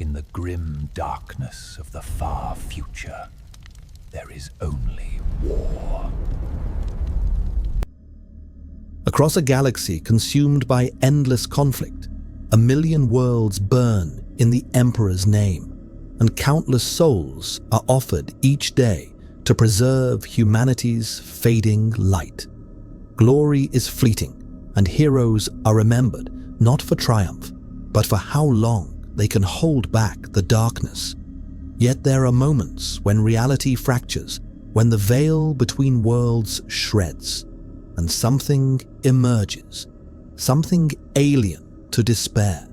In the grim darkness of the far future, there is only war. Across a galaxy consumed by endless conflict, 1 million worlds burn in the Emperor's name, and countless souls are offered each day to preserve humanity's fading light. Glory is fleeting, and heroes are remembered not for triumph, but for how long they can hold back the darkness. Yet there are moments when reality fractures, when the veil between worlds shreds, and something emerges, something alien to despair,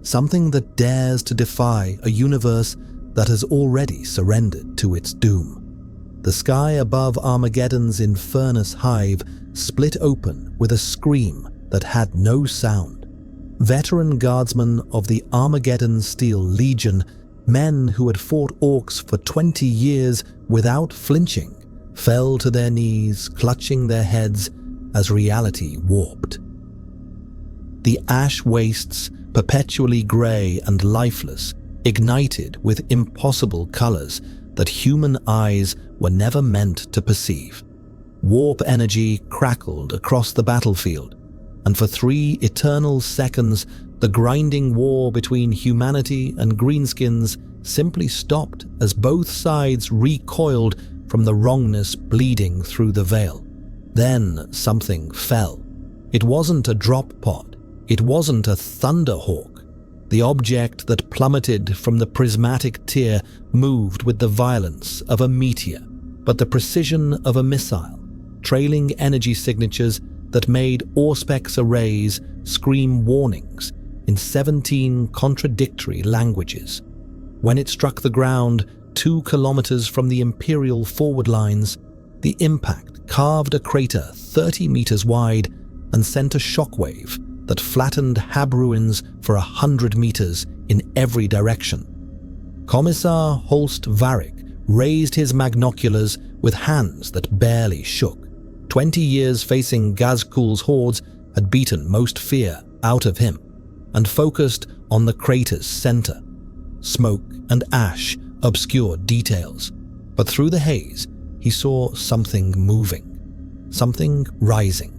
something that dares to defy a universe that has already surrendered to its doom. The sky above Armageddon's infernus hive split open with a scream that had no sound. Veteran guardsmen of the Armageddon Steel Legion, men who had fought orcs for 20 years without flinching, fell to their knees, clutching their heads as reality warped. The ash wastes, perpetually grey and lifeless, ignited with impossible colors that human eyes were never meant to perceive. Warp energy crackled across the battlefield, and for 3 eternal seconds, the grinding war between humanity and greenskins simply stopped as both sides recoiled from the wrongness bleeding through the veil. Then something fell. It wasn't a drop pod. It wasn't a thunderhawk. The object that plummeted from the prismatic tier moved with the violence of a meteor, but the precision of a missile, trailing energy signatures that made Auspex arrays scream warnings in 17 contradictory languages. When it struck the ground 2 kilometers from the Imperial forward lines, the impact carved a crater 30 meters wide and sent a shockwave that flattened hab ruins for 100 meters in every direction. Commissar Holst Varric raised his magnoculars with hands that barely shook. 20 years facing Gazkul's hordes had beaten most fear out of him, and focused on the crater's center. Smoke and ash obscured details, but through the haze he saw something moving, something rising.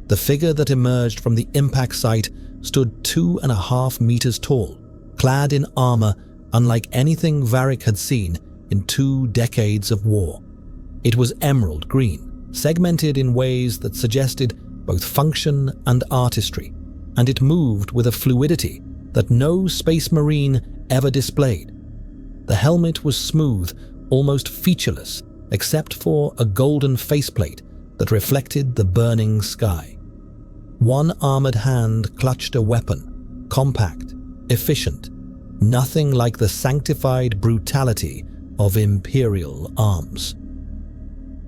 The figure that emerged from the impact site stood 2.5 meters tall, clad in armor unlike anything Varric had seen in 2 decades of war. It was emerald green, segmented in ways that suggested both function and artistry, and it moved with a fluidity that no space marine ever displayed. The helmet was smooth, almost featureless, except for a golden faceplate that reflected the burning sky. One armored hand clutched a weapon, compact, efficient, nothing like the sanctified brutality of Imperial arms.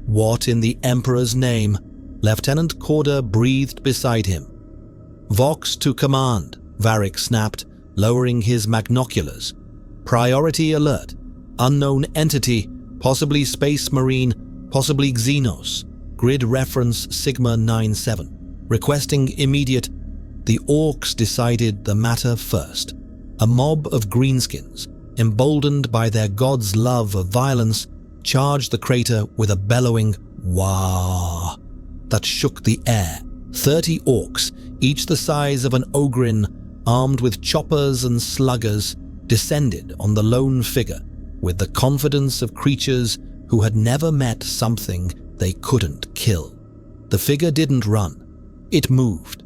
"What in the Emperor's name?" Lieutenant Corder breathed beside him. "Vox to command," Varric snapped, lowering his magnoculars. "Priority alert. Unknown entity, possibly Space Marine, possibly Xenos. Grid reference Sigma 97. Requesting immediate..." The orcs decided the matter first. A mob of greenskins, emboldened by their god's love of violence, charged the crater with a bellowing wah that shook the air. 30 orcs, each the size of an ogrin, armed with choppers and sluggers, descended on the lone figure with the confidence of creatures who had never met something they couldn't kill. The figure didn't run. It moved.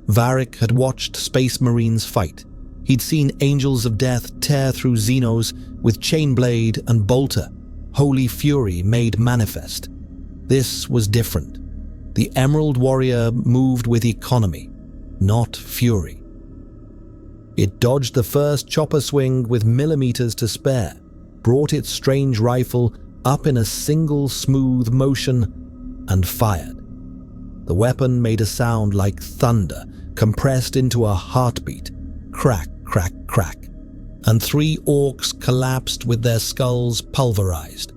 Varric had watched Space Marines fight. He'd seen Angels of Death tear through Xenos with Chainblade and Bolter, holy fury made manifest. This was different. The Emerald Warrior moved with economy, not fury. It dodged the first chopper swing with millimeters to spare, brought its strange rifle up in a single smooth motion, and fired. The weapon made a sound like thunder compressed into a heartbeat. Crack, crack, crack. And 3 orcs collapsed with their skulls pulverized.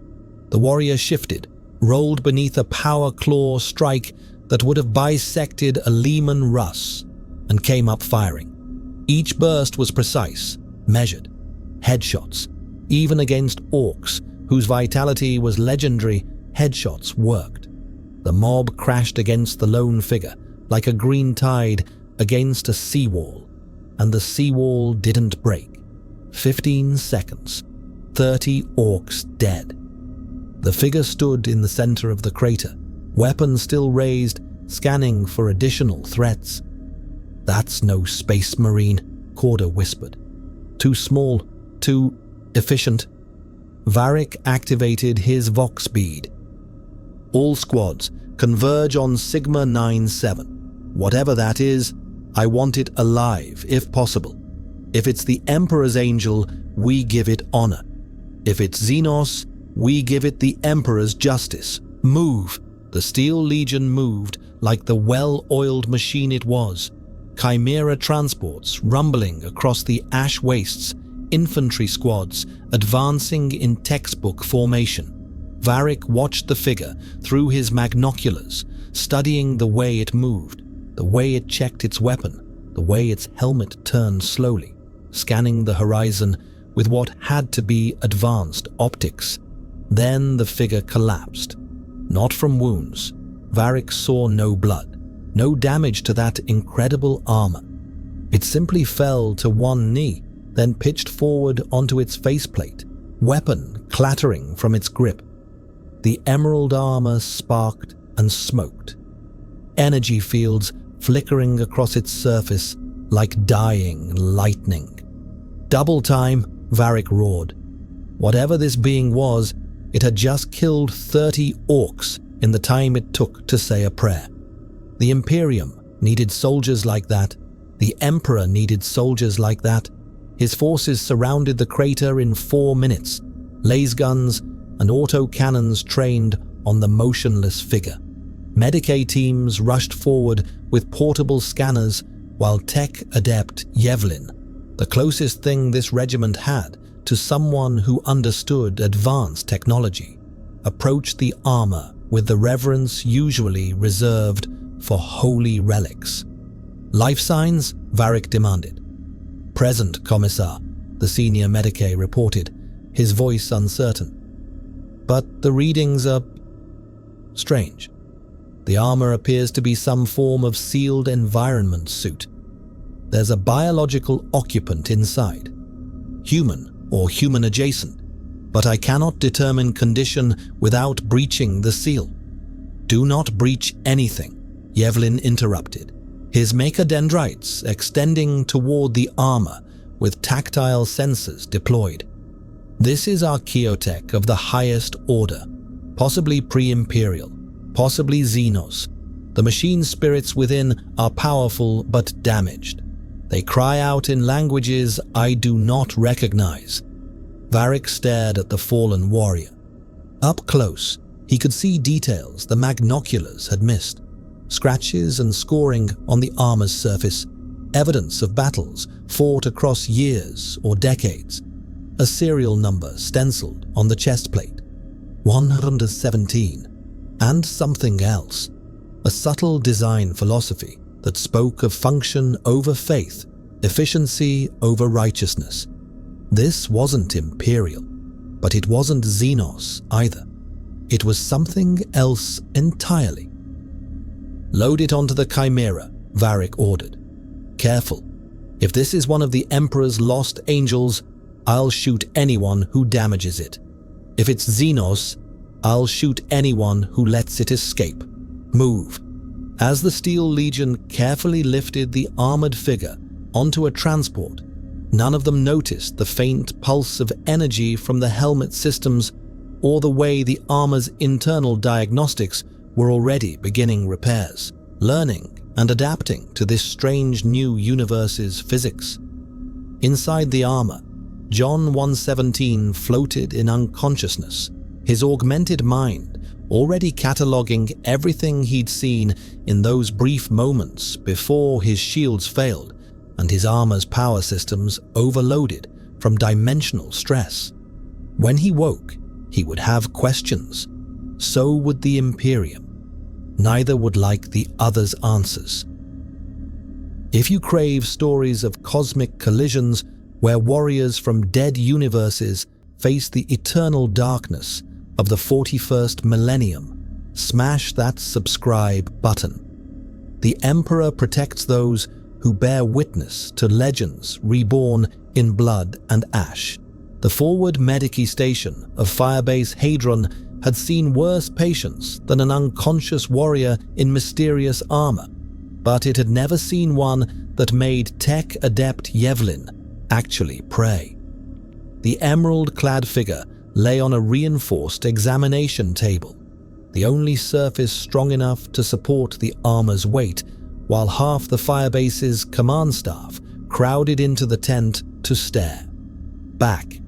The warrior shifted, rolled beneath a power claw strike that would have bisected a Lehman Russ, and came up firing. Each burst was precise, measured. headshots. Even against orcs, whose vitality was legendary, headshots worked. The mob crashed against the lone figure, like a green tide against a seawall, and the seawall didn't break. 15 seconds, 30 orcs dead. The figure stood in the center of the crater, weapon still raised, scanning for additional threats. "That's no space marine," Corder whispered. "Too small, too efficient." Varric activated his Vox bead. "All squads, converge on Sigma 97. Whatever that is, I want it alive, if possible. If it's the Emperor's angel, we give it honor. If it's Xenos, we give it the Emperor's justice. Move!" The Steel Legion moved like the well-oiled machine it was. Chimera transports rumbling across the ash wastes, infantry squads advancing in textbook formation. Varric watched the figure through his magnoculars, studying the way it moved, the way it checked its weapon, the way its helmet turned slowly, scanning the horizon with what had to be advanced optics. Then the figure collapsed. Not from wounds. Varric saw no blood, no damage to that incredible armor. It simply fell to one knee, then pitched forward onto its faceplate, weapon clattering from its grip. The emerald armor sparked and smoked, energy fields flickering across its surface like dying lightning. "Double time," Varric roared. Whatever this being was, it had just killed 30 orcs in the time it took to say a prayer. The Imperium needed soldiers like that. The Emperor needed soldiers like that. His forces surrounded the crater in 4 minutes, laser guns and autocannons trained on the motionless figure. Decay teams rushed forward with portable scanners, while tech adept Yevlin, the closest thing this regiment had to someone who understood advanced technology, approached the armor with the reverence usually reserved for holy relics. "Life signs?" Varric demanded. "Present, Commissar," the senior Decay reported, his voice uncertain. "But the readings are strange. The armor appears to be some form of sealed environment suit. There's a biological occupant inside. Human or human adjacent, but I cannot determine condition without breaching the seal." "Do not breach anything," Yevlin interrupted, his mechadendrites extending toward the armor with tactile sensors deployed. "This is archaeotech of the highest order, possibly pre-Imperial, possibly Xenos. The machine spirits within are powerful but damaged. They cry out in languages I do not recognize." Varric stared at the fallen warrior. Up close, he could see details the magnoculars had missed. Scratches and scoring on the armor's surface, evidence of battles fought across years or decades. A serial number stenciled on the chest plate. 117. And something else. A subtle design philosophy that spoke of function over faith, efficiency over righteousness. This wasn't Imperial, but it wasn't Xenos either. It was something else entirely. "Load it onto the Chimera," Varric ordered. "Careful. If this is one of the Emperor's lost angels, I'll shoot anyone who damages it. If it's Xenos, I'll shoot anyone who lets it escape. Move." As the Steel Legion carefully lifted the armored figure onto a transport, none of them noticed the faint pulse of energy from the helmet systems or the way the armor's internal diagnostics were already beginning repairs, learning and adapting to this strange new universe's physics. Inside the armor, John 117 floated in unconsciousness, his augmented mind already cataloguing everything he'd seen in those brief moments before his shields failed and his armor's power systems overloaded from dimensional stress. When he woke, he would have questions. So would the Imperium. Neither would like the other's answers. If you crave stories of cosmic collisions, where warriors from dead universes face the eternal darkness of the 41st Millennium, smash that subscribe button. The Emperor protects those who bear witness to legends reborn in blood and ash. The forward Medici station of Firebase Hadron had seen worse patients than an unconscious warrior in mysterious armor, but it had never seen one that made tech adept Yevlin actually pray. The emerald-clad figure lay on a reinforced examination table, the only surface strong enough to support the armor's weight, while half the Firebase's command staff crowded into the tent to stare. Back.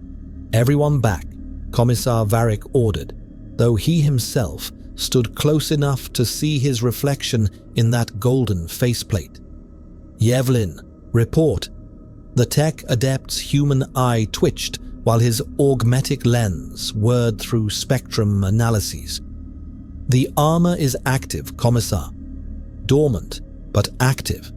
Everyone back, Commissar Varric ordered, though he himself stood close enough to see his reflection in that golden faceplate. Yevlin, report. The tech adept's human eye twitched while his augmetic lens whirred through spectrum analyses. The armor is active, Commissar. Dormant, but active.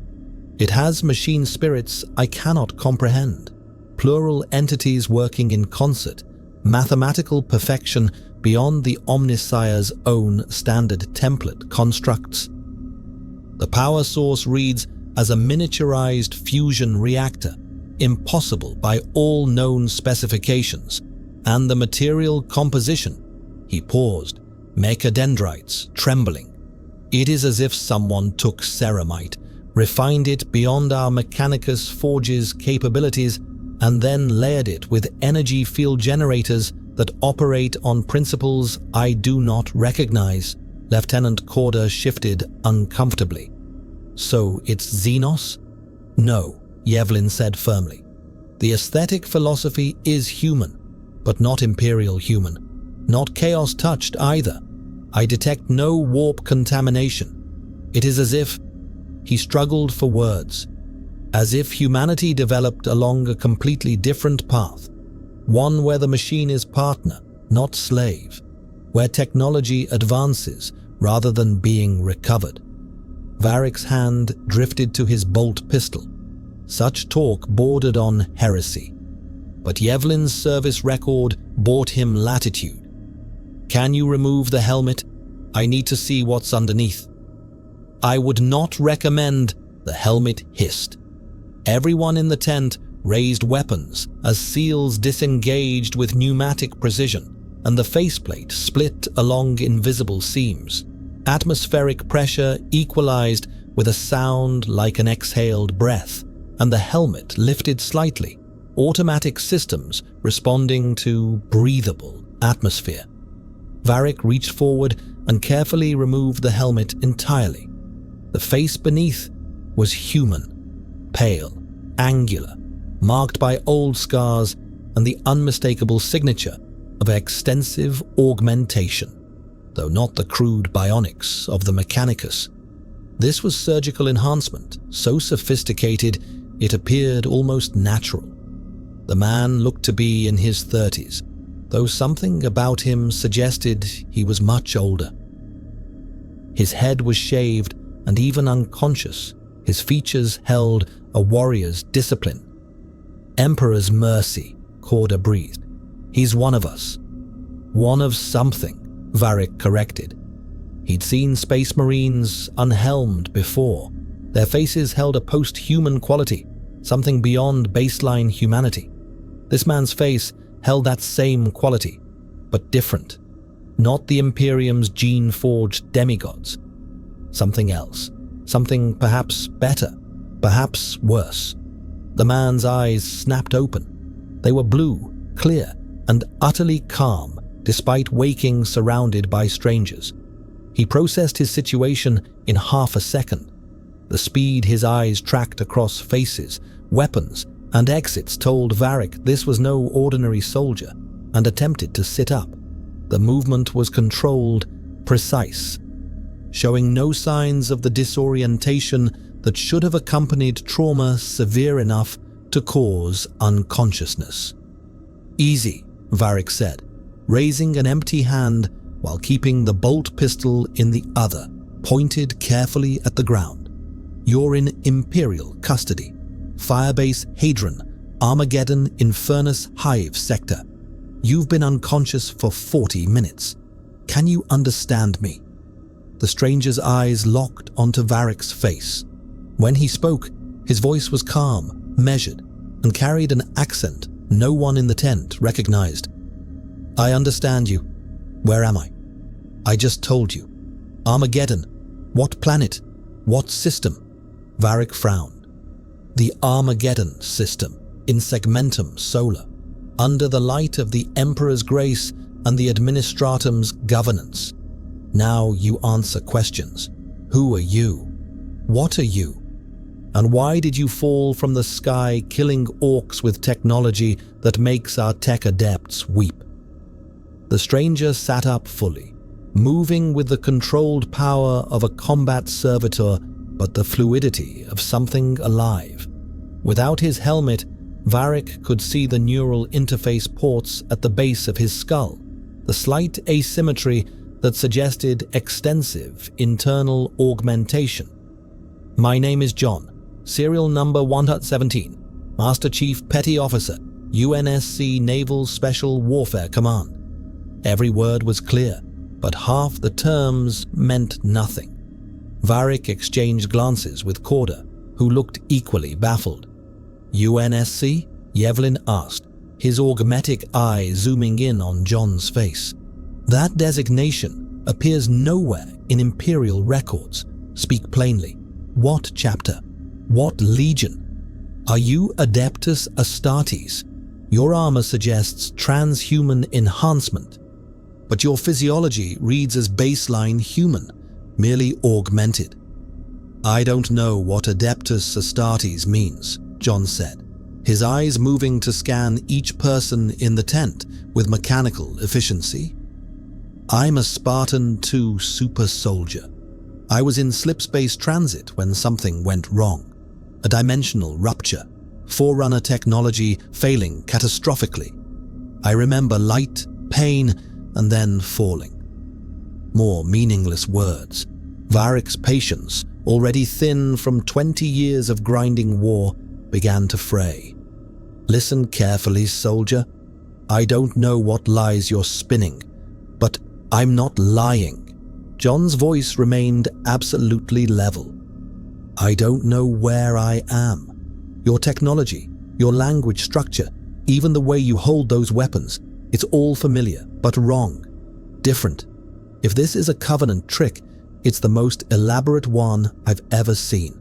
It has machine spirits I cannot comprehend. Plural entities working in concert, mathematical perfection beyond the Omnissire's own standard template constructs. The power source reads as a miniaturized fusion reactor, impossible by all known specifications, and the material composition. He paused, mechadendrites trembling. It is as if someone took ceramite, refined it beyond our Mechanicus forge's capabilities, and then layered it with energy field generators that operate on principles I do not recognize. Lieutenant Corder shifted uncomfortably. So it's Xenos? No, Yevlin said firmly. The aesthetic philosophy is human, but not Imperial human. Not chaos touched either. I detect no warp contamination. It is as if he struggled for words. As if humanity developed along a completely different path, one where the machine is partner, not slave, where technology advances rather than being recovered. Varric's hand drifted to his bolt pistol. Such talk bordered on heresy, but Yevlin's service record bought him latitude. Can you remove the helmet? I need to see what's underneath. I would not recommend. The helmet hissed. Everyone in the tent raised weapons as seals disengaged with pneumatic precision, and the faceplate split along invisible seams. Atmospheric pressure equalized with a sound like an exhaled breath, and the helmet lifted slightly, automatic systems responding to breathable atmosphere. Varric reached forward and carefully removed the helmet entirely. The face beneath was human, pale, angular, marked by old scars and the unmistakable signature of extensive augmentation, though not the crude bionics of the Mechanicus. This was surgical enhancement, so sophisticated it appeared almost natural. The man looked to be in his 30s, though something about him suggested he was much older. His head was shaved, and even unconscious, his features held a warrior's discipline. Emperor's mercy, Corder breathed. He's one of us. One of something, Varric corrected. He'd seen Space Marines unhelmed before. Their faces held a post-human quality, something beyond baseline humanity. This man's face held that same quality, but different. Not the Imperium's gene-forged demigods. Something else. Something perhaps better, perhaps worse. The man's eyes snapped open. They were blue, clear, and utterly calm, despite waking surrounded by strangers. He processed his situation in half a second. The speed his eyes tracked across faces, weapons, and exits told Varric this was no ordinary soldier, and attempted to sit up. The movement was controlled, precise, showing no signs of the disorientation that should have accompanied trauma severe enough to cause unconsciousness. Easy, Varric said, raising an empty hand while keeping the bolt pistol in the other, pointed carefully at the ground. You're in Imperial custody. Firebase Hadron, Armageddon Infernus Hive Sector. You've been unconscious for 40 minutes. Can you understand me?" The stranger's eyes locked onto Varric's face. When he spoke, his voice was calm, measured, and carried an accent no one in the tent recognized. "I understand you. Where am I?" "I just told you. Armageddon. What planet? What system?" Varric frowned. "The Armageddon system, in Segmentum Solar, under the light of the Emperor's grace and the Administratum's governance. Now you answer questions. Who are you? What are you? And why did you fall from the sky killing orcs with technology that makes our tech adepts weep?" The stranger sat up fully, moving with the controlled power of a combat servitor but the fluidity of something alive. Without his helmet, Varric could see the neural interface ports at the base of his skull, the slight asymmetry that suggested extensive internal augmentation. "My name is John. Serial number 117, Master Chief Petty Officer, UNSC Naval Special Warfare Command." Every word was clear, but half the terms meant nothing. Varric exchanged glances with Corda, who looked equally baffled. "UNSC?" Yevlin asked, his augmetic eye zooming in on John's face. "That designation appears nowhere in Imperial records. Speak plainly. What chapter? What legion? Are you Adeptus Astartes? Your armor suggests transhuman enhancement, but your physiology reads as baseline human, merely augmented." "I don't know what Adeptus Astartes means," John said, his eyes moving to scan each person in the tent with mechanical efficiency. "I'm a Spartan 2 super soldier. I was in slipspace transit when something went wrong. A dimensional rupture, Forerunner technology failing catastrophically. I remember light, pain, and then falling." More meaningless words. Varric's patience, already thin from 20 years of grinding war, began to fray. "Listen carefully, soldier. I don't know what lies you're spinning, but I'm not lying." John's voice remained absolutely level. "I don't know where I am. Your technology, your language structure, even the way you hold those weapons, it's all familiar, but wrong. Different. If this is a Covenant trick, it's the most elaborate one I've ever seen.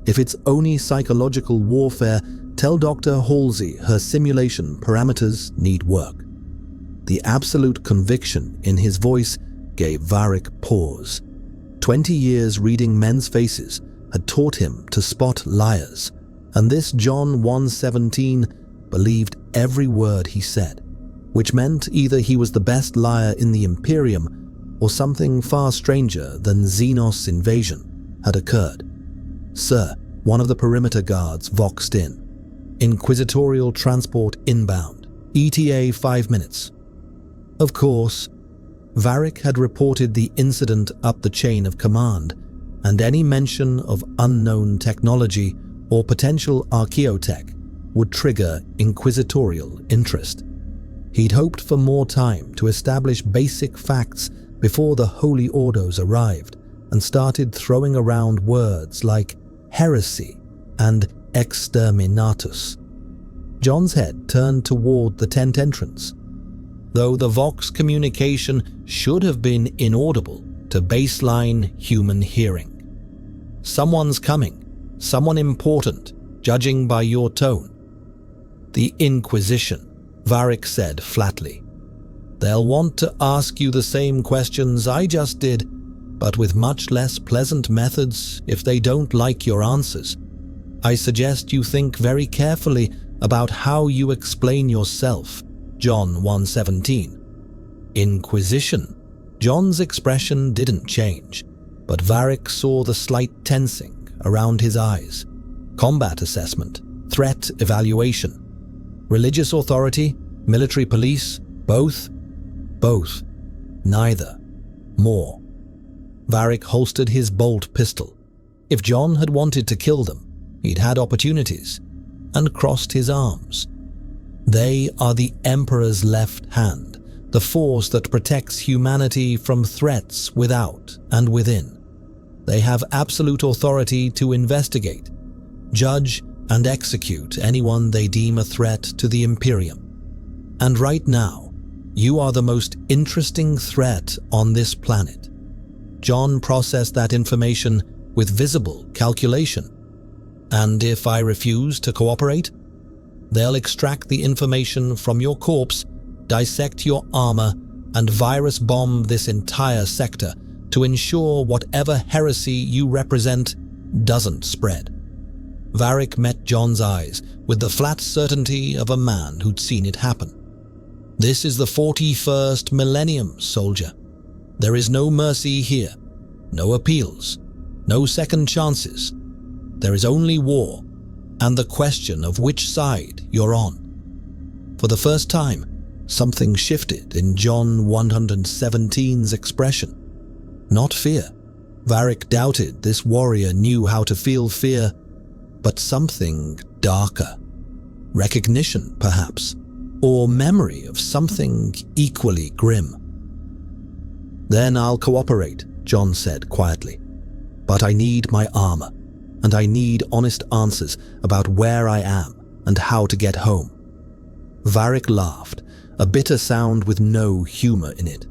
If it's only psychological warfare, tell Dr. Halsey her simulation parameters need work." The absolute conviction in his voice gave Varric pause. 20 years reading men's faces had taught him to spot liars, and this John 117 believed every word he said, which meant either he was the best liar in the Imperium or something far stranger than Xenos invasion had occurred. "Sir," one of the perimeter guards voxed in. "Inquisitorial transport inbound. ETA 5 minutes. Of course, Varric had reported the incident up the chain of command, and any mention of unknown technology or potential archaeotech would trigger inquisitorial interest. He'd hoped for more time to establish basic facts before the Holy Ordos arrived and started throwing around words like heresy and exterminatus. John's head turned toward the tent entrance, though the Vox communication should have been inaudible to baseline human hearing. "Someone's coming, someone important, judging by your tone." "The Inquisition," Varric said flatly. "They'll want to ask you the same questions I just did, but with much less pleasant methods if they don't like your answers. I suggest you think very carefully about how you explain yourself." John 117. "Inquisition." John's expression didn't change, but Varric saw the slight tensing around his eyes. "Combat assessment, threat evaluation, religious authority, military police, both?" "Both. Neither. More." Varric holstered his bolt pistol. If John had wanted to kill them, he'd had opportunities. and crossed his arms. They are the Emperor's left hand, the force that protects humanity from threats without and within. They have absolute authority to investigate, judge, and execute anyone they deem a threat to the Imperium. And right now, you are the most interesting threat on this planet. John processed that information with visible calculation. And if I refuse to cooperate, they'll extract the information from your corpse, dissect your armor, and virus bomb this entire sector to ensure whatever heresy you represent doesn't spread. Varric met John's eyes with the flat certainty of a man who'd seen it happen. This is the 41st Millennium, soldier. There is no mercy here, no appeals, no second chances. There is only war, and the question of which side you're on. For the first time, something shifted in John 117's expression. Not fear. Varric doubted this warrior knew how to feel fear, but something darker. Recognition, perhaps, or memory of something equally grim. Then I'll cooperate, John said quietly. But I need my armor, and I need honest answers about where I am and how to get home. Varric laughed, a bitter sound with no humor in it.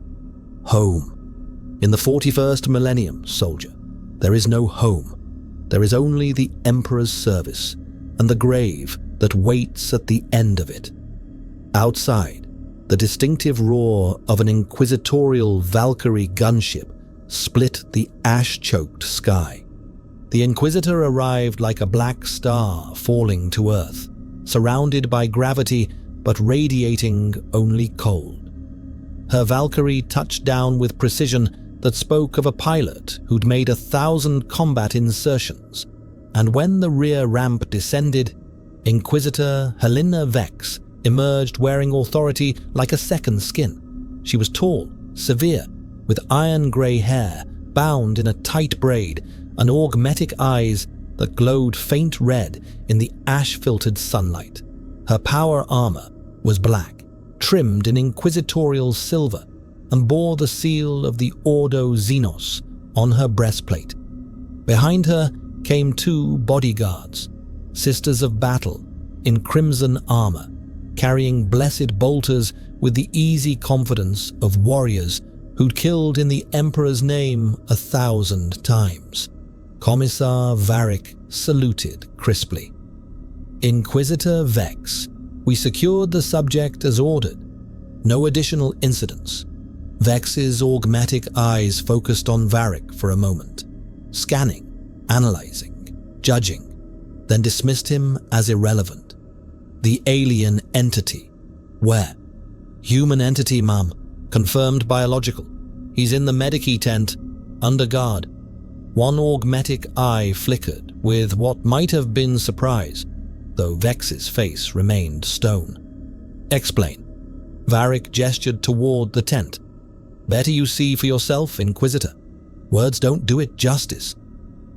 Home. In the 41st Millennium, soldier, there is no home. There is only the Emperor's service and the grave that waits at the end of it. Outside, the distinctive roar of an inquisitorial Valkyrie gunship split the ash-choked sky. The Inquisitor arrived like a black star falling to Earth, surrounded by gravity but radiating only cold. Her Valkyrie touched down with precision that spoke of a pilot who'd made 1,000 combat insertions, and when the rear ramp descended, Inquisitor Helena Vex emerged wearing authority like a second skin. She was tall, severe, with iron-grey hair bound in a tight braid and augmetic eyes that glowed faint red in the ash-filtered sunlight. Her power armor was black, trimmed in inquisitorial silver, and bore the seal of the Ordo Xenos on her breastplate. Behind her came 2 bodyguards, sisters of battle, in crimson armor, carrying blessed bolters with the easy confidence of warriors who'd killed in the Emperor's name 1,000 times. Commissar Varric saluted crisply. Inquisitor Vex, we secured the subject as ordered. No additional incidents. Vex's augmetic eyes focused on Varric for a moment, scanning, analyzing, judging, then dismissed him as irrelevant. The alien entity. Where? Human entity, ma'am. Confirmed biological. He's in the Medici tent, under guard. One augmetic eye flickered with what might have been surprise, though Vex's face remained stone. Explain. Varric gestured toward the tent. Better you see for yourself, Inquisitor. Words don't do it justice.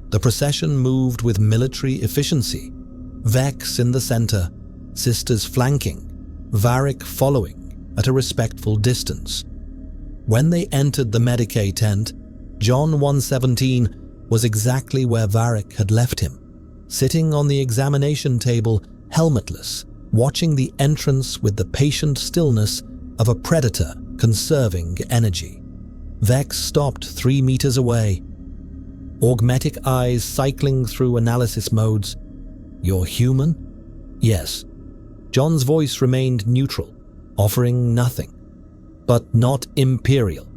The procession moved with military efficiency. Vex in the center, sisters flanking, Varric following at a respectful distance. When they entered the Medici tent, John 117 was exactly where Varric had left him, sitting on the examination table, helmetless, watching the entrance with the patient stillness of a predator conserving energy. Vex stopped 3 meters away, augmetic eyes cycling through analysis modes. You're human? Yes. John's voice remained neutral, offering nothing. But not Imperial.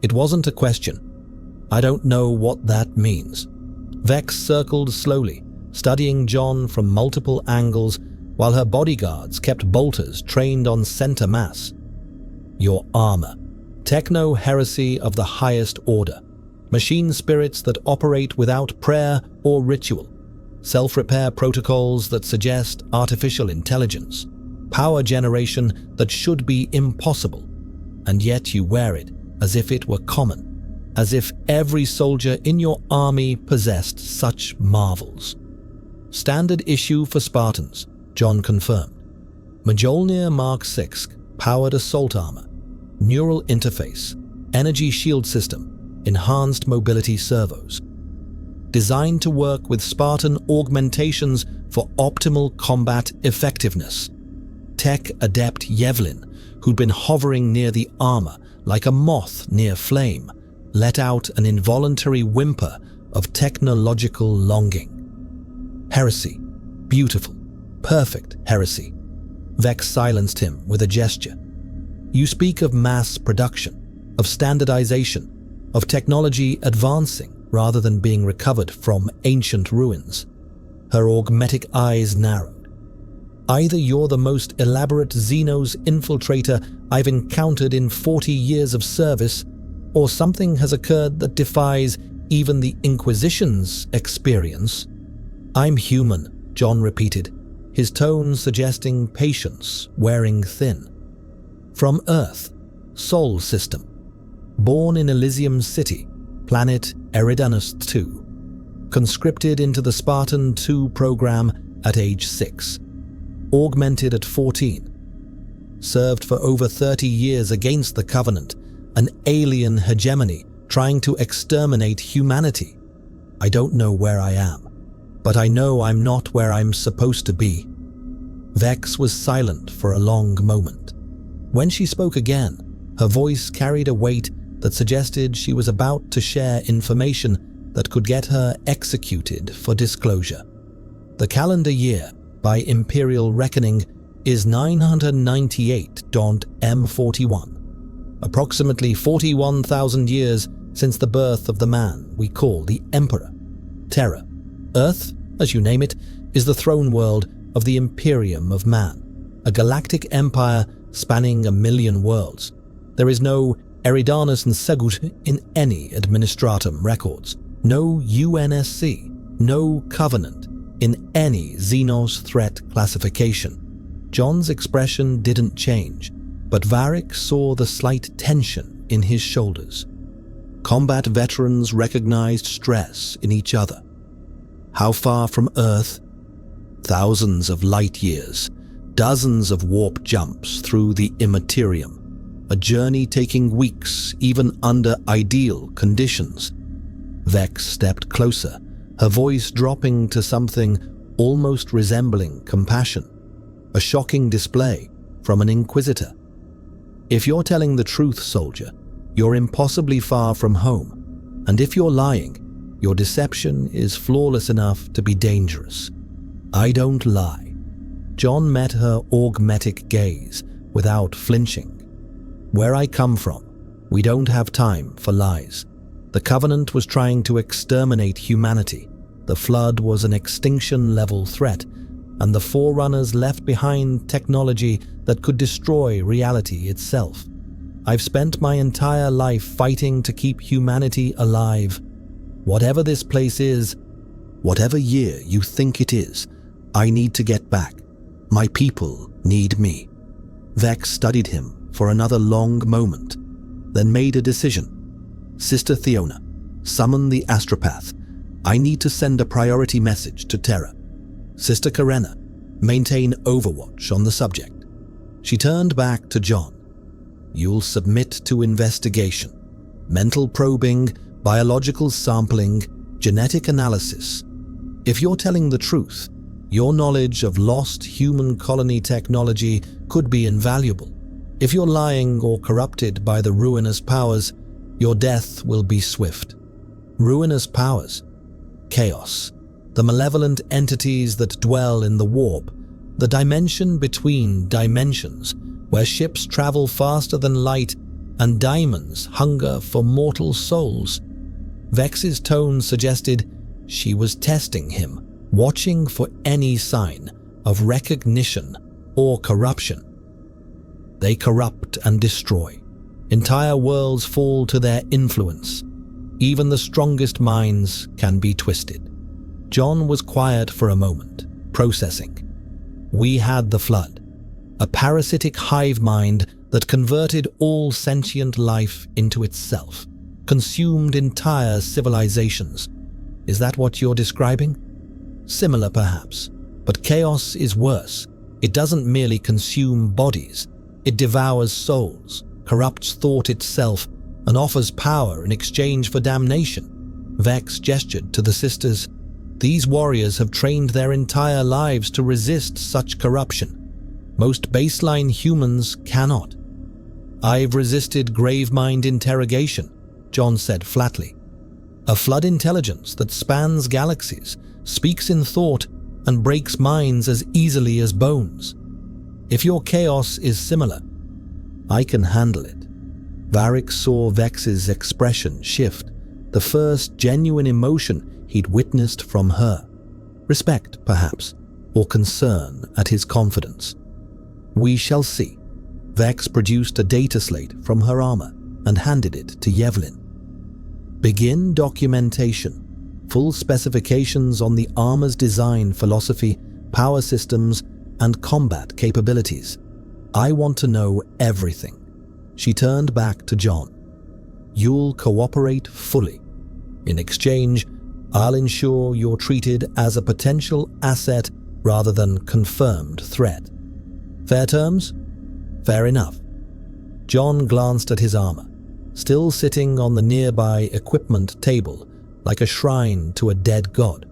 It wasn't a question. I don't know what that means. Vex circled slowly, studying John from multiple angles while her bodyguards kept bolters trained on center mass. Your armor. Techno-heresy of the highest order. Machine spirits that operate without prayer or ritual. Self-repair protocols that suggest artificial intelligence. Power generation that should be impossible. And yet you wear it as if it were common. As if every soldier in your army possessed such marvels. Standard issue for Spartans. John confirmed. MJOLNIR Mark VI powered assault armor, neural interface, energy shield system, enhanced mobility servos. Designed to work with Spartan augmentations for optimal combat effectiveness. Tech adept Yevlin, who'd been hovering near the armor like a moth near flame, let out an involuntary whimper of technological longing. Heresy. Beautiful, perfect heresy. Vex silenced him with a gesture. You speak of mass production, of standardization, of technology advancing rather than being recovered from ancient ruins. Her augmetic eyes narrowed. Either you're the most elaborate Xenos infiltrator I've encountered in 40 years of service, or something has occurred that defies even the Inquisition's experience. I'm human, John repeated, his tone suggesting patience wearing thin. From Earth, Sol System. Born in Elysium City, planet Eridanus II. Conscripted into the Spartan II program at age 6. Augmented at 14. Served for over 30 years against the Covenant, an alien hegemony trying to exterminate humanity. I don't know where I am, but I know I'm not where I'm supposed to be. Vex was silent for a long moment. When she spoke again, her voice carried a weight that suggested she was about to share information that could get her executed for disclosure. The calendar year, by Imperial reckoning, is 998.M41. Approximately 41,000 years since the birth of the man we call the Emperor. Terra. Earth, as you name it, is the throne world of the Imperium of Man, a galactic empire spanning 1,000,000 worlds. There is no Eridanus and Segut in any administratum records, no UNSC, no Covenant in any Xenos threat classification. John's expression didn't change, but Varric saw the slight tension in his shoulders. Combat veterans recognized stress in each other. How far from Earth? Thousands of light years, dozens of warp jumps through the immaterium, a journey taking weeks even under ideal conditions. Vex stepped closer, her voice dropping to something almost resembling compassion, a shocking display from an Inquisitor. If you're telling the truth, soldier, you're impossibly far from home, and if you're lying, your deception is flawless enough to be dangerous. I don't lie. John met her augmetic gaze without flinching. Where I come from, we don't have time for lies. The Covenant was trying to exterminate humanity. The Flood was an extinction-level threat, and the Forerunners left behind technology that could destroy reality itself. I've spent my entire life fighting to keep humanity alive. Whatever this place is, whatever year you think it is, I need to get back. My people need me. Vex studied him for another long moment, then made a decision. Sister Theona, summon the astropath. I need to send a priority message to Terra. Sister Karena, maintain overwatch on the subject. She turned back to John. You'll submit to investigation. Mental probing, biological sampling, genetic analysis. If you're telling the truth, your knowledge of lost human colony technology could be invaluable. If you're lying or corrupted by the ruinous powers, your death will be swift. Ruinous powers. Chaos. The malevolent entities that dwell in the warp. The dimension between dimensions, where ships travel faster than light and diamonds hunger for mortal souls. Vex's tone suggested she was testing him, watching for any sign of recognition or corruption. They corrupt and destroy. Entire worlds fall to their influence. Even the strongest minds can be twisted. John was quiet for a moment, processing. We had the Flood, a parasitic hive mind that converted all sentient life into itself, consumed entire civilizations. Is that what you're describing? Similar, perhaps. But chaos is worse. It doesn't merely consume bodies. It devours souls, corrupts thought itself, and offers power in exchange for damnation. Vex gestured to the sisters. These warriors have trained their entire lives to resist such corruption. Most baseline humans cannot. I've resisted grave-mind interrogation, John said flatly. A flood intelligence that spans galaxies, speaks in thought, and breaks minds as easily as bones. If your chaos is similar, I can handle it. Varric saw Vex's expression shift, the first genuine emotion he'd witnessed from her. Respect, perhaps, or concern at his confidence. We shall see. Vex produced a data slate from her armor and handed it to Yevlin. Begin documentation. Full specifications on the armor's design philosophy, power systems, and combat capabilities. I want to know everything. She turned back to John. You'll cooperate fully. In exchange, I'll ensure you're treated as a potential asset rather than confirmed threat. Fair terms? Fair enough. John glanced at his armor, still sitting on the nearby equipment table like a shrine to a dead god.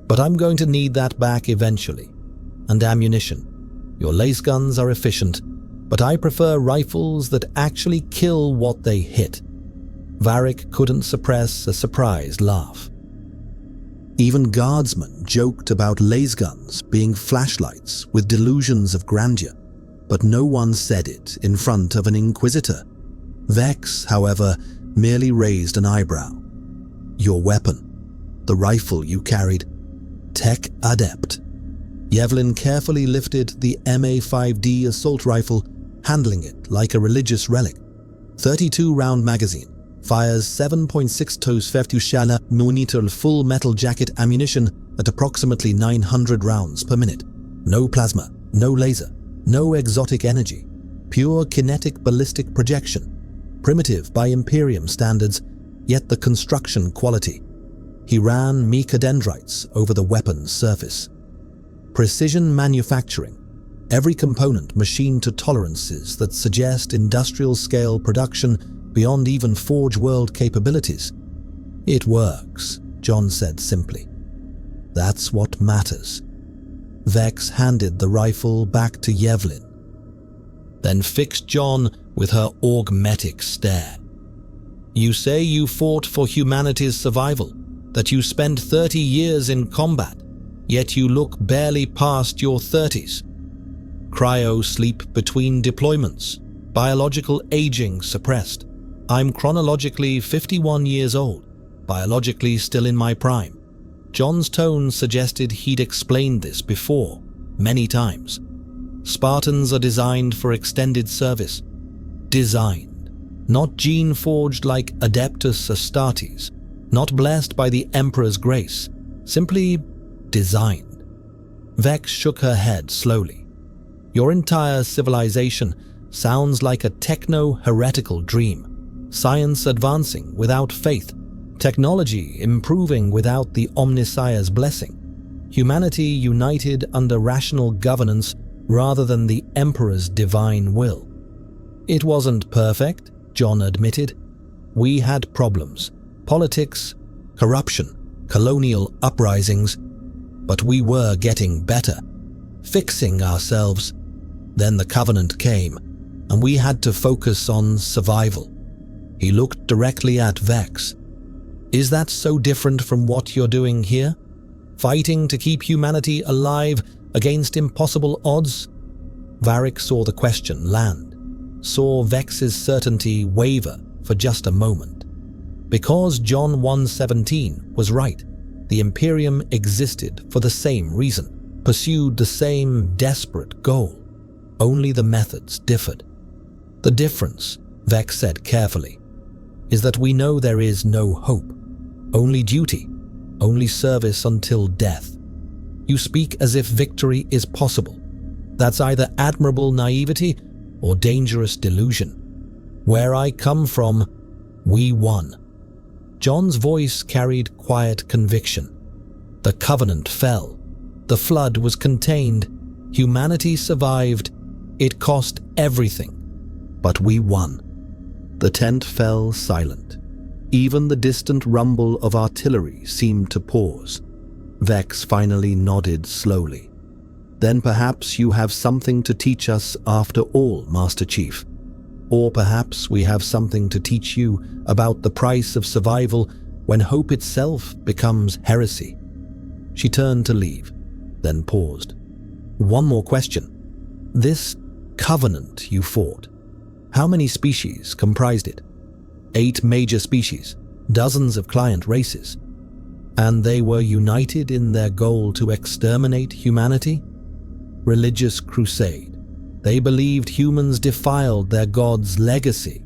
But I'm going to need that back eventually. And ammunition. Your lace guns are efficient, but I prefer rifles that actually kill what they hit. Varric couldn't suppress a surprised laugh. Even guardsmen joked about laser guns being flashlights with delusions of grandeur, but no one said it in front of an Inquisitor. Vex, however, merely raised an eyebrow. Your weapon, the rifle you carried, Tech Adept. Yevlin carefully lifted the MA5D assault rifle, handling it like a religious relic. 32-round magazine, fires 7.6 tos Fertushala Monitor full metal jacket ammunition at approximately 900 rounds per minute. No plasma, no laser, no exotic energy. Pure kinetic ballistic projection. Primitive by Imperium standards, yet the construction quality. He ran mechadendrites over the weapon's surface. Precision manufacturing. Every component machined to tolerances that suggest industrial-scale production beyond even Forge World capabilities. It works, John said simply. That's what matters. Vex handed the rifle back to Yevlin, then fixed John with her augmetic stare. You say you fought for humanity's survival, that you spent 30 years in combat, yet you look barely past your 30s. Cryo sleep between deployments, biological aging suppressed. I'm chronologically 51 years old, biologically still in my prime. John's tone suggested he'd explained this before, many times. Spartans are designed for extended service. Designed, not gene-forged like Adeptus Astartes, not blessed by the Emperor's grace, simply designed. Vex shook her head slowly. Your entire civilization sounds like a techno-heretical dream. Science advancing without faith. Technology improving without the Omnissiah's blessing. Humanity united under rational governance rather than the Emperor's divine will. It wasn't perfect, John admitted. We had problems. Politics, corruption, colonial uprisings. But we were getting better. Fixing ourselves. Then the Covenant came, and we had to focus on survival. He looked directly at Vex. Is that so different from what you're doing here? Fighting to keep humanity alive against impossible odds? Varric saw the question land, saw Vex's certainty waver for just a moment. Because John 1:17 was right, the Imperium existed for the same reason, pursued the same desperate goal. Only the methods differed. The difference, Vex said carefully, is that we know there is no hope. Only duty, only service until death. You speak as if victory is possible. That's either admirable naivety or dangerous delusion. Where I come from, we won. John's voice carried quiet conviction. The Covenant fell. The flood was contained. Humanity survived. It cost everything. But we won. The tent fell silent. Even the distant rumble of artillery seemed to pause. Vex finally nodded slowly. Then perhaps you have something to teach us after all, Master Chief. Or perhaps we have something to teach you about the price of survival when hope itself becomes heresy. She turned to leave, then paused. One more question. This covenant you fought, how many species comprised it? 8 major species, dozens of client races. And they were united in their goal to exterminate humanity? Religious crusade. They believed humans defiled their god's legacy.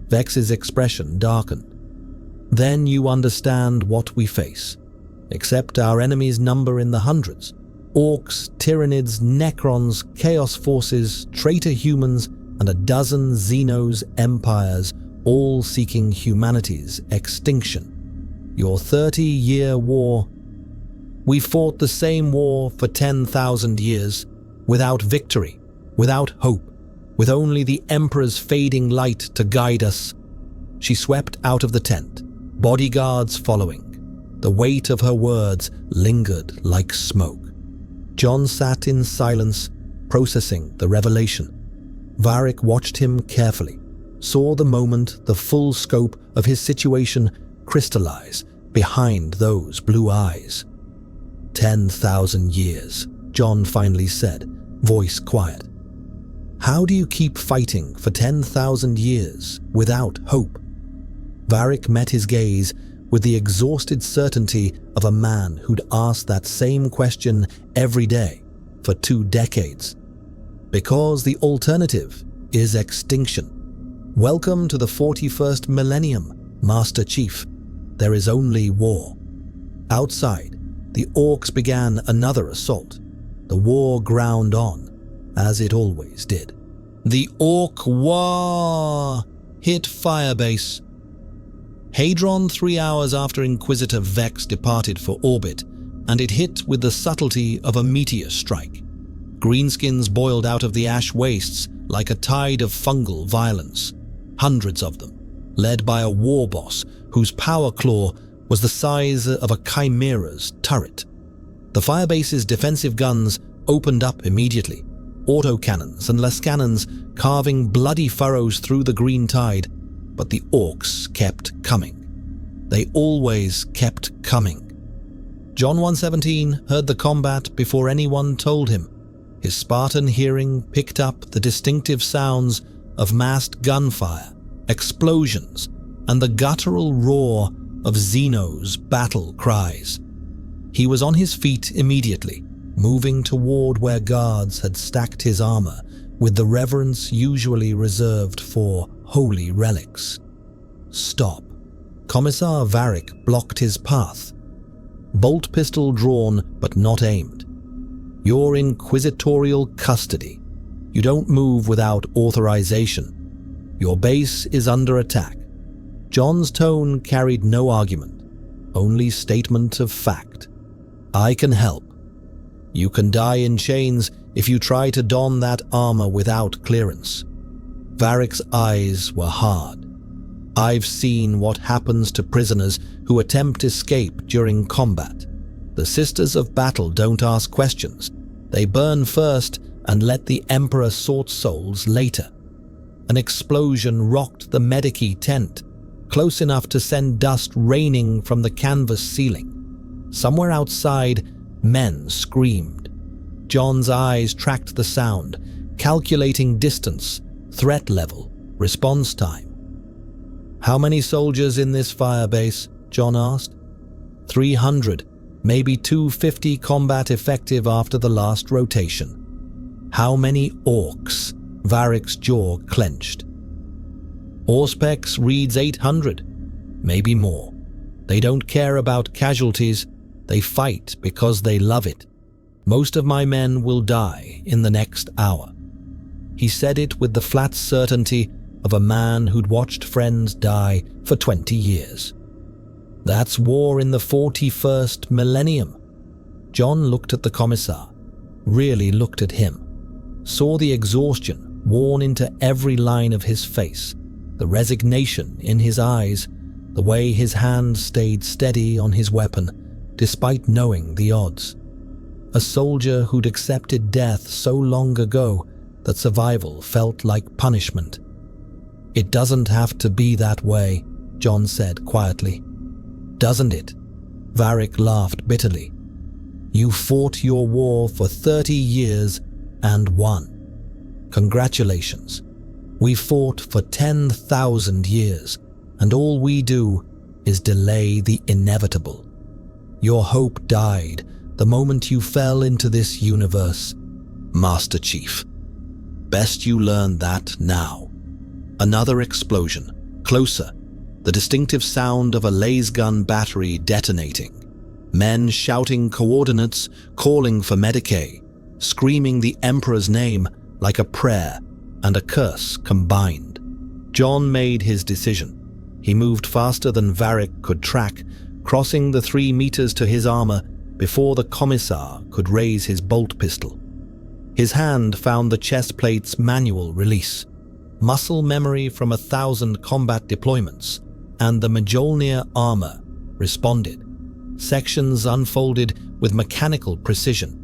Vex's expression darkened. Then you understand what we face. Except our enemies number in the hundreds. Orcs, Tyranids, Necrons, Chaos Forces, traitor humans, and a dozen Xenos empires, all seeking humanity's extinction. Your 30-year war. We fought the same war for 10,000 years, without victory, without hope, with only the Emperor's fading light to guide us. She swept out of the tent, bodyguards following. The weight of her words lingered like smoke. John sat in silence, processing the revelation. Varric watched him carefully, saw the moment the full scope of his situation crystallize behind those blue eyes. 10,000 years, John finally said, voice quiet. How do you keep fighting for 10,000 years without hope? Varric met his gaze with the exhausted certainty of a man who'd asked that same question every day for 2 decades. Because the alternative is extinction. Welcome to the 41st Millennium, Master Chief. There is only war. Outside, the orcs began another assault. The war ground on, as it always did. The Orc War hit Firebase. Hadron 3 hours after Inquisitor Vex departed for orbit, and it hit with the subtlety of a meteor strike. Greenskins boiled out of the ash wastes like a tide of fungal violence. Hundreds of them, led by a war boss whose power claw was the size of a chimera's turret. The Firebase's defensive guns opened up immediately, autocannons and lascannons carving bloody furrows through the green tide, but the orcs kept coming. They always kept coming. John 117 heard the combat before anyone told him. His Spartan hearing picked up the distinctive sounds of massed gunfire, explosions, and the guttural roar of Xeno's battle cries. He was on his feet immediately, moving toward where guards had stacked his armor with the reverence usually reserved for holy relics. Stop. Commissar Varric blocked his path. Bolt pistol drawn but not aimed. You're inquisitorial custody. You don't move without authorization. Your base is under attack. John's tone carried no argument, only statement of fact. I can help. You can die in chains if you try to don that armor without clearance. Varric's eyes were hard. I've seen what happens to prisoners who attempt escape during combat. The Sisters of Battle don't ask questions. They burn first and let the Emperor sort souls later. An explosion rocked the Medici tent, close enough to send dust raining from the canvas ceiling. Somewhere outside, men screamed. John's eyes tracked the sound, calculating distance, threat level, response time. How many soldiers in this firebase? John asked. 300, maybe 250 combat effective after the last rotation. How many orcs? Varric's jaw clenched. Auspex reads 800, maybe more. They don't care about casualties. They fight because they love it. Most of my men will die in the next hour. He said it with the flat certainty of a man who'd watched friends die for 20 years. That's war in the 41st Millennium. John looked at the commissar, really looked at him, saw the exhaustion worn into every line of his face, the resignation in his eyes, the way his hand stayed steady on his weapon, despite knowing the odds. A soldier who'd accepted death so long ago that survival felt like punishment. "It doesn't have to be that way," John said quietly. "Doesn't it?" Varric laughed bitterly. "You fought your war for 30 years and won. Congratulations. We fought for 10,000 years, and all we do is delay the inevitable. Your hope died the moment you fell into this universe, Master Chief. Best you learn that now." Another explosion, closer, the distinctive sound of a lasgun battery detonating. Men shouting coordinates, calling for decay, screaming the Emperor's name like a prayer and a curse combined. John made his decision. He moved faster than Varric could track, crossing the 3 meters to his armor before the commissar could raise his bolt pistol. His hand found the chest plate's manual release, muscle memory from 1,000 combat deployments, and the MJOLNIR armor responded. Sections unfolded with mechanical precision,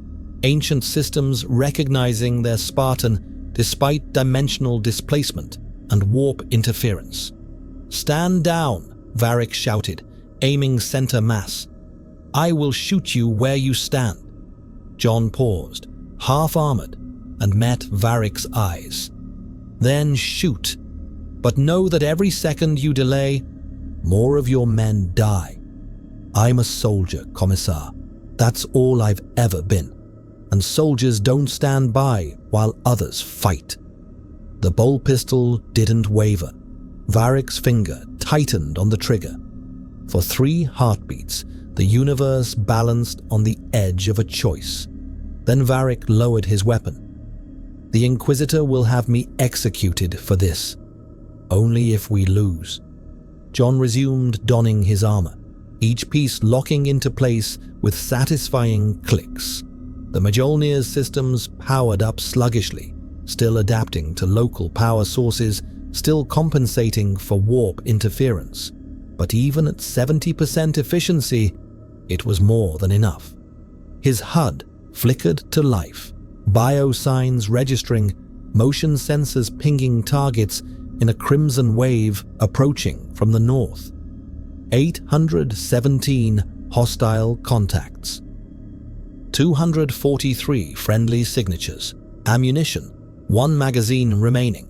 ancient systems recognizing their Spartan despite dimensional displacement and warp interference. "Stand down," Varric shouted, aiming center mass. "I will shoot you where you stand." John paused, half-armored, and met Varric's eyes. "Then shoot. But know that every second you delay, more of your men die. I'm a soldier, Commissar. That's all I've ever been. And soldiers don't stand by while others fight." The bolt pistol didn't waver. Varric's finger tightened on the trigger. For 3 heartbeats, the universe balanced on the edge of a choice. Then Varric lowered his weapon. "The Inquisitor will have me executed for this. Only if we lose." John resumed donning his armor, each piece locking into place with satisfying clicks. The MJOLNIR's systems powered up sluggishly, still adapting to local power sources, still compensating for warp interference. But even at 70% efficiency, it was more than enough. His HUD flickered to life, biosigns registering, motion sensors pinging targets in a crimson wave approaching from the north. 817 hostile contacts. 243 friendly signatures. Ammunition, 1 magazine remaining.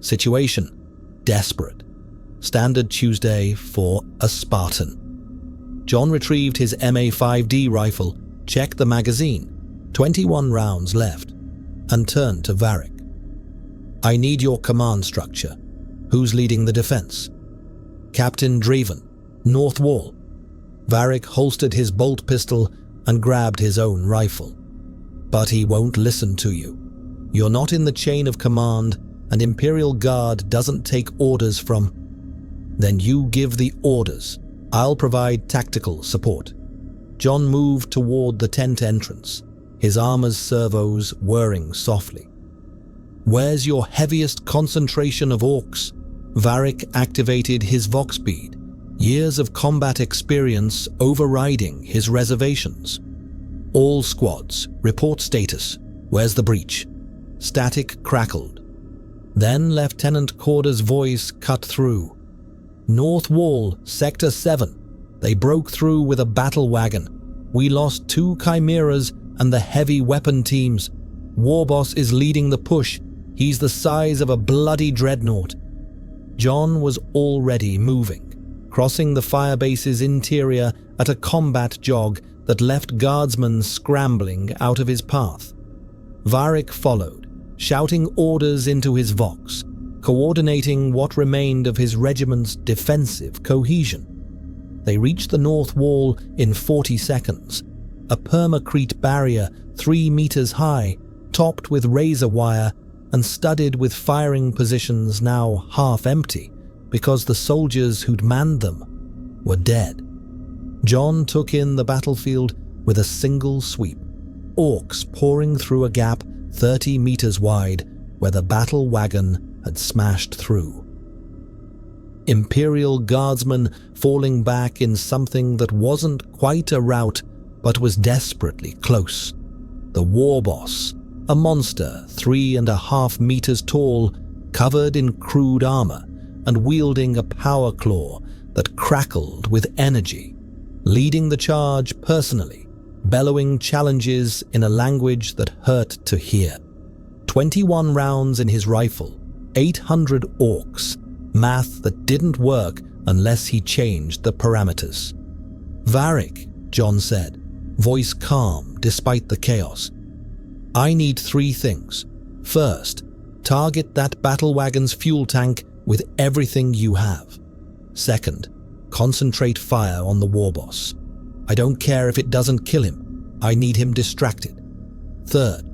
Situation, desperate. Standard Tuesday for a Spartan. John retrieved his MA5D rifle, checked the magazine, 21 rounds left, and turned to Varric. "I need your command structure. Who's leading the defense?" "Captain Dreven, North Wall." Varric holstered his bolt pistol and grabbed his own rifle. "But he won't listen to you. You're not in the chain of command, and Imperial Guard doesn't take orders from..." "Then you give the orders. I'll provide tactical support." John moved toward the tent entrance, his armor's servos whirring softly. "Where's your heaviest concentration of orcs?" Varric activated his vox bead, years of combat experience overriding his reservations. "All squads, report status. Where's the breach?" Static crackled. Then Lieutenant Corder's voice cut through. "North Wall, Sector 7. They broke through with a battle wagon. We lost 2 chimeras and the heavy weapon teams. Warboss is leading the push. He's the size of a bloody dreadnought." John was already moving, crossing the firebase's interior at a combat jog that left guardsmen scrambling out of his path. Varric followed, shouting orders into his vox, coordinating what remained of his regiment's defensive cohesion. They reached the north wall in 40 seconds, a permacrete barrier 3 meters high, topped with razor wire and studded with firing positions now half empty because the soldiers who'd manned them were dead. John took in the battlefield with a single sweep, orcs pouring through a gap 30 meters wide where the battle wagon had smashed through. Imperial guardsmen falling back in something that wasn't quite a rout but was desperately close. The war boss, a monster 3.5 meters tall, covered in crude armor and wielding a power claw that crackled with energy, leading the charge personally, bellowing challenges in a language that hurt to hear. 21 rounds in his rifle, 800 orcs, math that didn't work unless he changed the parameters. "Varric," John said, voice calm despite the chaos. "I need 3 things. First, target that battle wagon's fuel tank with everything you have. Second, concentrate fire on the war boss. I don't care if it doesn't kill him. I need him distracted. Third,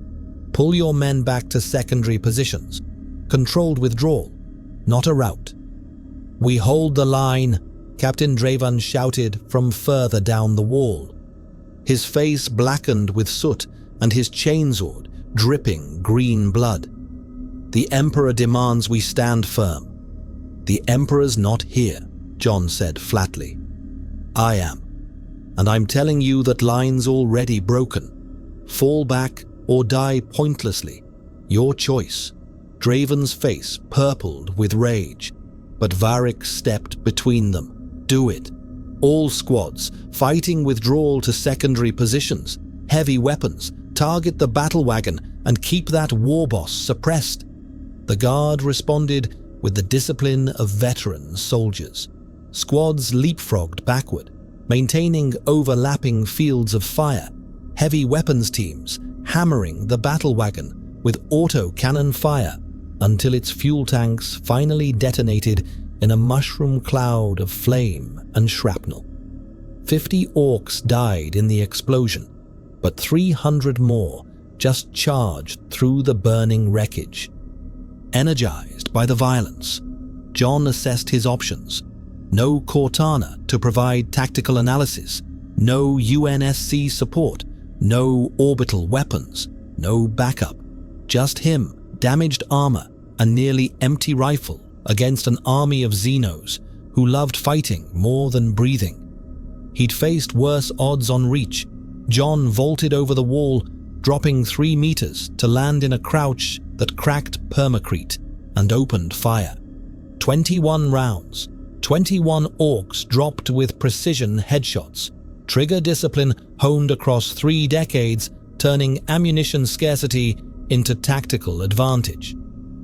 pull your men back to secondary positions. Controlled withdrawal, not a rout." "We hold the line," Captain Draven shouted from further down the wall. His face blackened with soot and his chainsword dripping green blood. "The Emperor demands we stand firm." "The Emperor's not here," John said flatly. "I am. And I'm telling you that line's already broken. Fall back or die pointlessly. Your choice." Draven's face purpled with rage, but Varric stepped between them. "Do it. All squads, fighting withdrawal to secondary positions, heavy weapons, target the battle wagon and keep that war boss suppressed." The guard responded with the discipline of veteran soldiers. Squads leapfrogged backward, maintaining overlapping fields of fire, heavy weapons teams hammering the battle wagon with auto-cannon fire until its fuel tanks finally detonated in a mushroom cloud of flame and shrapnel. 50 orcs died in the explosion, but 300 more just charged through the burning wreckage. Energized by the violence, John assessed his options. No Cortana to provide tactical analysis, no UNSC support, no orbital weapons, no backup. Just him, damaged armor, a nearly empty rifle against an army of Xenos who loved fighting more than breathing. He'd faced worse odds on reach. John vaulted over the wall, dropping 3 meters to land in a crouch that cracked permacrete and opened fire. 21 rounds, 21 orcs dropped with precision headshots. Trigger discipline honed across 3 decades, turning ammunition scarcity into tactical advantage.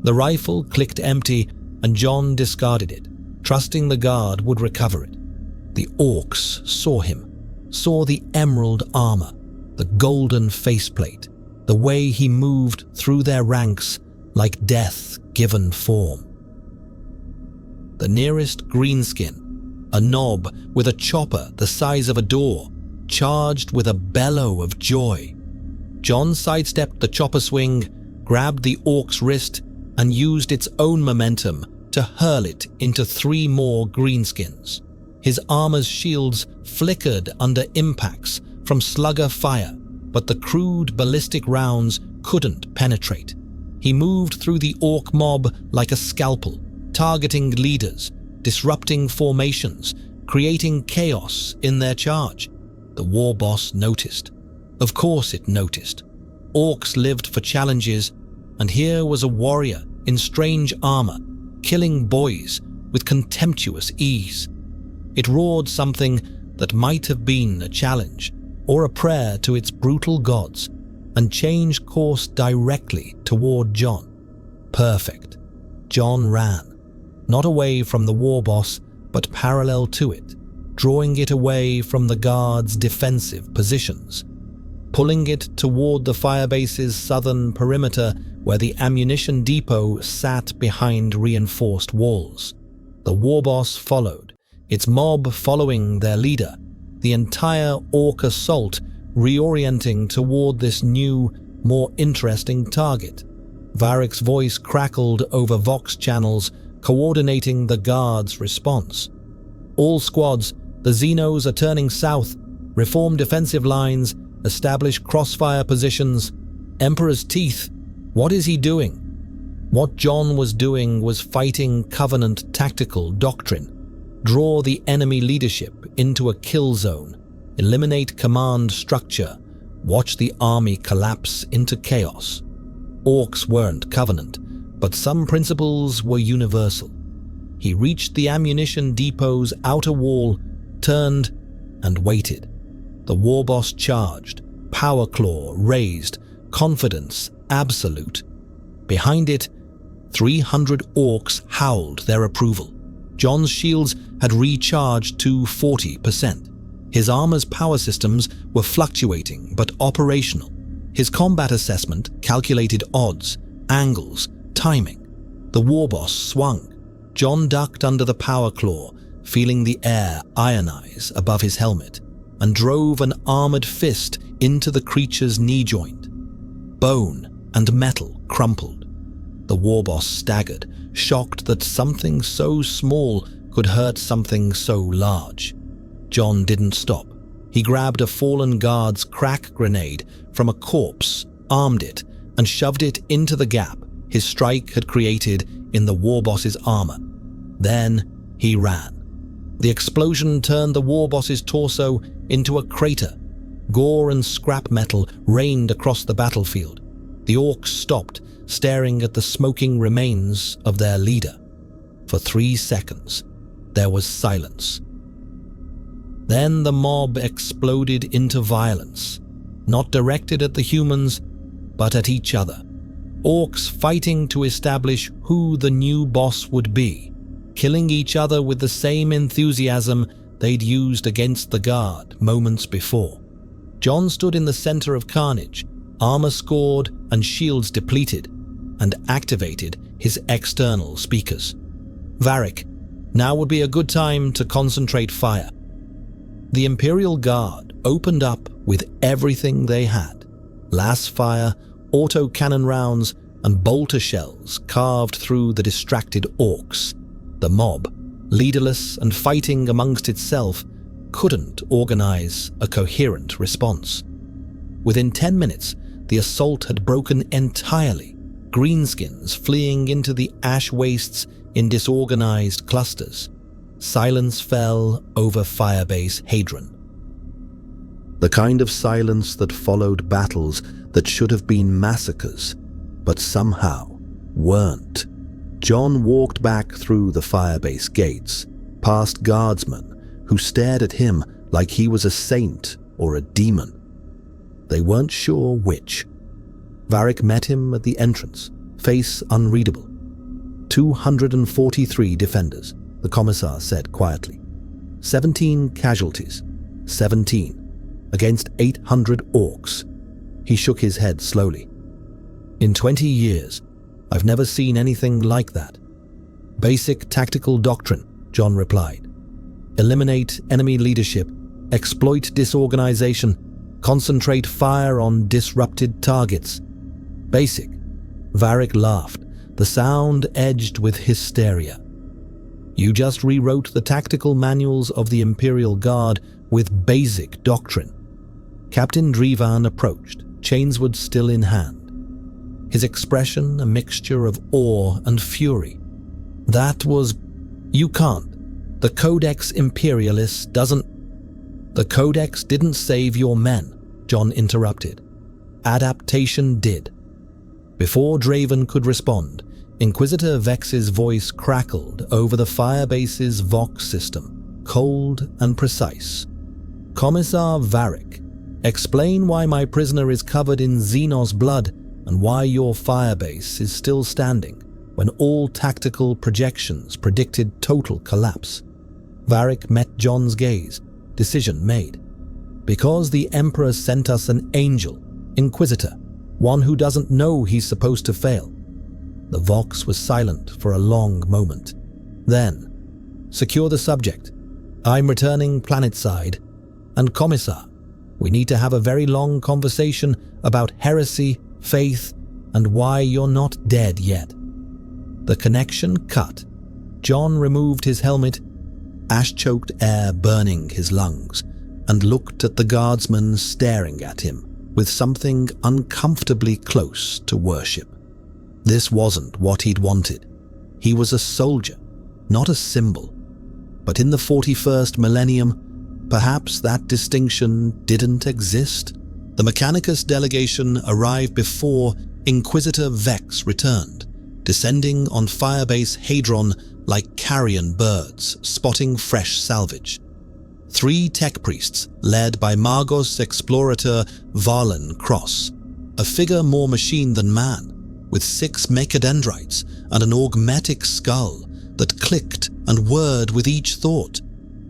The rifle clicked empty and John discarded it, trusting the guard would recover it. The orcs saw him, saw the emerald armor, the golden faceplate, the way he moved through their ranks like death given form. The nearest greenskin, a knob with a chopper the size of a door, charged with a bellow of joy. John sidestepped the chopper swing, grabbed the orc's wrist, and used its own momentum to hurl it into 3 more greenskins. His armor's shields flickered under impacts from slugger fire, but the crude ballistic rounds couldn't penetrate. He moved through the orc mob like a scalpel, targeting leaders, disrupting formations, creating chaos in their charge. The war boss noticed. Of course it noticed. Orcs lived for challenges, and here was a warrior in strange armor, killing boys with contemptuous ease. It roared something that might have been a challenge or a prayer to its brutal gods, and changed course directly toward John. Perfect. John ran, not away from the war boss, but parallel to it, drawing it away from the guards' defensive positions, pulling it toward the firebase's southern perimeter where the ammunition depot sat behind reinforced walls. The war boss followed, its mob following their leader, the entire orc assault reorienting toward this new, more interesting target. Varric's voice crackled over Vox channels, coordinating the guards' response. "All squads, the Xenos are turning south. reform defensive lines, establish crossfire positions. Emperor's teeth, what is he doing? What John was doing was fighting Covenant tactical doctrine. Draw the enemy leadership into a kill zone, eliminate command structure, watch the army collapse into chaos. Orcs weren't Covenant, but some principles were universal. He reached the ammunition depot's outer wall, turned, and waited. The warboss charged, power claw raised, confidence absolute. Behind it, 300 orcs howled their approval. John's shields had recharged to 40%. His armor's power systems were fluctuating but operational. His combat assessment calculated odds, angles, timing. The warboss swung. John ducked under the power claw, feeling the air ionize above his helmet, and drove an armored fist into the creature's knee joint. Bone and metal crumpled. The warboss staggered, shocked that something so small could hurt something so large. John didn't stop. He grabbed a fallen guard's crack grenade from a corpse, armed it, and shoved it into the gap his strike had created in the warboss's armor. Then he ran. The explosion turned the warboss's torso into a crater. Gore and scrap metal rained across the battlefield. The orcs stopped, staring at the smoking remains of their leader. For 3 seconds, there was silence. Then the mob exploded into violence, not directed at the humans, but at each other. Orcs fighting to establish who the new boss would be, killing each other with the same enthusiasm they'd used against the guard moments before. John stood in the center of carnage, armor scored and shields depleted, and activated his external speakers. Varric, now would be a good time to concentrate fire. The Imperial Guard opened up with everything they had. Las fire, autocannon rounds, and bolter shells carved through the distracted orcs. The mob, leaderless and fighting amongst itself, couldn't organize a coherent response. Within 10 minutes, the assault had broken entirely, greenskins fleeing into the ash wastes in disorganized clusters. Silence fell over Firebase Hadron. The kind of silence that followed battles that should have been massacres, but somehow weren't. John walked back through the Firebase gates, past guardsmen who stared at him like he was a saint or a demon. They weren't sure which. Varric met him at the entrance, face unreadable. 243 defenders, the commissar said quietly. 17 casualties, 17, against 800 orcs. He shook his head slowly. In 20 years, I've never seen anything like that. Basic tactical doctrine, John replied. Eliminate enemy leadership, exploit disorganization, concentrate fire on disrupted targets. Basic. Varric laughed, the sound edged with hysteria. You just rewrote the tactical manuals of the Imperial Guard with basic doctrine. Captain Drivan approached, chainsword still in hand. His expression a mixture of awe and fury. That was... You can't. The Codex Imperialis doesn't... The Codex didn't save your men, John interrupted. Adaptation did. Before Draven could respond, Inquisitor Vex's voice crackled over the Firebase's Vox system, cold and precise. Commissar Varric, explain why my prisoner is covered in Xenos blood and why your Firebase is still standing when all tactical projections predicted total collapse. Varric met John's gaze, decision made. Because the Emperor sent us an angel, Inquisitor, one who doesn't know he's supposed to fail. The Vox was silent for a long moment. Then, secure the subject. I'm returning planetside. And Commissar, we need to have a very long conversation about heresy, faith, and why you're not dead yet. The connection cut. John removed his helmet, ash-choked air burning his lungs. and looked at the guardsman staring at him with something uncomfortably close to worship. This wasn't what he'd wanted. He was a soldier, not a symbol. But in the 41st millennium, perhaps that distinction didn't exist. The Mechanicus delegation arrived before Inquisitor Vex returned, descending on Firebase Hadron like carrion birds spotting fresh salvage. 3 tech priests, led by Magos Explorator Valen Cross, a figure more machine than man, with 6 mechadendrites and an augmetic skull that clicked and whirred with each thought.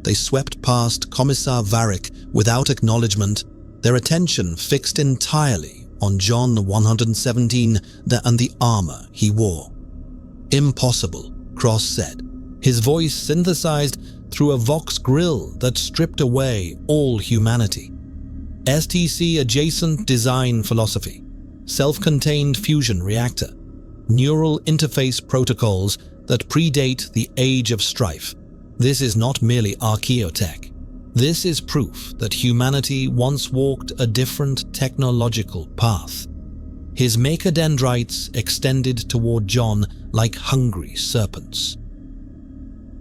They swept past Commissar Varric without acknowledgement, their attention fixed entirely on John 117 and the armor he wore. "Impossible," Cross said, his voice synthesized through a Vox grill that stripped away all humanity. STC-adjacent design philosophy, self-contained fusion reactor, neural interface protocols that predate the age of strife. This is not merely archaeotech. This is proof that humanity once walked a different technological path. His mechadendrites extended toward John like hungry serpents.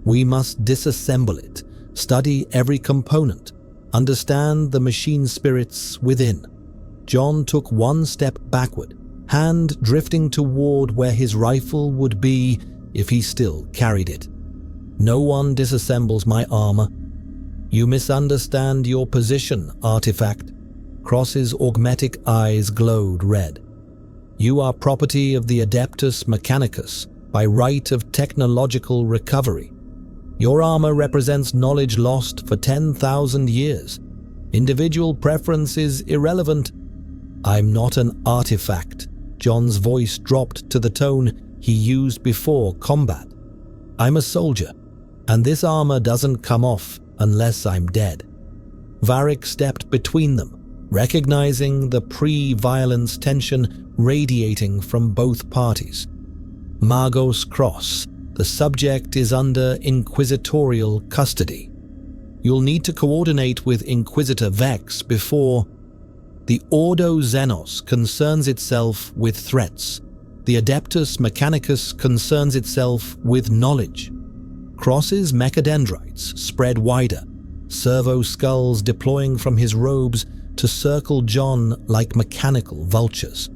"We must disassemble it, study every component, understand the machine spirits within." John took one step backward, hand drifting toward where his rifle would be if he still carried it. "No one disassembles my armor." "You misunderstand your position, artifact." Cross's augmetic eyes glowed red. "You are property of the Adeptus Mechanicus by right of technological recovery. Your armor represents knowledge lost for 10,000 years. Individual preference is irrelevant." "I'm not an artifact." John's voice dropped to the tone he used before combat. "I'm a soldier, and this armor doesn't come off unless I'm dead." Varric stepped between them, recognizing the pre-violence tension radiating from both parties. "Magos Cross, the subject is under inquisitorial custody. You'll need to coordinate with Inquisitor Vex before..." "The Ordo Xenos concerns itself with threats. The Adeptus Mechanicus concerns itself with knowledge." Cross's mechadendrites spread wider, servo skulls deploying from his robes to circle John like mechanical vultures.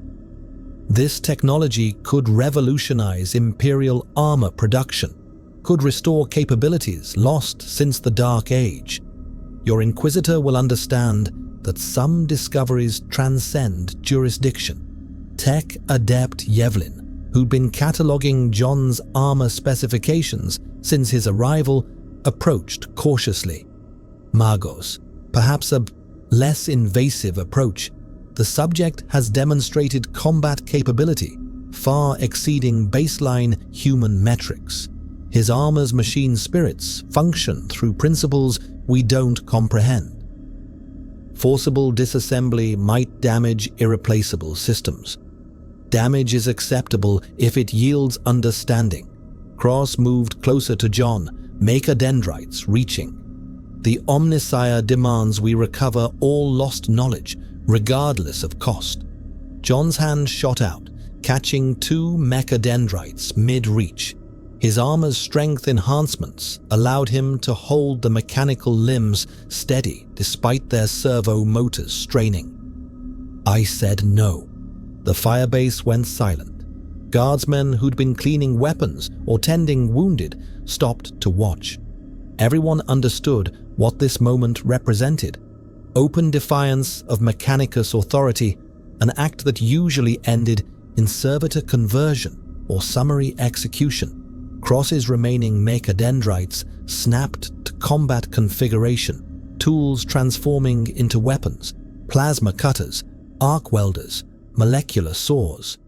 This technology could revolutionize Imperial armor production, could restore capabilities lost since the Dark Age. Your Inquisitor will understand that some discoveries transcend jurisdiction. Tech Adept Yevlin, who'd been cataloging John's armor specifications since his arrival, approached cautiously. "Magos, perhaps a less invasive approach. The subject has demonstrated combat capability, far exceeding baseline human metrics. His armor's machine spirits function through principles we don't comprehend. Forcible disassembly might damage irreplaceable systems. Damage is acceptable if it yields understanding." Cross moved closer to John, mechadendrites reaching. "The Omnisire demands we recover all lost knowledge, regardless of cost." John's hand shot out, catching 2 mechadendrites mid-reach. His armor's strength enhancements allowed him to hold the mechanical limbs steady despite their servo motors straining. "I said no." The firebase went silent. Guardsmen who'd been cleaning weapons or tending wounded stopped to watch. Everyone understood what this moment represented: open defiance of Mechanicus authority, an act that usually ended in servitor conversion or summary execution. Cross's remaining mechadendrites snapped to combat configuration, tools transforming into weapons, plasma cutters, arc welders, molecular saws.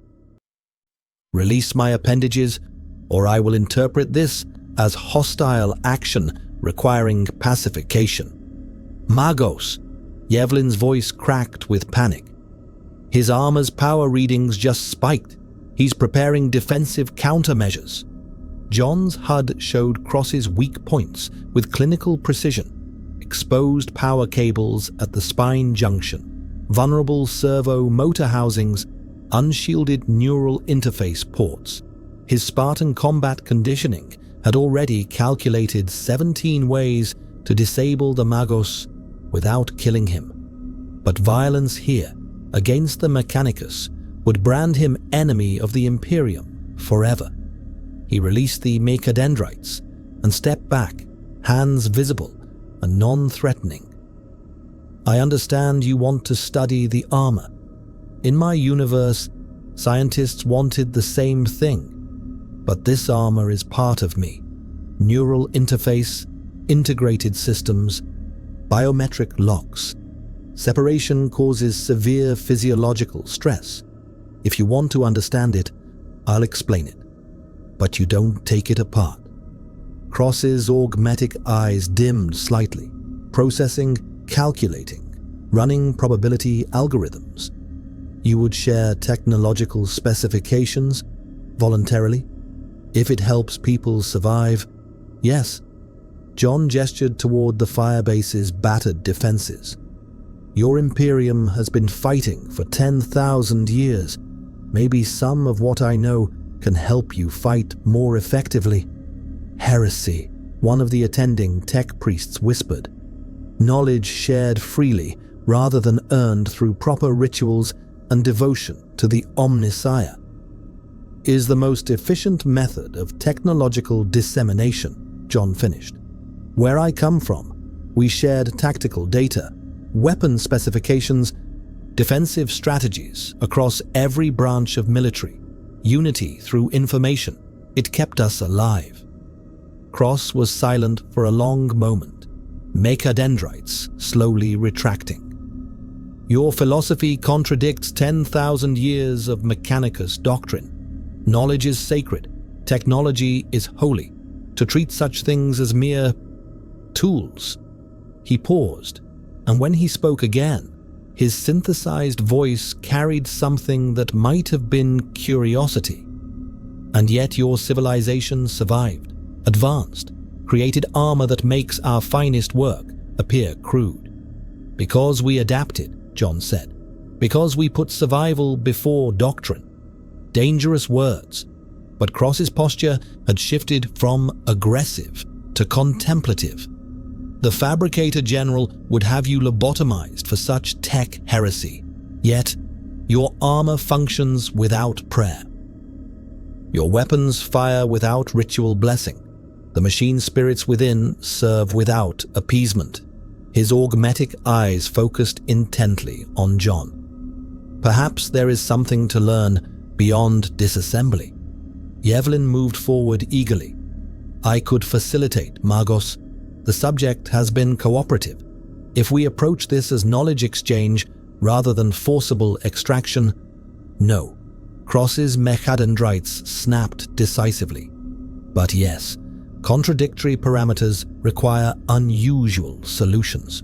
"Release my appendages, or I will interpret this as hostile action requiring pacification." "Magos!" Yevlin's voice cracked with panic. "His armor's power readings just spiked. He's preparing defensive countermeasures." John's HUD showed Cross's weak points with clinical precision. exposed power cables at the spine junction, vulnerable servo motor housings, unshielded neural interface ports. His Spartan combat conditioning had already calculated 17 ways to disable the Magos without killing him. But violence here, against the Mechanicus, would brand him enemy of the Imperium forever. He released the Mechadendrites and stepped back, hands visible and non-threatening. I understand you want to study the armor. In my universe, scientists wanted the same thing. But this armor is part of me. Neural interface, integrated systems, biometric locks. Separation causes severe physiological stress. If you want to understand it, I'll explain it. But you don't take it apart. Cross's augmetic eyes dimmed slightly, processing, calculating, running probability algorithms. You would share technological specifications voluntarily? If it helps people survive, yes. John gestured toward the firebase's battered defenses. Your Imperium has been fighting for 10,000 years. Maybe some of what I know can help you fight more effectively. Heresy, one of the attending tech priests whispered. Knowledge shared freely rather than earned through proper rituals and devotion to the Omnissiah is the most efficient method of technological dissemination, John finished. Where I come from, we shared tactical data, weapon specifications, defensive strategies across every branch of military, unity through information. It kept us alive. Cross was silent for a long moment, Mechadendrites slowly retracting. Your philosophy contradicts 10,000 years of Mechanicus doctrine. Knowledge is sacred, technology is holy. To treat such things as mere tools. He paused, and when he spoke again, his synthesized voice carried something that might have been curiosity. And yet your civilization survived, advanced, created armor that makes our finest work appear crude. Because we adapted, John said. Because we put survival before doctrine. Dangerous words, but Cross's posture had shifted from aggressive to contemplative. The Fabricator General would have you lobotomized for such tech heresy, yet your armor functions without prayer. Your weapons fire without ritual blessing. The machine spirits within serve without appeasement. His augmetic eyes focused intently on John. Perhaps there is something to learn beyond disassembly. Yevlin moved forward eagerly. I could facilitate, Magos. The subject has been cooperative. If we approach this as knowledge exchange rather than forcible extraction, no. Cross's Mechadendrites snapped decisively. But yes, contradictory parameters require unusual solutions.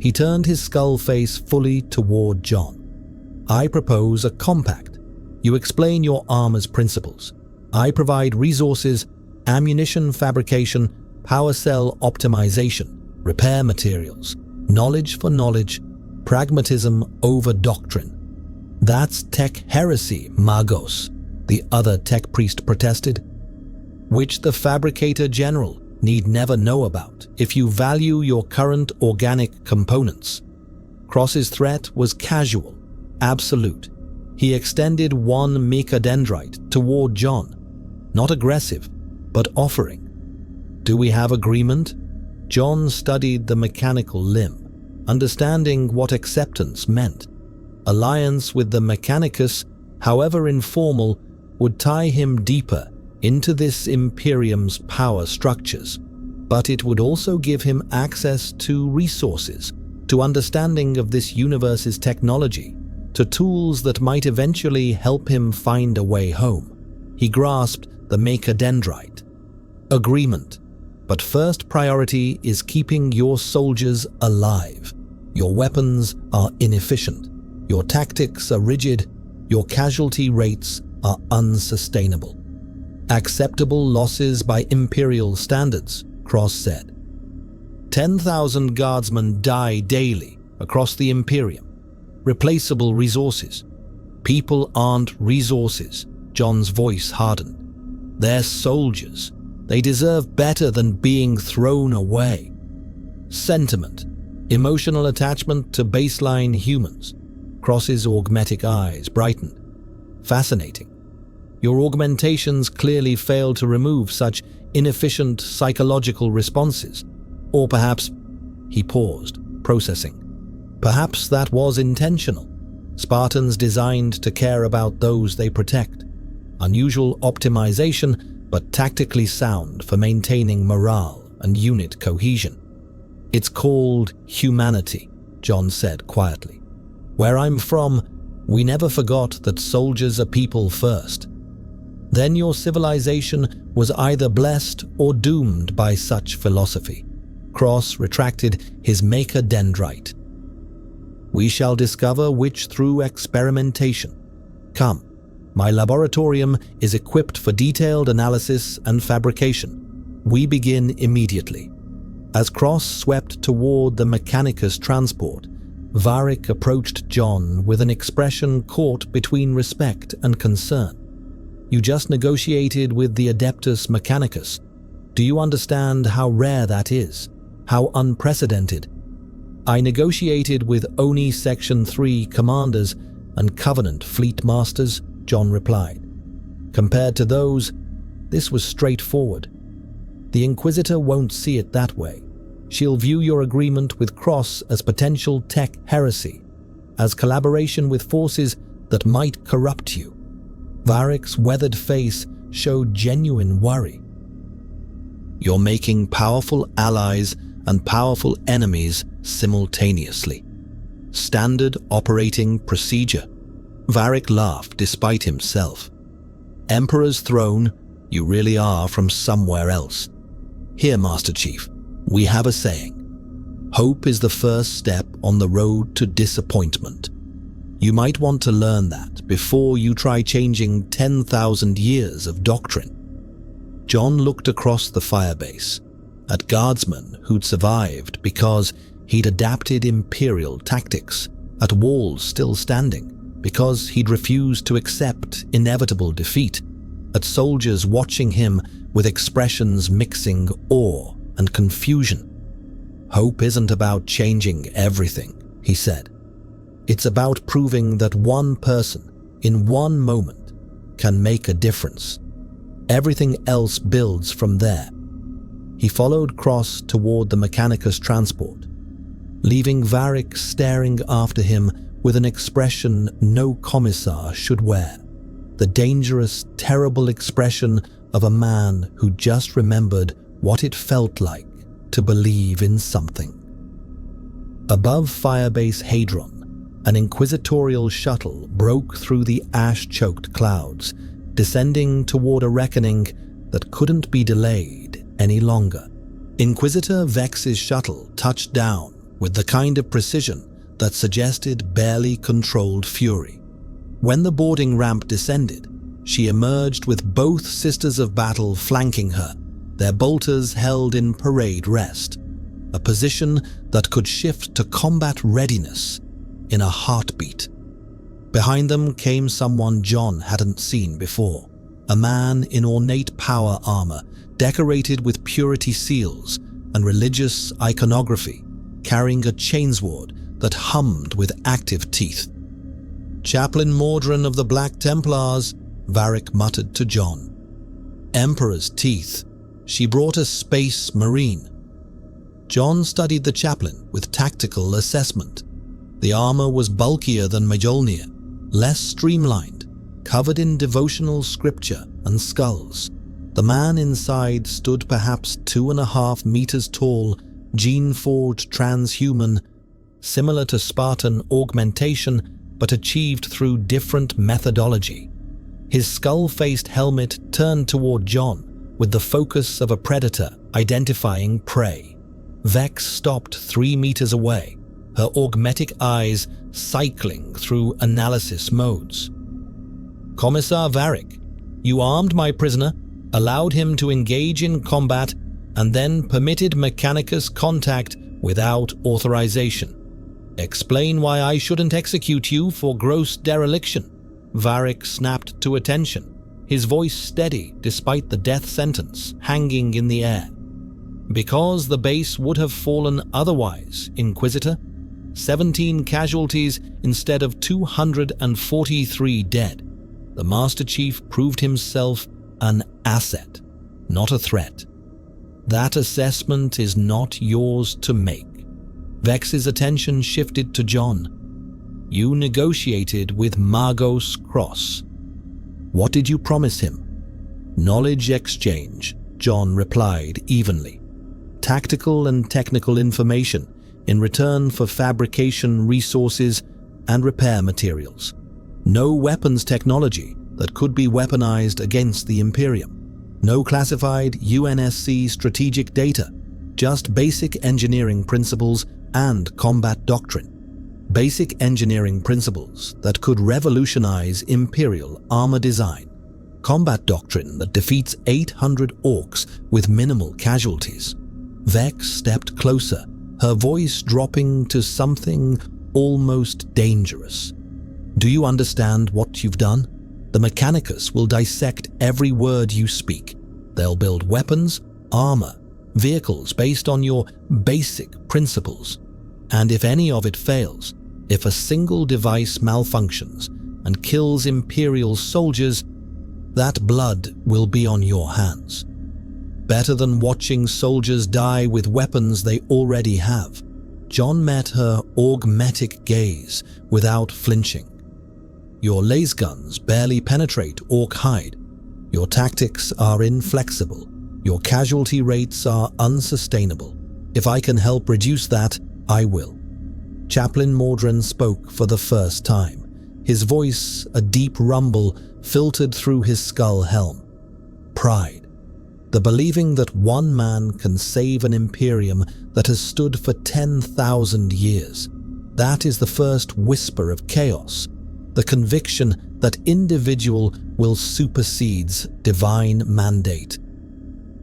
He turned his skull face fully toward John. I propose a compact. You explain your armor's principles. I provide resources, ammunition fabrication, power cell optimization, repair materials, knowledge for knowledge, pragmatism over doctrine. That's tech heresy, Magos, the other tech priest protested, which the Fabricator General need never know about if you value your current organic components. Cross's threat was casual, absolute. He extended one Mechadendrite toward John, not aggressive, but offering. Do we have agreement? John studied the mechanical limb, understanding what acceptance meant. Alliance with the Mechanicus, however informal, would tie him deeper into this Imperium's power structures, but it would also give him access to resources, to understanding of this universe's technology, to tools that might eventually help him find a way home. He grasped the Mechadendrite. Agreement. But first priority is keeping your soldiers alive. Your weapons are inefficient. Your tactics are rigid. Your casualty rates are unsustainable. Acceptable losses by Imperial standards, Cross said. 10,000 guardsmen die daily across the Imperium. Replaceable resources. People aren't resources. John's voice hardened. They're soldiers. They deserve better than being thrown away. Sentiment. Emotional attachment to baseline humans. Cross's augmetic eyes brightened. Fascinating. Your augmentations clearly failed to remove such inefficient psychological responses. Or perhaps, he paused, processing. Perhaps that was intentional. Spartans designed to care about those they protect. Unusual optimization, but tactically sound for maintaining morale and unit cohesion. It's called humanity, John said quietly. Where I'm from, we never forgot that soldiers are people first. Then your civilization was either blessed or doomed by such philosophy. Cross retracted his maker dendrite. We shall discover which through experimentation. Come, my laboratorium is equipped for detailed analysis and fabrication. We begin immediately. As Cross swept toward the Mechanicus transport, Varric approached John with an expression caught between respect and concern. You just negotiated with the Adeptus Mechanicus. Do you understand how rare that is? How unprecedented? I negotiated with Oni Section 3 commanders and Covenant fleet masters, John replied. Compared to those, this was straightforward. The Inquisitor won't see it that way. She'll view your agreement with Cross as potential tech heresy, as collaboration with forces that might corrupt you. Varric's weathered face showed genuine worry. You're making powerful allies and powerful enemies simultaneously. Standard operating procedure. Varric laughed despite himself. Emperor's throne, you really are from somewhere else. Here, Master Chief, we have a saying. Hope is the first step on the road to disappointment. You might want to learn that before you try changing 10,000 years of doctrine. John looked across the firebase at guardsmen who'd survived because he'd adapted Imperial tactics, at walls still standing because he'd refused to accept inevitable defeat, at soldiers watching him with expressions mixing awe and confusion. Hope isn't about changing everything, he said. It's about proving that one person, in one moment, can make a difference. Everything else builds from there. He followed Cross toward the Mechanicus transport, leaving Varric staring after him with an expression no commissar should wear. The dangerous, terrible expression of a man who just remembered what it felt like to believe in something. Above Firebase Hadron, an inquisitorial shuttle broke through the ash-choked clouds, descending toward a reckoning that couldn't be delayed any longer. Inquisitor Vex's shuttle touched down with the kind of precision that suggested barely controlled fury. When the boarding ramp descended, she emerged with both Sisters of Battle flanking her, their bolters held in parade rest, a position that could shift to combat readiness in a heartbeat. Behind them came someone John hadn't seen before, a man in ornate power armor, decorated with purity seals and religious iconography, carrying a chainsword that hummed with active teeth. Chaplain Mordrin of the Black Templars, Varric muttered to John. Emperor's teeth. She brought a space marine. John studied the chaplain with tactical assessment. The armor was bulkier than MJOLNIR, less streamlined, covered in devotional scripture and skulls. The man inside stood perhaps 2.5 meters tall, gene-forged transhuman, similar to Spartan augmentation but achieved through different methodology. His skull-faced helmet turned toward John with the focus of a predator identifying prey. Vex stopped 3 meters away, her augmetic eyes cycling through analysis modes. Commissar Varric, you armed my prisoner, allowed him to engage in combat, and then permitted Mechanicus contact without authorization. Explain why I shouldn't execute you for gross dereliction. Varric snapped to attention, his voice steady despite the death sentence hanging in the air. Because the base would have fallen otherwise, Inquisitor. 17 casualties instead of 243 dead. The Master Chief proved himself an asset, not a threat. That assessment is not yours to make. Vex's attention shifted to John. You negotiated with Magos Cross. What did you promise him? Knowledge exchange, John replied evenly. Tactical and technical information in return for fabrication resources and repair materials. No weapons technology that could be weaponized against the Imperium. No classified UNSC strategic data, just basic engineering principles and combat doctrine. Basic engineering principles that could revolutionize Imperial armor design. Combat doctrine that defeats 800 orcs with minimal casualties. Vex stepped closer, her voice dropping to something almost dangerous. Do you understand what you've done? The Mechanicus will dissect every word you speak. They'll build weapons, armor, vehicles based on your basic principles. And if any of it fails, if a single device malfunctions and kills Imperial soldiers, that blood will be on your hands. Better than watching soldiers die with weapons they already have. John met her augmetic gaze without flinching. Your lasguns barely penetrate orc hide. Your tactics are inflexible. Your casualty rates are unsustainable. If I can help reduce that, I will. Chaplain Mordrin spoke for the first time. His voice, a deep rumble, filtered through his skull helm. Pride. The believing that one man can save an Imperium that has stood for 10,000 years. That is the first whisper of chaos. The conviction that individual will supersedes divine mandate.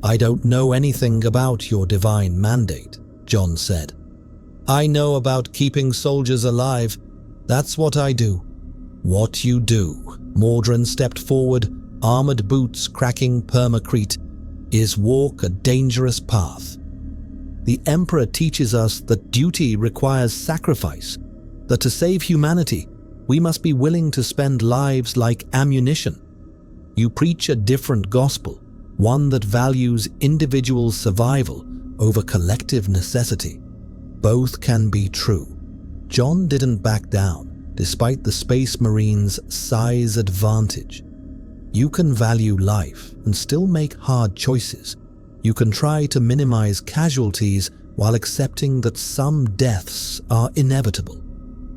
I don't know anything about your divine mandate, John said. I know about keeping soldiers alive. That's what I do. What you do, Mordrin stepped forward, armored boots cracking permacrete, is walk a dangerous path. The Emperor teaches us that duty requires sacrifice, that to save humanity, we must be willing to spend lives like ammunition. You preach a different gospel, one that values individual survival over collective necessity. Both can be true. John didn't back down, despite the Space Marine's size advantage. You can value life and still make hard choices. You can try to minimize casualties while accepting that some deaths are inevitable.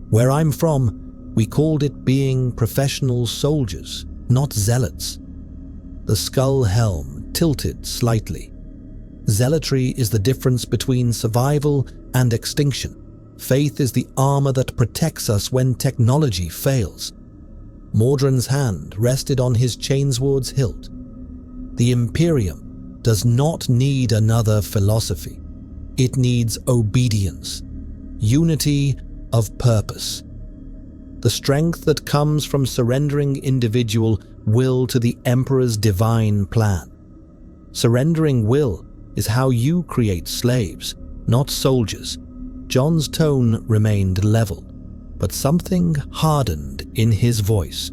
Where I'm from, we called it being professional soldiers, not zealots. The skull helm tilted slightly. Zealotry is the difference between survival and extinction. Faith is the armor that protects us when technology fails. Mordrin's hand rested on his chainsword's hilt. The Imperium does not need another philosophy. It needs obedience, unity of purpose. The strength that comes from surrendering individual will to the Emperor's divine plan. Surrendering will is how you create slaves, not soldiers. John's tone remained level, but something hardened in his voice.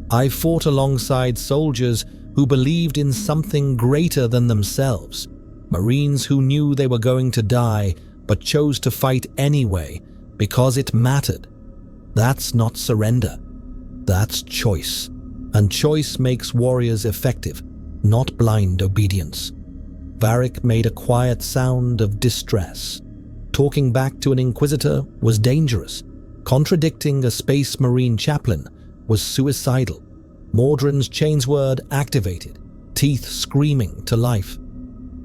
I fought alongside soldiers who believed in something greater than themselves, Marines who knew they were going to die but chose to fight anyway because it mattered. That's not surrender. That's choice. And choice makes warriors effective, not blind obedience. Varric made a quiet sound of distress. Talking back to an Inquisitor was dangerous. Contradicting a Space Marine chaplain was suicidal. Mordrin's chainsword activated, teeth screaming to life.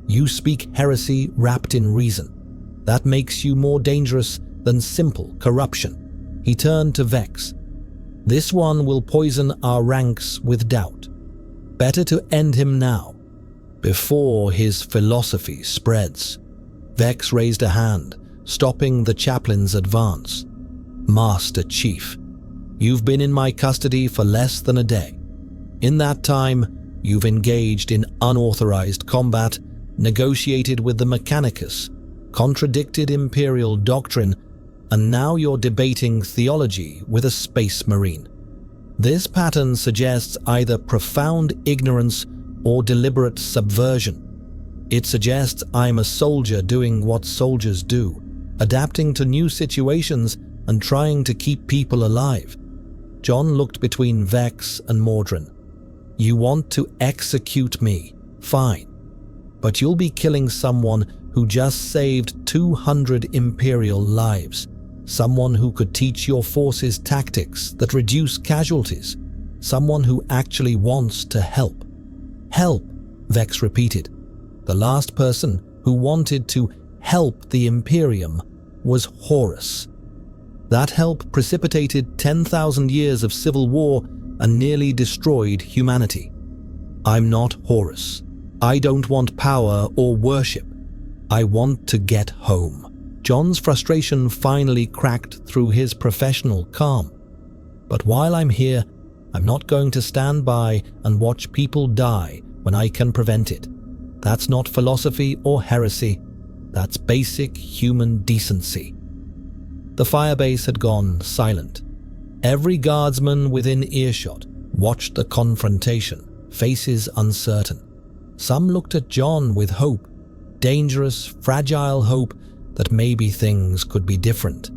You speak heresy wrapped in reason. That makes you more dangerous than simple corruption. He turned to Vex. This one will poison our ranks with doubt. Better to end him now. before his philosophy spreads. Vex raised a hand, stopping the chaplain's advance. Master Chief, you've been in my custody for less than a day. In that time, you've engaged in unauthorized combat, negotiated with the Mechanicus, contradicted Imperial doctrine, and now you're debating theology with a space marine. This pattern suggests either profound ignorance or deliberate subversion. It suggests I'm a soldier doing what soldiers do, adapting to new situations and trying to keep people alive. John looked between Vex and Mordrin. You want to execute me, fine. But you'll be killing someone who just saved 200 Imperial lives. Someone who could teach your forces tactics that reduce casualties. Someone who actually wants to help. Help, Vex repeated. The last person who wanted to help the Imperium was Horus. That help precipitated 10,000 years of civil war and nearly destroyed humanity. I'm not Horus. I don't want power or worship. I want to get home. John's frustration finally cracked through his professional calm. But while I'm here, I'm not going to stand by and watch people die when I can prevent it. That's not philosophy or heresy. That's basic human decency. The firebase had gone silent. Every guardsman within earshot watched the confrontation, faces uncertain. Some looked at John with hope, dangerous, fragile hope that maybe things could be different.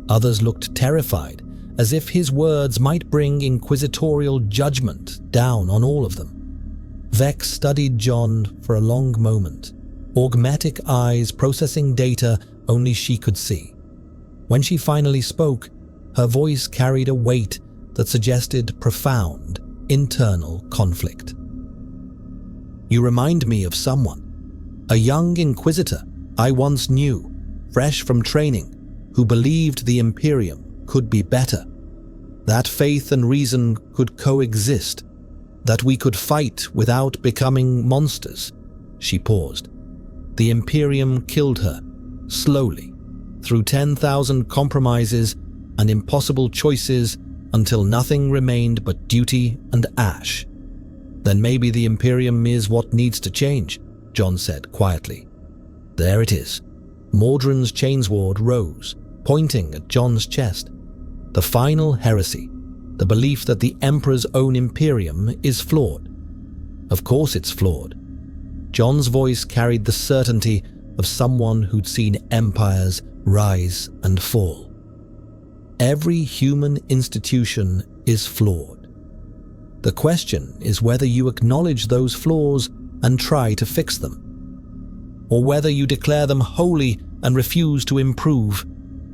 Others looked terrified, as if his words might bring inquisitorial judgment down on all of them. Vex studied John for a long moment, augmetic eyes processing data only she could see. When she finally spoke, her voice carried a weight that suggested profound internal conflict. You remind me of someone, a young inquisitor I once knew, fresh from training, who believed the Imperium could be better, that faith and reason could coexist, that we could fight without becoming monsters. She paused. The Imperium killed her, slowly, through 10,000 compromises and impossible choices until nothing remained but duty and ash. Then maybe the Imperium is what needs to change, John said quietly. There it is. Mordrin's chainsword rose, pointing at John's chest. The final heresy, the belief that the Emperor's own Imperium is flawed. Of course it's flawed. John's voice carried the certainty of someone who'd seen empires rise and fall. Every human institution is flawed. The question is whether you acknowledge those flaws and try to fix them, or whether you declare them holy and refuse to improve.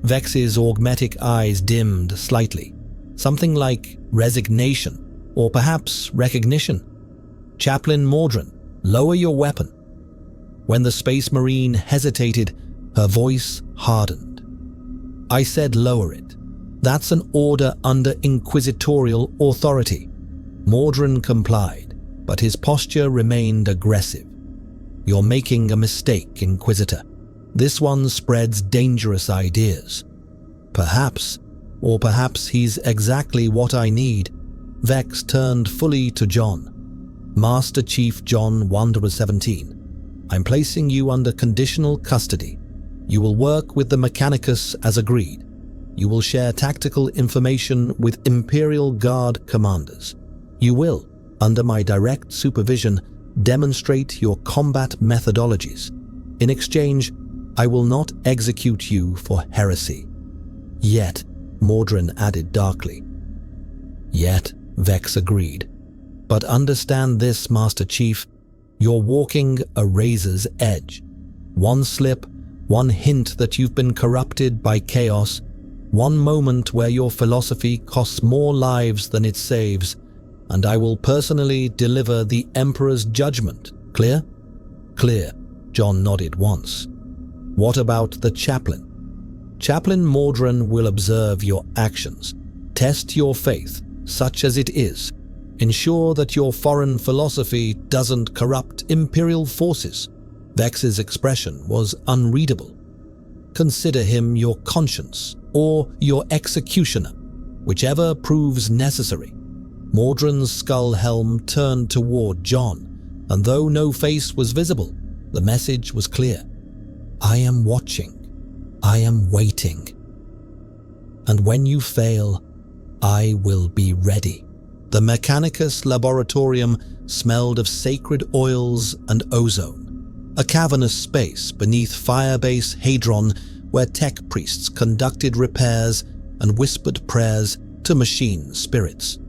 Vex's augmetic eyes dimmed slightly, something like resignation, or perhaps recognition. Chaplain Mordrin, lower your weapon. When the Space Marine hesitated, her voice hardened. I said lower it. That's an order under inquisitorial authority. Mordrin complied, but his posture remained aggressive. You're making a mistake, Inquisitor. This one spreads dangerous ideas. Perhaps, or perhaps he's exactly what I need. Vex turned fully to John. Master Chief John Wanderer 17. I'm placing you under conditional custody. You will work with the Mechanicus as agreed. You will share tactical information with Imperial Guard commanders. You will, under my direct supervision, demonstrate your combat methodologies. In exchange, I will not execute you for heresy. Yet, Mordrin added darkly. Yet, Vex agreed. But understand this, Master Chief, you're walking a razor's edge. One slip, one hint that you've been corrupted by chaos, one moment where your philosophy costs more lives than it saves, and I will personally deliver the Emperor's judgment. Clear? Clear, John nodded once. What about the chaplain? Chaplain Mordrin will observe your actions, test your faith, such as it is. Ensure that your foreign philosophy doesn't corrupt Imperial forces. Vex's expression was unreadable. Consider him your conscience or your executioner, whichever proves necessary. Mordrin's skull helm turned toward John, and though no face was visible, the message was clear. I am watching. I am waiting. And when you fail, I will be ready. The Mechanicus laboratorium smelled of sacred oils and ozone, a cavernous space beneath Firebase Hadron where tech priests conducted repairs and whispered prayers to machine spirits.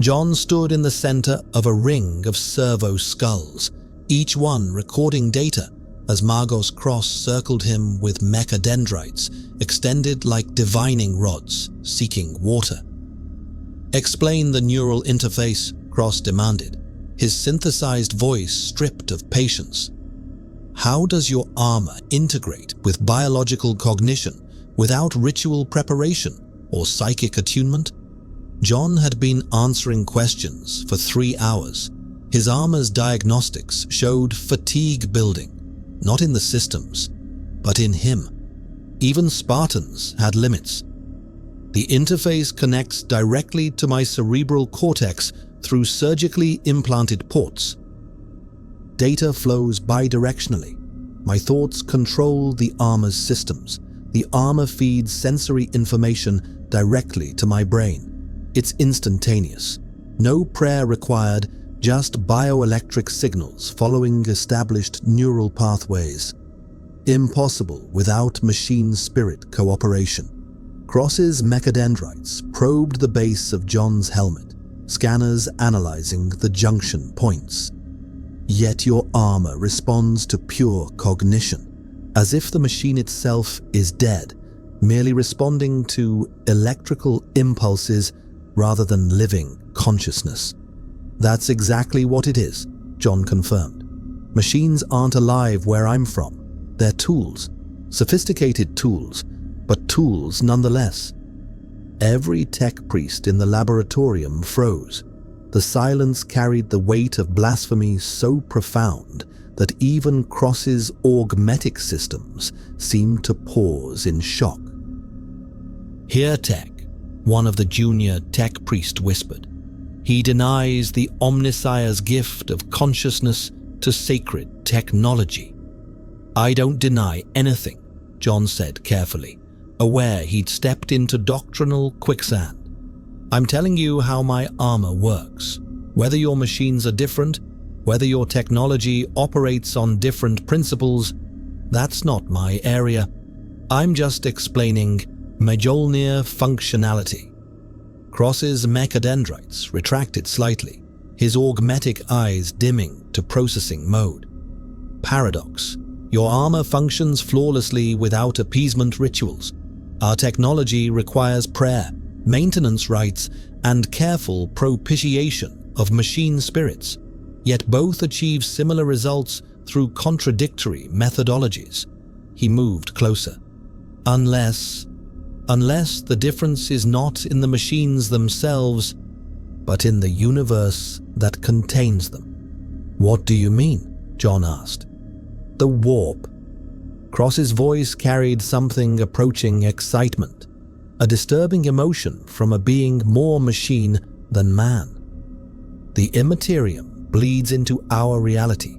John stood in the center of a ring of servo skulls, each one recording data as Margot's cross circled him with mechadendrites extended like divining rods seeking water. Explain the neural interface, Cross demanded, his synthesized voice stripped of patience. How does your armor integrate with biological cognition without ritual preparation or psychic attunement? John had been answering questions for 3 hours. His armor's diagnostics showed fatigue building, not in the systems, but in him. Even Spartans had limits. The interface connects directly to my cerebral cortex through surgically implanted ports. Data flows bidirectionally. My thoughts control the armor's systems. The armor feeds sensory information directly to my brain. It's instantaneous. No prayer required, just bioelectric signals following established neural pathways. Impossible without machine-spirit cooperation. Cross's mechadendrites probed the base of John's helmet, scanners analyzing the junction points. Yet your armor responds to pure cognition, as if the machine itself is dead, merely responding to electrical impulses rather than living consciousness. That's exactly what it is, John confirmed. Machines aren't alive where I'm from. They're tools, sophisticated tools, but tools nonetheless. Every tech priest in the laboratorium froze. The silence carried the weight of blasphemy so profound that even Cross's augmetic systems seemed to pause in shock. Here, Tech, one of the junior tech priests whispered. He denies the Omnissiah's gift of consciousness to sacred technology. I don't deny anything, John said carefully, aware he'd stepped into doctrinal quicksand. I'm telling you how my armor works. Whether your machines are different, whether your technology operates on different principles, that's not my area. I'm just explaining MJOLNIR functionality. Cross's mechadendrites retracted slightly, his augmetic eyes dimming to processing mode. Paradox. Your armor functions flawlessly without appeasement rituals. Our technology requires prayer, maintenance rites, and careful propitiation of machine spirits, yet both achieve similar results through contradictory methodologies. He moved closer. Unless the difference is not in the machines themselves, but in the universe that contains them. What do you mean? John asked. The warp. Cross's voice carried something approaching excitement, a disturbing emotion from a being more machine than man. The immaterium bleeds into our reality.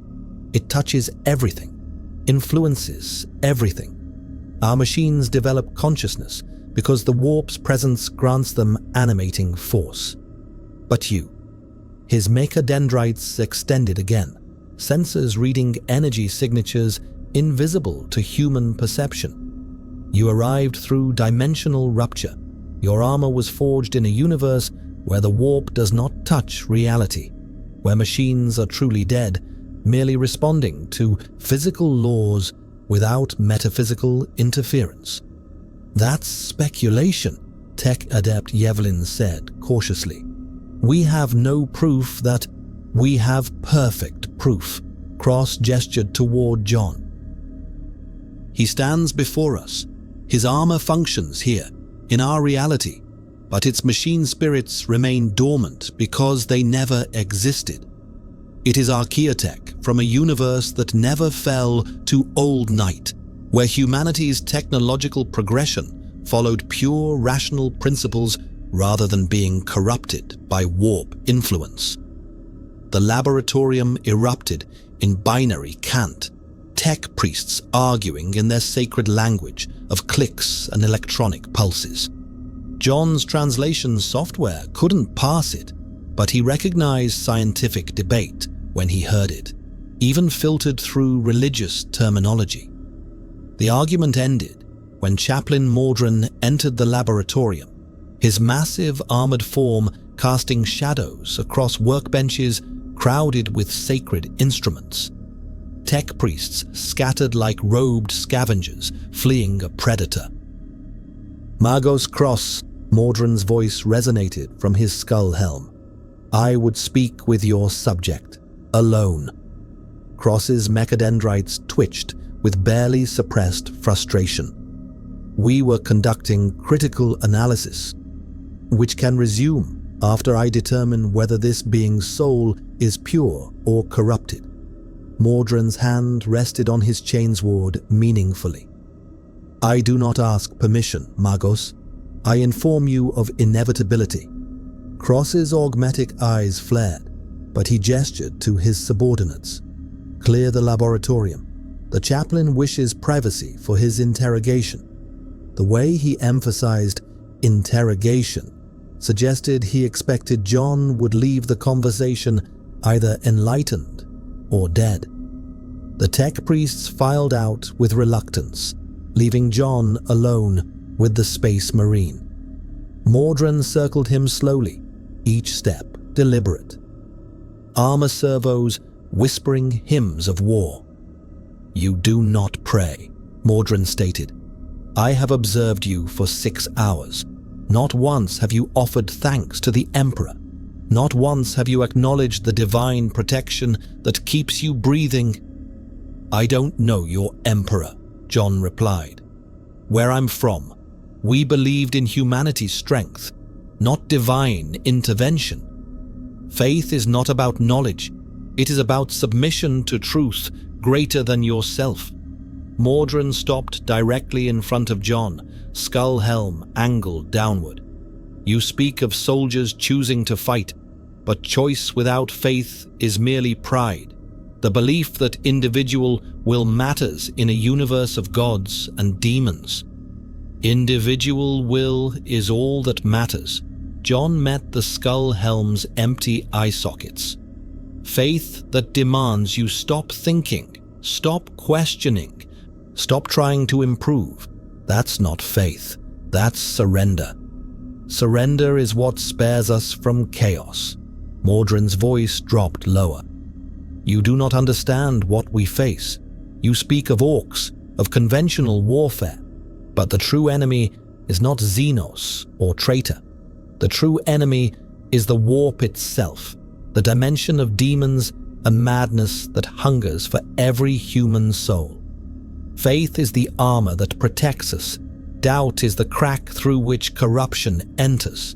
It touches everything, influences everything. Our machines develop consciousness because the warp's presence grants them animating force. But you. His mechadendrites extended again, sensors reading energy signatures invisible to human perception. You arrived through dimensional rupture. Your armor was forged in a universe where the warp does not touch reality, where machines are truly dead, merely responding to physical laws without metaphysical interference. That's speculation, Tech Adept Yevlin said cautiously. We have no proof that we have perfect proof. Cross gestured toward John. He stands before us. His armor functions here, in our reality, but its machine spirits remain dormant because they never existed. It is Archaeotech from a universe that never fell to Old Night, where humanity's technological progression followed pure rational principles rather than being corrupted by warp influence. The laboratorium erupted in binary cant, tech priests arguing in their sacred language of clicks and electronic pulses. John's translation software couldn't parse it, but he recognized scientific debate when he heard it, even filtered through religious terminology. The argument ended when Chaplain Mordrin entered the laboratorium, his massive armored form casting shadows across workbenches crowded with sacred instruments. Tech priests scattered like robed scavengers fleeing a predator. Magos Cross, Mordrin's voice resonated from his skull helm. I would speak with your subject, alone. Cross's mechadendrites twitched with barely suppressed frustration. We were conducting critical analysis, which can resume after I determine whether this being's soul is pure or corrupted. Mordrin's hand rested on his chainsword meaningfully. I do not ask permission, Magos. I inform you of inevitability. Cross's augmetic eyes flared, but he gestured to his subordinates. Clear the laboratorium. The chaplain wishes privacy for his interrogation. The way he emphasized interrogation suggested he expected John would leave the conversation either enlightened or dead. The tech priests filed out with reluctance, leaving John alone with the Space Marine. Mordrin circled him slowly, each step deliberate. Armor servos whispering hymns of war. You do not pray, Mordrin stated. I have observed you for 6 hours. Not once have you offered thanks to the Emperor. Not once have you acknowledged the divine protection that keeps you breathing. I don't know your Emperor, John replied. Where I'm from, we believed in humanity's strength, not divine intervention. Faith is not about knowledge. It is about submission to truth greater than yourself. Mordrin stopped directly in front of John, skull helm angled downward. You speak of soldiers choosing to fight, but choice without faith is merely pride. The belief that individual will matters in a universe of gods and demons. Individual will is all that matters. John met the skull helm's empty eye sockets. Faith that demands you stop thinking, stop questioning, stop trying to improve. That's not faith. That's surrender. Surrender is what spares us from chaos. Mordrin's voice dropped lower. You do not understand what we face. You speak of orcs, of conventional warfare. But the true enemy is not Xenos or traitor. The true enemy is the warp itself, the dimension of demons and madness that hungers for every human soul. Faith is the armor that protects us. Doubt is the crack through which corruption enters.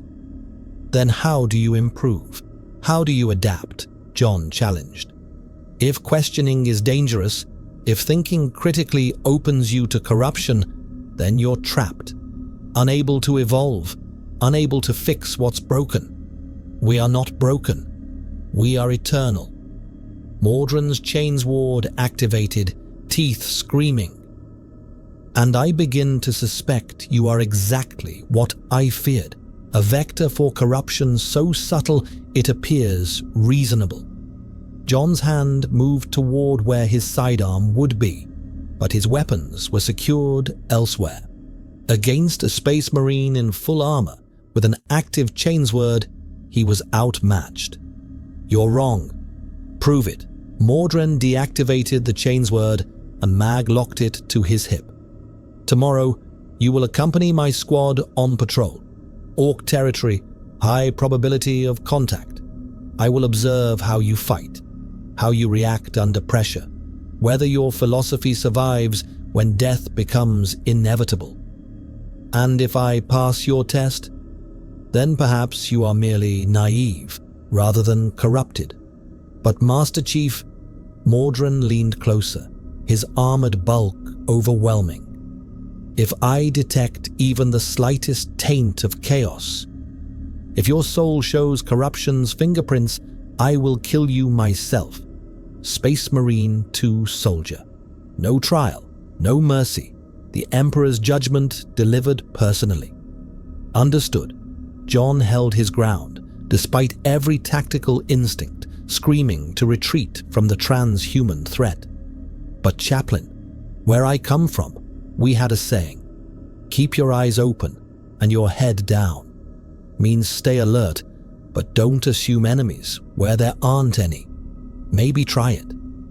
Then how do you improve? How do you adapt? John challenged. If questioning is dangerous, if thinking critically opens you to corruption, then you're trapped, unable to evolve, unable to fix what's broken. We are not broken. We are eternal. Mordrin's chainsword activated, teeth screaming. And I begin to suspect you are exactly what I feared, a vector for corruption so subtle it appears reasonable. John's hand moved toward where his sidearm would be, but his weapons were secured elsewhere. Against a Space Marine in full armor with an active chainsword, he was outmatched. You're wrong. Prove it. Mordrin deactivated the chainsword and Mag locked it to his hip. Tomorrow, you will accompany my squad on patrol. Orc territory, high probability of contact. I will observe how you fight, how you react under pressure, whether your philosophy survives when death becomes inevitable. And if I pass your test, then perhaps you are merely naive rather than corrupted. But Master Chief, Mordrin leaned closer, his armored bulk overwhelming. If I detect even the slightest taint of chaos, if your soul shows corruption's fingerprints, I will kill you myself. Space Marine 2 Soldier. No trial, no mercy. The Emperor's judgment delivered personally. Understood. John held his ground, despite every tactical instinct screaming to retreat from the transhuman threat. But Chaplain, where I come from, we had a saying: keep your eyes open and your head down. Means stay alert, but don't assume enemies where there aren't any. Maybe try it.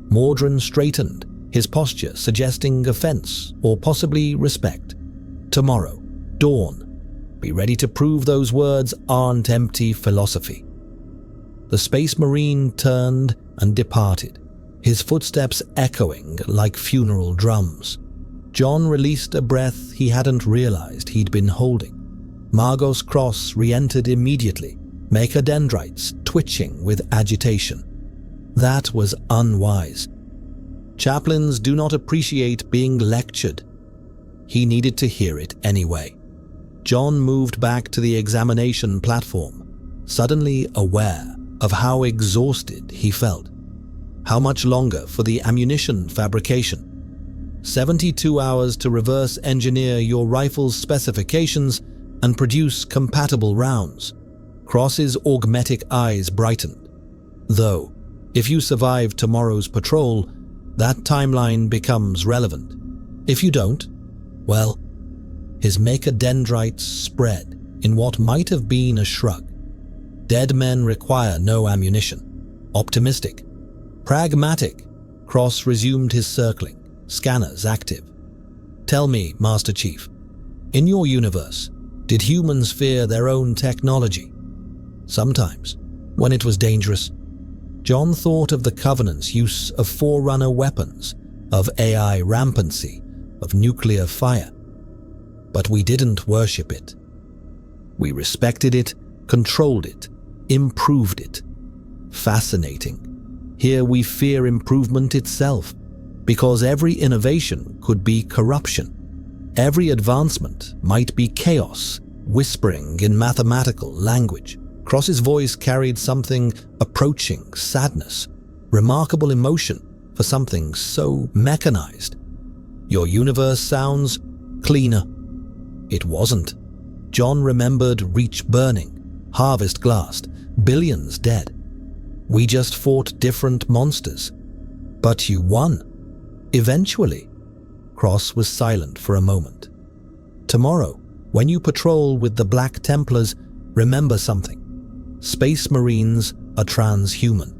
Mordrin straightened, his posture suggesting offense or possibly respect. Tomorrow, dawn. Be ready to prove those words aren't empty philosophy. The Space Marine turned and departed, his footsteps echoing like funeral drums. John released a breath he hadn't realized he'd been holding. Magos Cross re-entered immediately, mechadendrites twitching with agitation. That was unwise. Chaplains do not appreciate being lectured. He needed to hear it anyway. John moved back to the examination platform, suddenly aware of how exhausted he felt. How much longer for the ammunition fabrication? 72 hours to reverse engineer your rifle's specifications and produce compatible rounds. Cross's augmetic eyes brightened. Though, if you survive tomorrow's patrol, that timeline becomes relevant. If you don't, well, his mechadendrites spread in what might have been a shrug. Dead men require no ammunition. Optimistic. Pragmatic. Cross resumed his circling, scanners active. Tell me, Master Chief, in your universe, did humans fear their own technology? Sometimes, when it was dangerous. John thought of the Covenant's use of Forerunner weapons, of AI rampancy, of nuclear fire. But we didn't worship it. We respected it, controlled it, improved it. Fascinating. Here we fear improvement itself, because every innovation could be corruption. Every advancement might be chaos, whispering in mathematical language. Cross's voice carried something approaching sadness, remarkable emotion for something so mechanized. Your universe sounds cleaner. It wasn't. John remembered Reach burning, Harvest glassed, billions dead. We just fought different monsters. But you won. Eventually. Cross was silent for a moment. Tomorrow, when you patrol with the Black Templars, remember something. Space Marines are transhuman.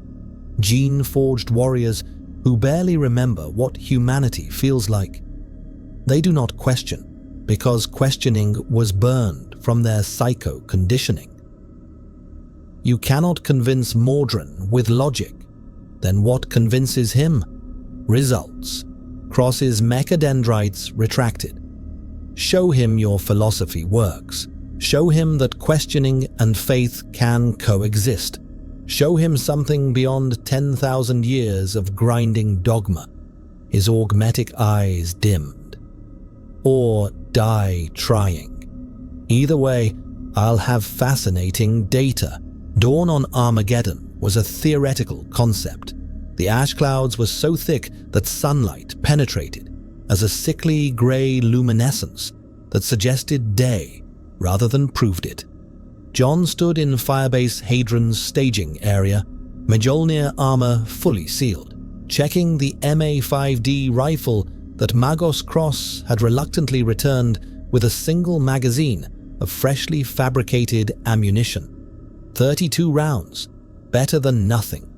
Gene-forged warriors who barely remember what humanity feels like. They do not question, because questioning was burned from their psycho-conditioning. You cannot convince Mordrin with logic. Then what convinces him? Results. Cross's mechadendrites retracted. Show him your philosophy works. Show him that questioning and faith can coexist. Show him something beyond 10,000 years of grinding dogma. His augmetic eyes dimmed. Or die trying. Either way, I'll have fascinating data. Dawn on Armageddon was a theoretical concept. The ash clouds were so thick that sunlight penetrated as a sickly grey luminescence that suggested day rather than proved it. John stood in Firebase Hadron's staging area, MJOLNIR armor fully sealed, checking the MA5D rifle that Magos Cross had reluctantly returned with a single magazine of freshly fabricated ammunition. 32 rounds, better than nothing.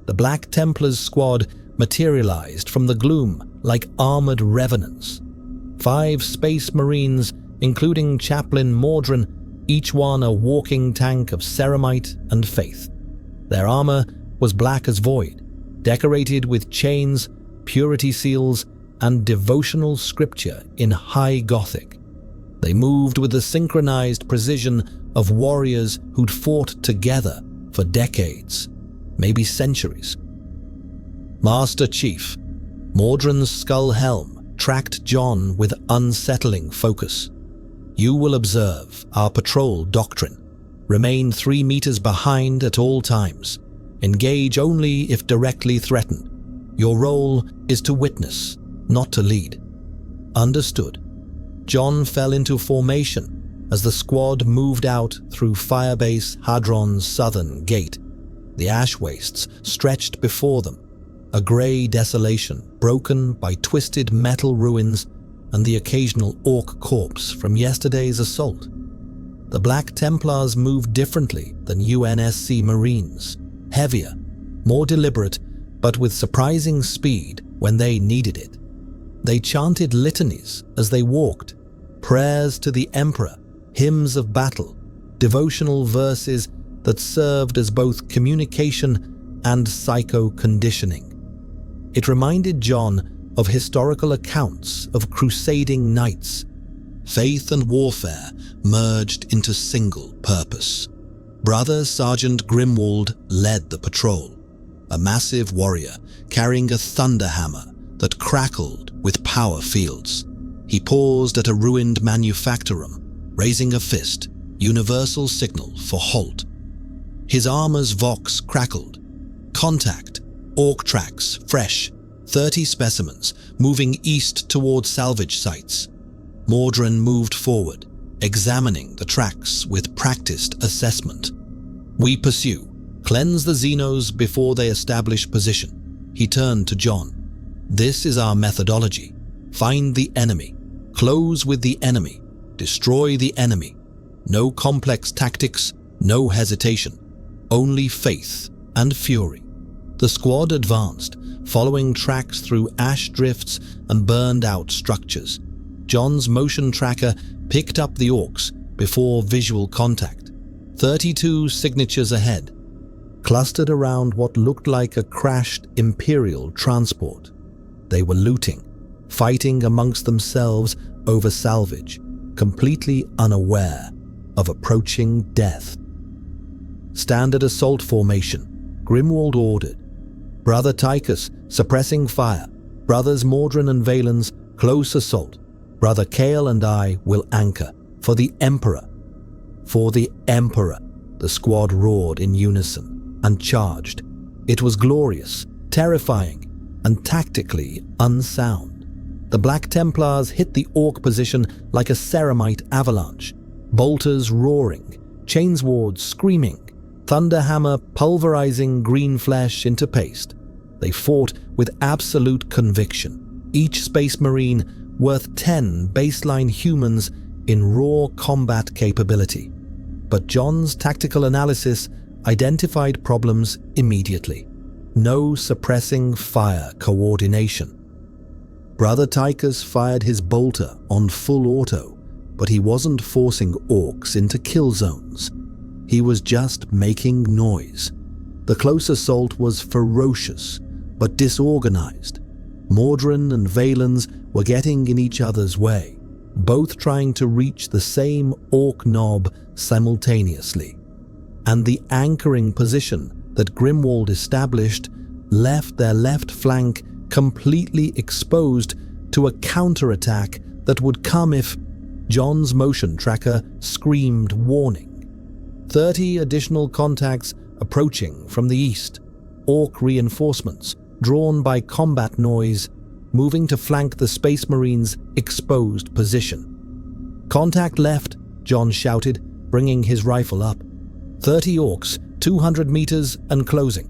The Black Templars squad materialized from the gloom like armored revenants. 5 Space Marines, including Chaplain Mordrin, each one a walking tank of ceramite and faith. Their armor was black as void, decorated with chains, purity seals, and devotional scripture in high Gothic. They moved with the synchronized precision of warriors who'd fought together for decades, maybe centuries. Master Chief, Mordrin's skull helm tracked John with unsettling focus. You will observe our patrol doctrine. Remain 3 meters behind at all times. Engage only if directly threatened. Your role is to witness, not to lead. Understood. John fell into formation as the squad moved out through Firebase Hadron's southern gate. The ash wastes stretched before them, a grey desolation broken by twisted metal ruins and the occasional orc corpse from yesterday's assault. The Black Templars moved differently than UNSC Marines, heavier, more deliberate, but with surprising speed when they needed it. They chanted litanies as they walked, prayers to the Emperor, hymns of battle, devotional verses that served as both communication and psycho-conditioning. It reminded John of historical accounts of crusading knights. Faith and warfare merged into single purpose. Brother Sergeant Grimwald led the patrol, a massive warrior carrying a thunder hammer that crackled with power fields. He paused at a ruined manufactorum, raising a fist, universal signal for halt. His armor's vox crackled. Contact, orc tracks, fresh, 30 specimens, moving east toward salvage sites. Mordrin moved forward, examining the tracks with practiced assessment. We pursue. Cleanse the Xenos before they establish position. He turned to John. This is our methodology. Find the enemy. Close with the enemy. Destroy the enemy. No complex tactics, no hesitation. Only faith and fury. The squad advanced, following tracks through ash drifts and burned-out structures. John's motion tracker picked up the orcs before visual contact. 32 signatures ahead, clustered around what looked like a crashed Imperial transport. They were looting, fighting amongst themselves over salvage, completely unaware of approaching death. Standard assault formation, Grimwald ordered. Brother Tychus suppressing fire. Brothers Mordrin and Valens close assault. Brother Kale and I will anchor. For the Emperor. For the Emperor, the squad roared in unison and charged. It was glorious, terrifying, and tactically unsound. The Black Templars hit the orc position like a ceramite avalanche. Bolters roaring, chainswords screaming, Thunderhammer pulverizing green flesh into paste. They fought with absolute conviction, each Space Marine worth 10 baseline humans in raw combat capability. But John's tactical analysis identified problems immediately. No suppressing fire coordination. Brother Tychus fired his bolter on full auto, but he wasn't forcing orcs into kill zones. He was just making noise. The close assault was ferocious, but disorganized. Mordrin and Valens were getting in each other's way, both trying to reach the same orc knob simultaneously. And the anchoring position that Grimwald established left their left flank completely exposed to a counterattack that would come if John's motion tracker screamed warning. 30 additional contacts approaching from the east, orc reinforcements drawn by combat noise, moving to flank the Space Marines' exposed position. Contact left, John shouted, bringing his rifle up. 30 orcs, 200 meters and closing.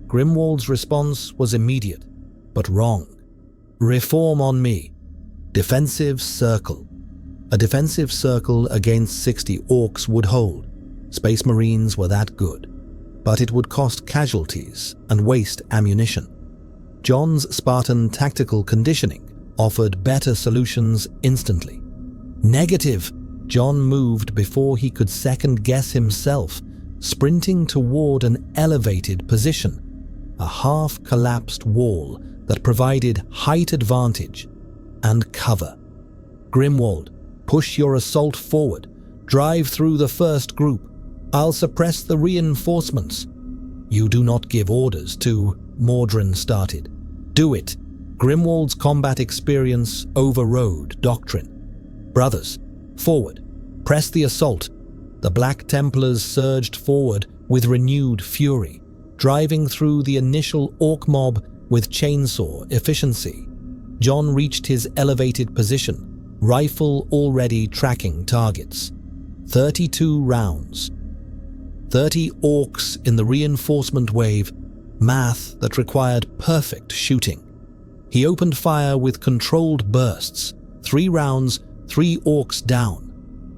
Grimwald's response was immediate, but wrong. Reform on me. Defensive circle. A defensive circle against 60 orcs would hold. Space Marines were that good. But it would cost casualties and waste ammunition. John's Spartan tactical conditioning offered better solutions instantly. Negative! John moved before he could second-guess himself, sprinting toward an elevated position, a half-collapsed wall that provided height advantage and cover. Grimwald, push your assault forward. Drive through the first group. I'll suppress the reinforcements." "You do not give orders to," Mordrin started. "Do it." Grimwald's combat experience overrode doctrine. "Brothers, forward. Press the assault." The Black Templars surged forward with renewed fury, driving through the initial orc mob with chainsaw efficiency. John reached his elevated position, rifle already tracking targets. 32 rounds. 30 orcs in the reinforcement wave, math that required perfect shooting. He opened fire with controlled bursts. 3 rounds, 3 orcs down.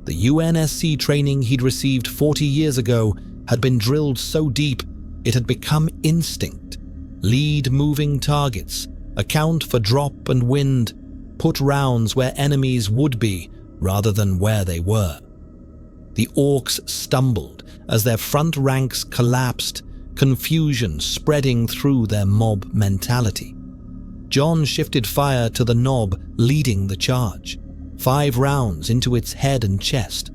The UNSC training he'd received 40 years ago had been drilled so deep it had become instinct. Lead moving targets, account for drop and wind, put rounds where enemies would be rather than where they were. The orcs stumbled as their front ranks collapsed, confusion spreading through their mob mentality. John shifted fire to the knob leading the charge. 5 rounds into its head and chest.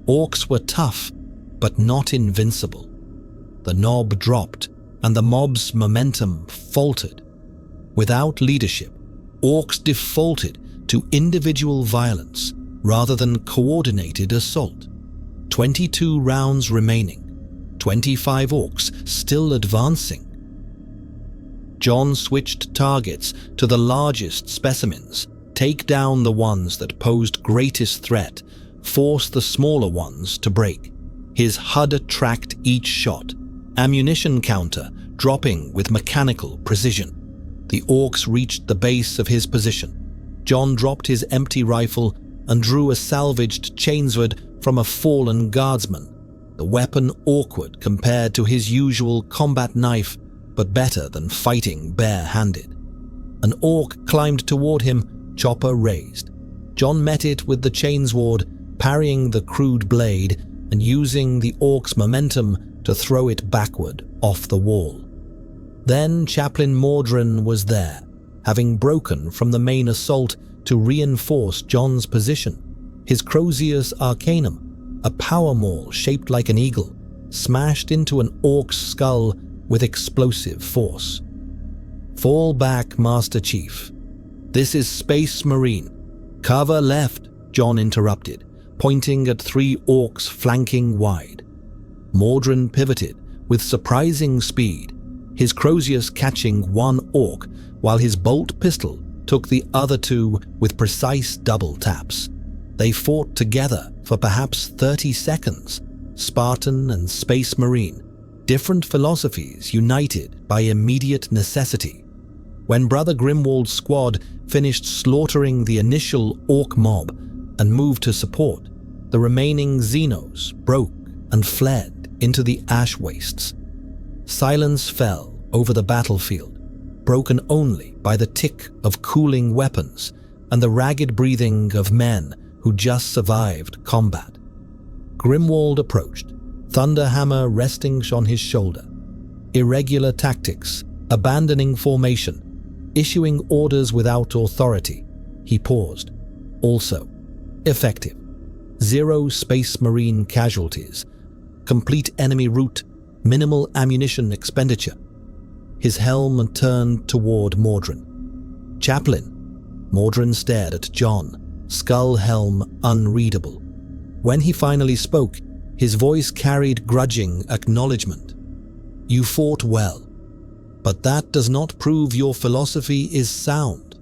Orcs were tough, but not invincible. The knob dropped, and the mob's momentum faltered. Without leadership, orcs defaulted to individual violence rather than coordinated assault. 22 rounds remaining. 25 orcs still advancing. John switched targets to the largest specimens, take down the ones that posed greatest threat, force the smaller ones to break. His HUD tracked each shot, ammunition counter dropping with mechanical precision. The orcs reached the base of his position. John dropped his empty rifle and drew a salvaged chainsword from a fallen guardsman, the weapon awkward compared to his usual combat knife, but better than fighting bare-handed. An orc climbed toward him, chopper raised. John met it with the chainsword, parrying the crude blade and using the orc's momentum to throw it backward off the wall. Then Chaplain Mordrin was there, having broken from the main assault to reinforce John's position. His Crozius Arcanum, a power maul shaped like an eagle, smashed into an orc's skull with explosive force. "Fall back, Master Chief. This is Space Marine. Cover left," John interrupted, pointing at 3 orcs flanking wide. Mordrin pivoted with surprising speed, his Crozius catching 1 orc while his bolt pistol took the other 2 with precise double taps. They fought together for perhaps 30 seconds, Spartan and Space Marine, different philosophies united by immediate necessity. When Brother Grimwald's squad finished slaughtering the initial orc mob and moved to support, the remaining Xenos broke and fled into the ash wastes. Silence fell over the battlefield, broken only by the tick of cooling weapons and the ragged breathing of men who just survived combat. Grimwald approached, Thunderhammer resting on his shoulder. Irregular tactics, abandoning formation, issuing orders without authority. He paused. Also, effective. 0 Space Marine casualties, complete enemy route, minimal ammunition expenditure. His helm turned toward Mordrin. "Chaplain." Mordrin stared at John, skull helm unreadable. When he finally spoke, his voice carried grudging acknowledgement. "You fought well, but that does not prove your philosophy is sound."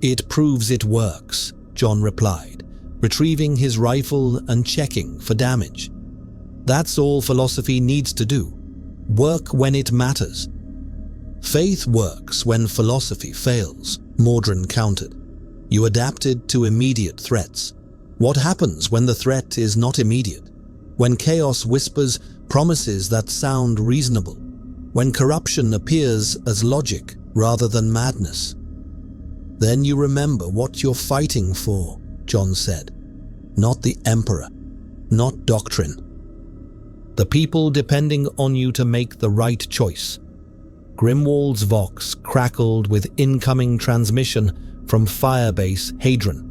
"It proves it works," John replied, retrieving his rifle and checking for damage. "That's all philosophy needs to do. Work when it matters." "Faith works when philosophy fails," Mordrin countered. "You adapted to immediate threats. What happens when the threat is not immediate? When chaos whispers promises that sound reasonable? When corruption appears as logic rather than madness? Then you remember what you're fighting for," John said. "Not the Emperor, not doctrine. The people depending on you to make the right choice." Grimwald's Vox crackled with incoming transmission from Firebase Hadron.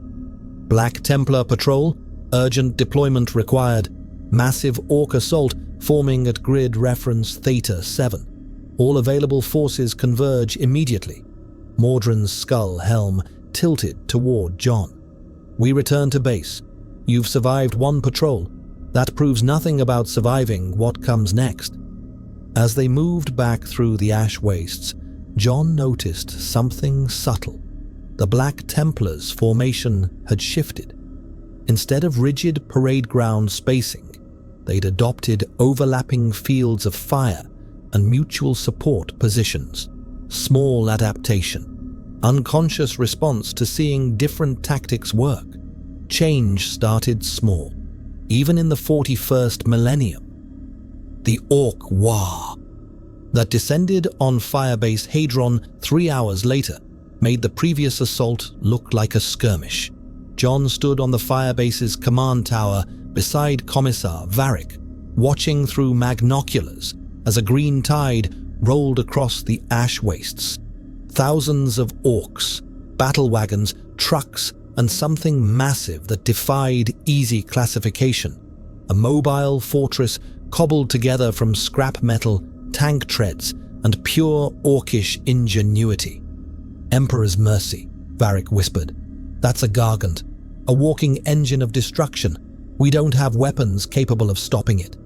"Black Templar Patrol, Urgent deployment required. Massive Orc assault forming at grid reference Theta 7. All available forces converge immediately. Mordrin's skull helm tilted toward John. We return to base. You've survived one patrol. That proves nothing about surviving what comes next. As they moved back through the ash wastes, John noticed something subtle. The Black Templars' formation had shifted. Instead of rigid parade ground spacing, they'd adopted overlapping fields of fire and mutual support positions. Small adaptation. Unconscious response to seeing different tactics work. Change started small. Even in the 41st Millennium. The Orc War that descended on Firebase Hadron 3 hours later made the previous assault look like a skirmish. John stood on the Firebase's command tower beside Commissar Varric, watching through magnoculars as a green tide rolled across the ash wastes. Thousands of orcs, battle wagons, trucks, and something massive that defied easy classification. A mobile fortress cobbled together from scrap metal, tank treads, and pure orcish ingenuity. Emperor's Mercy, Varric whispered. That's a gargant, a walking engine of destruction. We don't have weapons capable of stopping it.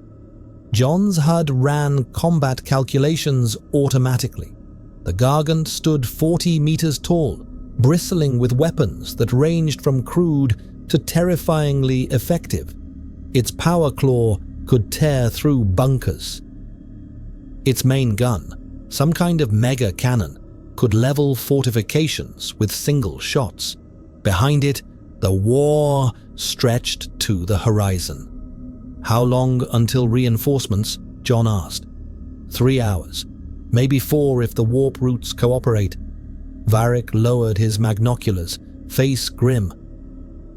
John's HUD ran combat calculations automatically. The gargant stood 40 meters tall, bristling with weapons that ranged from crude to terrifyingly effective. Its power claw could tear through bunkers. Its main gun, some kind of mega cannon, could level fortifications with single shots. Behind it, the war stretched to the horizon. How long until reinforcements? John asked. 3 hours, maybe 4 if the warp routes cooperate. Varric lowered his magnoculars, face grim.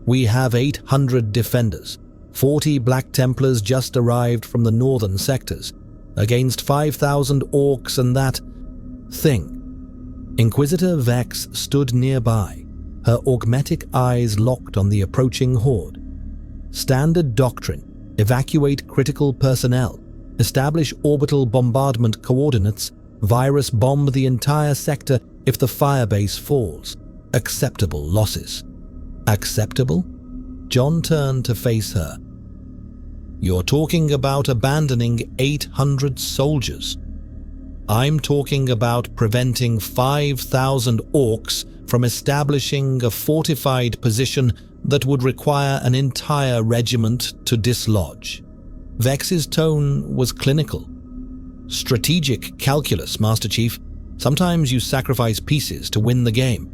We have 800 defenders. 40 Black Templars just arrived from the northern sectors, against 5,000 orcs and that thing. Inquisitor Vex stood nearby, her augmetic eyes locked on the approaching horde. Standard doctrine: evacuate critical personnel, establish orbital bombardment coordinates, virus bomb the entire sector if the firebase falls. Acceptable losses. Acceptable? John turned to face her. You're talking about abandoning 800 soldiers. I'm talking about preventing 5,000 orcs from establishing a fortified position that would require an entire regiment to dislodge. Vex's tone was clinical. Strategic calculus, Master Chief. Sometimes you sacrifice pieces to win the game.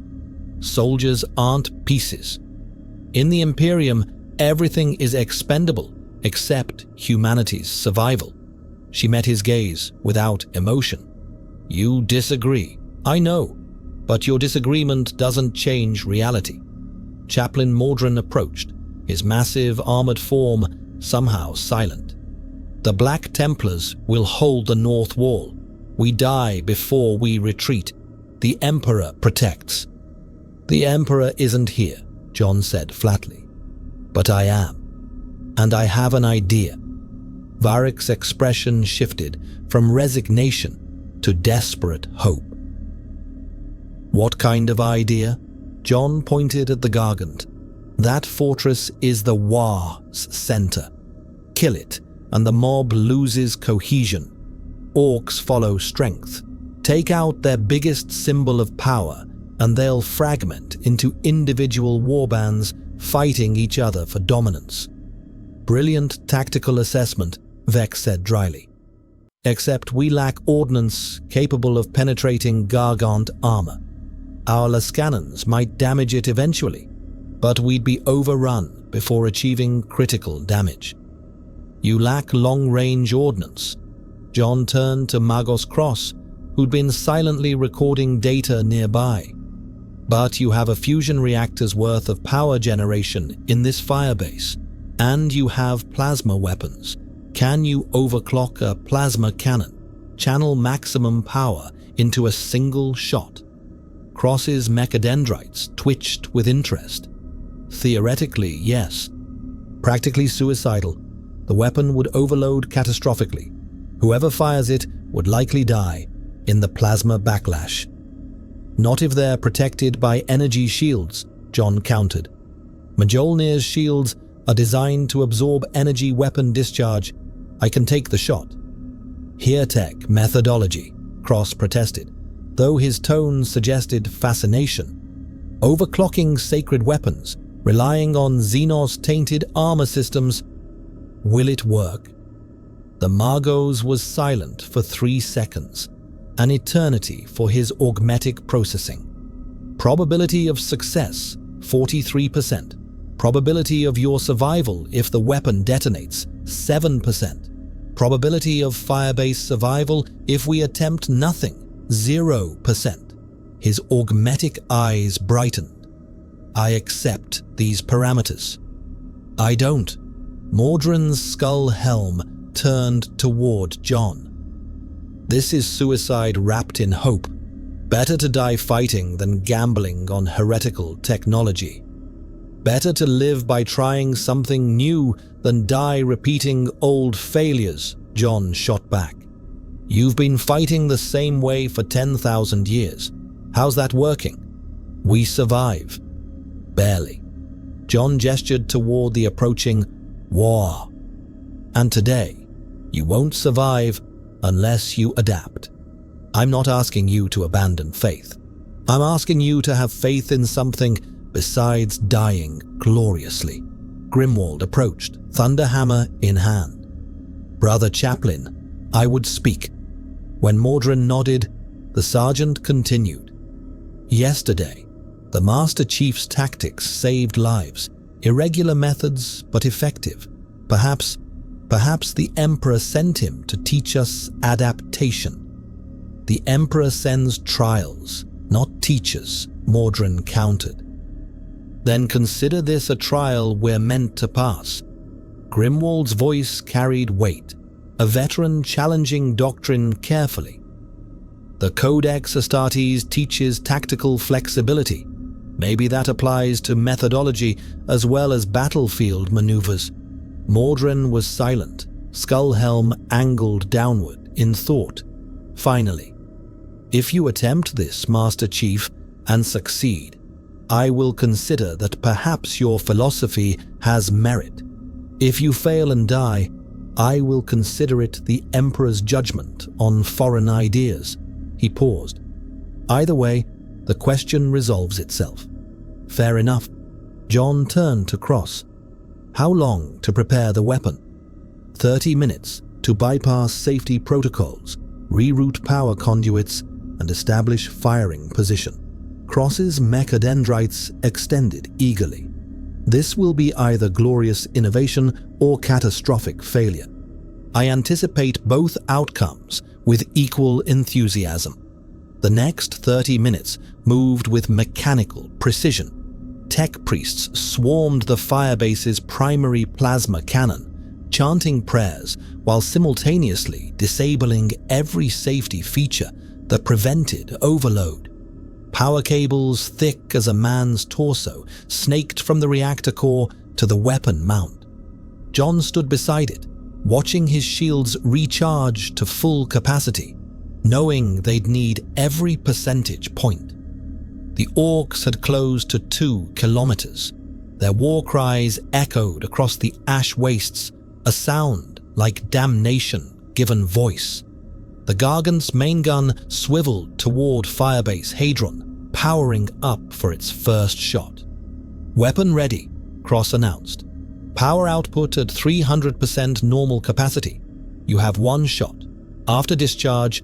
Soldiers aren't pieces. In the Imperium, everything is expendable except humanity's survival. She met his gaze without emotion. You disagree. I know, but your disagreement doesn't change reality. Chaplain Mordrin approached, his massive armored form somehow silent. The Black Templars will hold the North Wall. We die before we retreat. The Emperor protects. The Emperor isn't here, John said flatly. But I am. And I have an idea. Varric's expression shifted from resignation to desperate hope. What kind of idea? John pointed at the Gargant. That fortress is the war's center. Kill it, and the mob loses cohesion. Orcs follow strength. Take out their biggest symbol of power, and they'll fragment into individual warbands fighting each other for dominance. Brilliant tactical assessment, Vex said dryly. Except we lack ordnance capable of penetrating Gargant armor. Our lascannons might damage it eventually, but we'd be overrun before achieving critical damage. You lack long-range ordnance. John turned to Magos Cross, who'd been silently recording data nearby. But you have a fusion reactor's worth of power generation in this firebase, and you have plasma weapons. Can you overclock a plasma cannon, channel maximum power into a single shot? Cross's mechadendrites twitched with interest. Theoretically, yes. Practically suicidal, the weapon would overload catastrophically. Whoever fires it would likely die in the plasma backlash. Not if they're protected by energy shields, John countered. MJOLNIR's shields are designed to absorb energy weapon discharge. I can take the shot. Heretech methodology, Cross protested, though his tone suggested fascination. Overclocking sacred weapons, relying on Xenos-tainted armor systems. Will it work? The Magos was silent for 3 seconds, an eternity for his augmetic processing. Probability of success, 43%. Probability of your survival if the weapon detonates, 7%. Probability of firebase survival if we attempt nothing, 0%. His augmetic eyes brightened. I accept these parameters. I don't. Mordrin's skull helm turned toward John. This is suicide wrapped in hope. Better to die fighting than gambling on heretical technology. Better to live by trying something new than die repeating old failures, John shot back. You've been fighting the same way for 10,000 years. How's that working? We survive. Barely. John gestured toward the approaching war. And today, you won't survive unless you adapt. I'm not asking you to abandon faith. I'm asking you to have faith in something besides dying gloriously. Grimwald approached, thunderhammer in hand. Brother Chaplain, I would speak. When Mordrin nodded, the sergeant continued. Yesterday, the Master Chief's tactics saved lives. Irregular methods, but effective. Perhaps the Emperor sent him to teach us adaptation. The Emperor sends trials, not teachers, Mordrin countered. Then consider this a trial we're meant to pass. Grimwald's voice carried weight, a veteran challenging doctrine carefully. The Codex Astartes teaches tactical flexibility. Maybe that applies to methodology as well as battlefield maneuvers. Mordrin was silent, skull helm angled downward in thought. Finally, if you attempt this, Master Chief, and succeed, I will consider that perhaps your philosophy has merit. If you fail and die, I will consider it the Emperor's judgment on foreign ideas. He paused. Either way, the question resolves itself. Fair enough. John turned to Cross. How long to prepare the weapon? 30 minutes to bypass safety protocols, reroute power conduits, and establish firing position. Cross's mechadendrites extended eagerly. This will be either glorious innovation or catastrophic failure. I anticipate both outcomes with equal enthusiasm. The next 30 minutes moved with mechanical precision. Tech priests swarmed the firebase's primary plasma cannon, chanting prayers while simultaneously disabling every safety feature that prevented overload. Power cables thick as a man's torso snaked from the reactor core to the weapon mount. John stood beside it, watching his shields recharge to full capacity, knowing they'd need every percentage point. The orcs had closed to 2 kilometers. Their war cries echoed across the ash wastes, a sound like damnation given voice. The Gargant's main gun swiveled toward Firebase Hadron, powering up for its first shot. Weapon ready, Cross announced. Power output at 300% normal capacity. You have 1 shot. After discharge,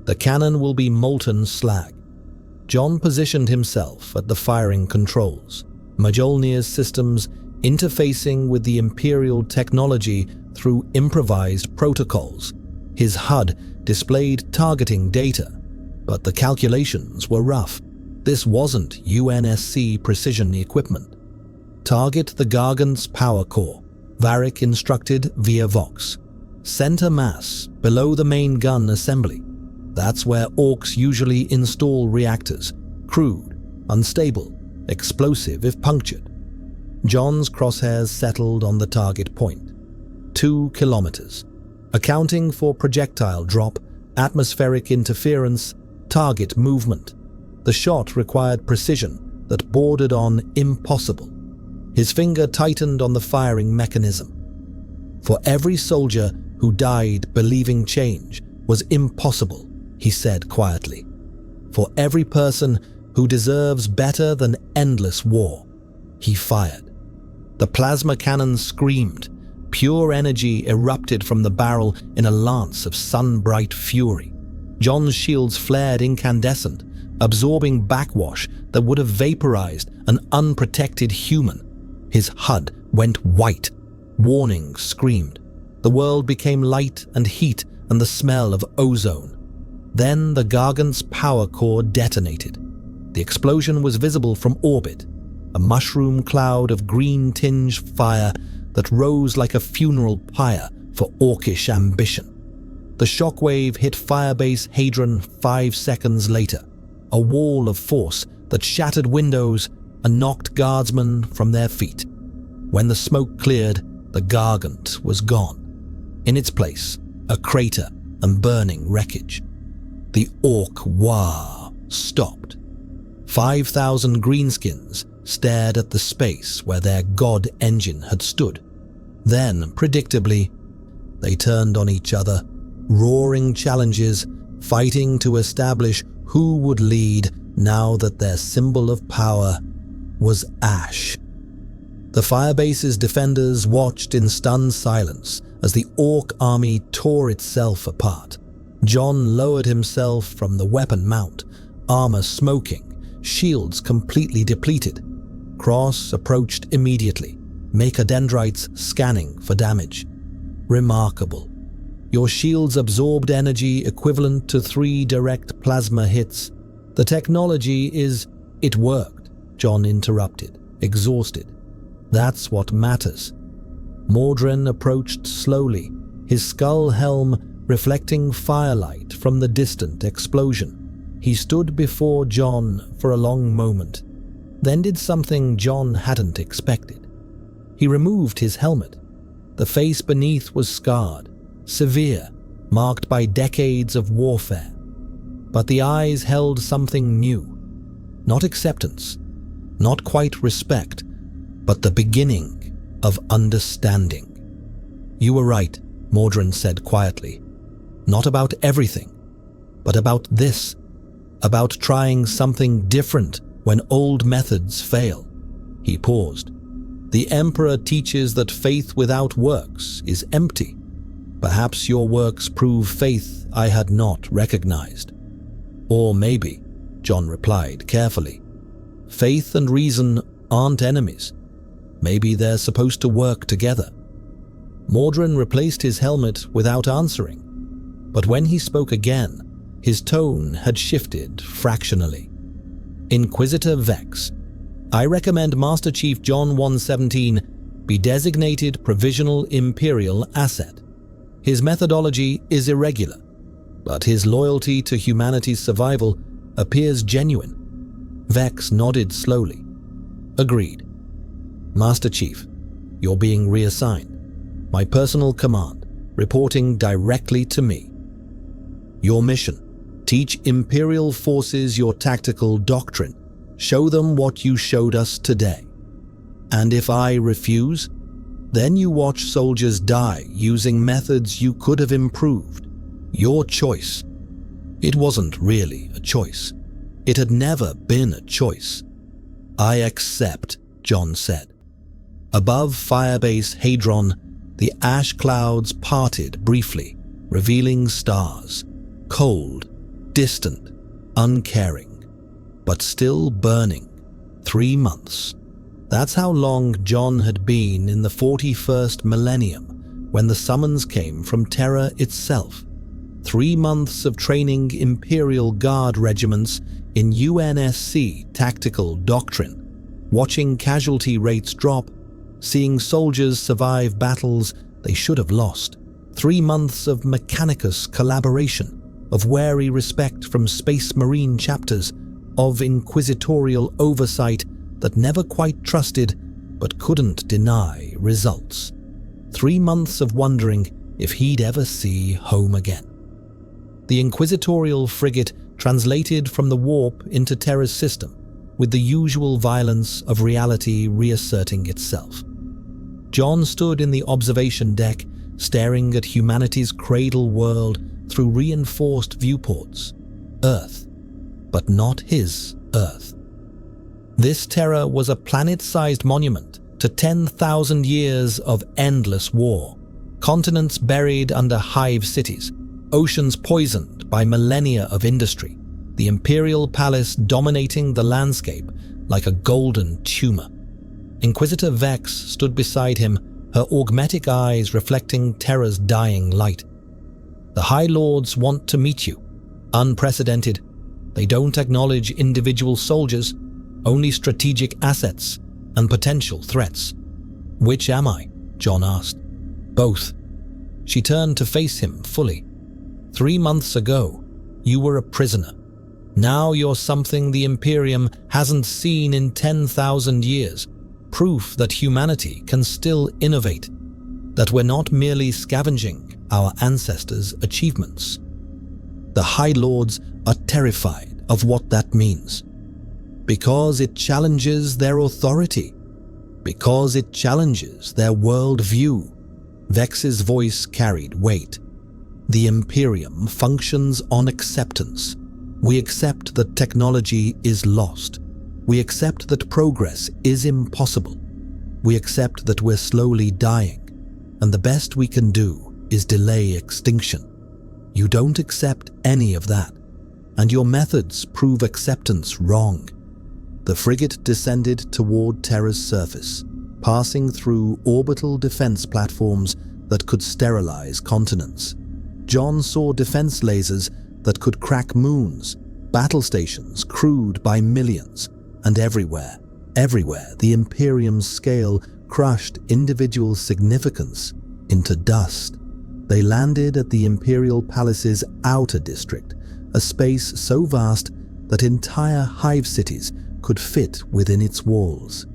the cannon will be molten slag. John positioned himself at the firing controls, MJOLNIR's systems interfacing with the Imperial technology through improvised protocols. His HUD displayed targeting data, but the calculations were rough. This wasn't UNSC precision equipment. Target the Gargant's power core, Varric instructed via Vox. Center mass, below the main gun assembly. That's where orcs usually install reactors, crude, unstable, explosive if punctured. John's crosshairs settled on the target point. 2 kilometers. Accounting for projectile drop, atmospheric interference, target movement. The shot required precision that bordered on impossible. His finger tightened on the firing mechanism. For every soldier who died believing change was impossible, he said quietly. For every person who deserves better than endless war, he fired. The plasma cannon screamed. Pure energy erupted from the barrel in a lance of sun-bright fury. John's shields flared incandescent, absorbing backwash that would have vaporized an unprotected human. His HUD went white. Warning screamed. The world became light and heat and the smell of ozone. Then the Gargant's power core detonated. The explosion was visible from orbit, a mushroom cloud of green-tinged fire that rose like a funeral pyre for orcish ambition. The shockwave hit Firebase Hadron 5 seconds later, a wall of force that shattered windows and knocked guardsmen from their feet. When the smoke cleared, the Gargant was gone. In its place, a crater and burning wreckage. The Orc War stopped. 5,000 greenskins stared at the space where their god engine had stood. Then, predictably, they turned on each other, roaring challenges, fighting to establish who would lead now that their symbol of power was ash. The Firebase's defenders watched in stunned silence as the Orc army tore itself apart. John lowered himself from the weapon mount, armor smoking, shields completely depleted. Cross approached immediately, Mechadendrites scanning for damage. Remarkable. Your shields absorbed energy equivalent to 3 direct plasma hits. The technology is... It worked, John interrupted, exhausted. That's what matters. Mordrin approached slowly, his skull helm reflecting firelight from the distant explosion. He stood before John for a long moment, then did something John hadn't expected. He removed his helmet. The face beneath was scarred, severe, marked by decades of warfare. But the eyes held something new. Not acceptance, not quite respect, but the beginning of understanding. You were right, Mordrin said quietly. Not about everything, but about this. About trying something different when old methods fail. He paused. The Emperor teaches that faith without works is empty. Perhaps your works prove faith I had not recognized. Or maybe, John replied carefully, faith and reason aren't enemies. Maybe they're supposed to work together. Mordrin replaced his helmet without answering, but when he spoke again, his tone had shifted fractionally. Inquisitor Vex, I recommend Master Chief John 117 be designated Provisional Imperial Asset. His methodology is irregular, but his loyalty to humanity's survival appears genuine. Vex nodded slowly. Agreed. Master Chief, you're being reassigned. My personal command, reporting directly to me. Your mission, teach Imperial forces your tactical doctrine. Show them what you showed us today. And if I refuse, then you watch soldiers die using methods you could have improved. Your choice. It wasn't really a choice. It had never been a choice. I accept, John said. Above Firebase Hadron, the ash clouds parted briefly, revealing stars. Cold, distant, uncaring, but still burning. 3 months. That's how long John had been in the 41st Millennium when the summons came from Terra itself. 3 months of training Imperial Guard regiments in UNSC tactical doctrine, watching casualty rates drop, seeing soldiers survive battles they should have lost. 3 months of Mechanicus collaboration, of wary respect from Space Marine chapters, of inquisitorial oversight that never quite trusted but couldn't deny results. 3 months of wondering if he'd ever see home again. The inquisitorial frigate translated from the warp into Terra's system, with the usual violence of reality reasserting itself. John stood in the observation deck, staring at humanity's cradle world through reinforced viewports. Earth, but not his Earth. This Terra was a planet-sized monument to 10,000 years of endless war, continents buried under hive cities, oceans poisoned by millennia of industry, the Imperial palace dominating the landscape like a golden tumor. Inquisitor Vex stood beside him, her augmetic eyes reflecting Terra's dying light. The High Lords want to meet you. Unprecedented. They don't acknowledge individual soldiers, only strategic assets and potential threats. Which am I? John asked. Both. She turned to face him fully. 3 months ago, you were a prisoner. Now you're something the Imperium hasn't seen in 10,000 years. Proof that humanity can still innovate, that we're not merely scavenging our ancestors' achievements. The High Lords are terrified of what that means, because it challenges their authority, because it challenges their worldview. Vex's voice carried weight. The Imperium functions on acceptance. We accept that technology is lost. We accept that progress is impossible. We accept that we're slowly dying, and the best we can do is delay extinction. You don't accept any of that, and your methods prove acceptance wrong. The frigate descended toward Terra's surface, passing through orbital defense platforms that could sterilize continents. John saw defense lasers that could crack moons, battle stations crewed by millions, and everywhere, the Imperium's scale crushed individual significance into dust. They landed at the Imperial Palace's outer district, a space so vast that entire hive cities could fit within its walls.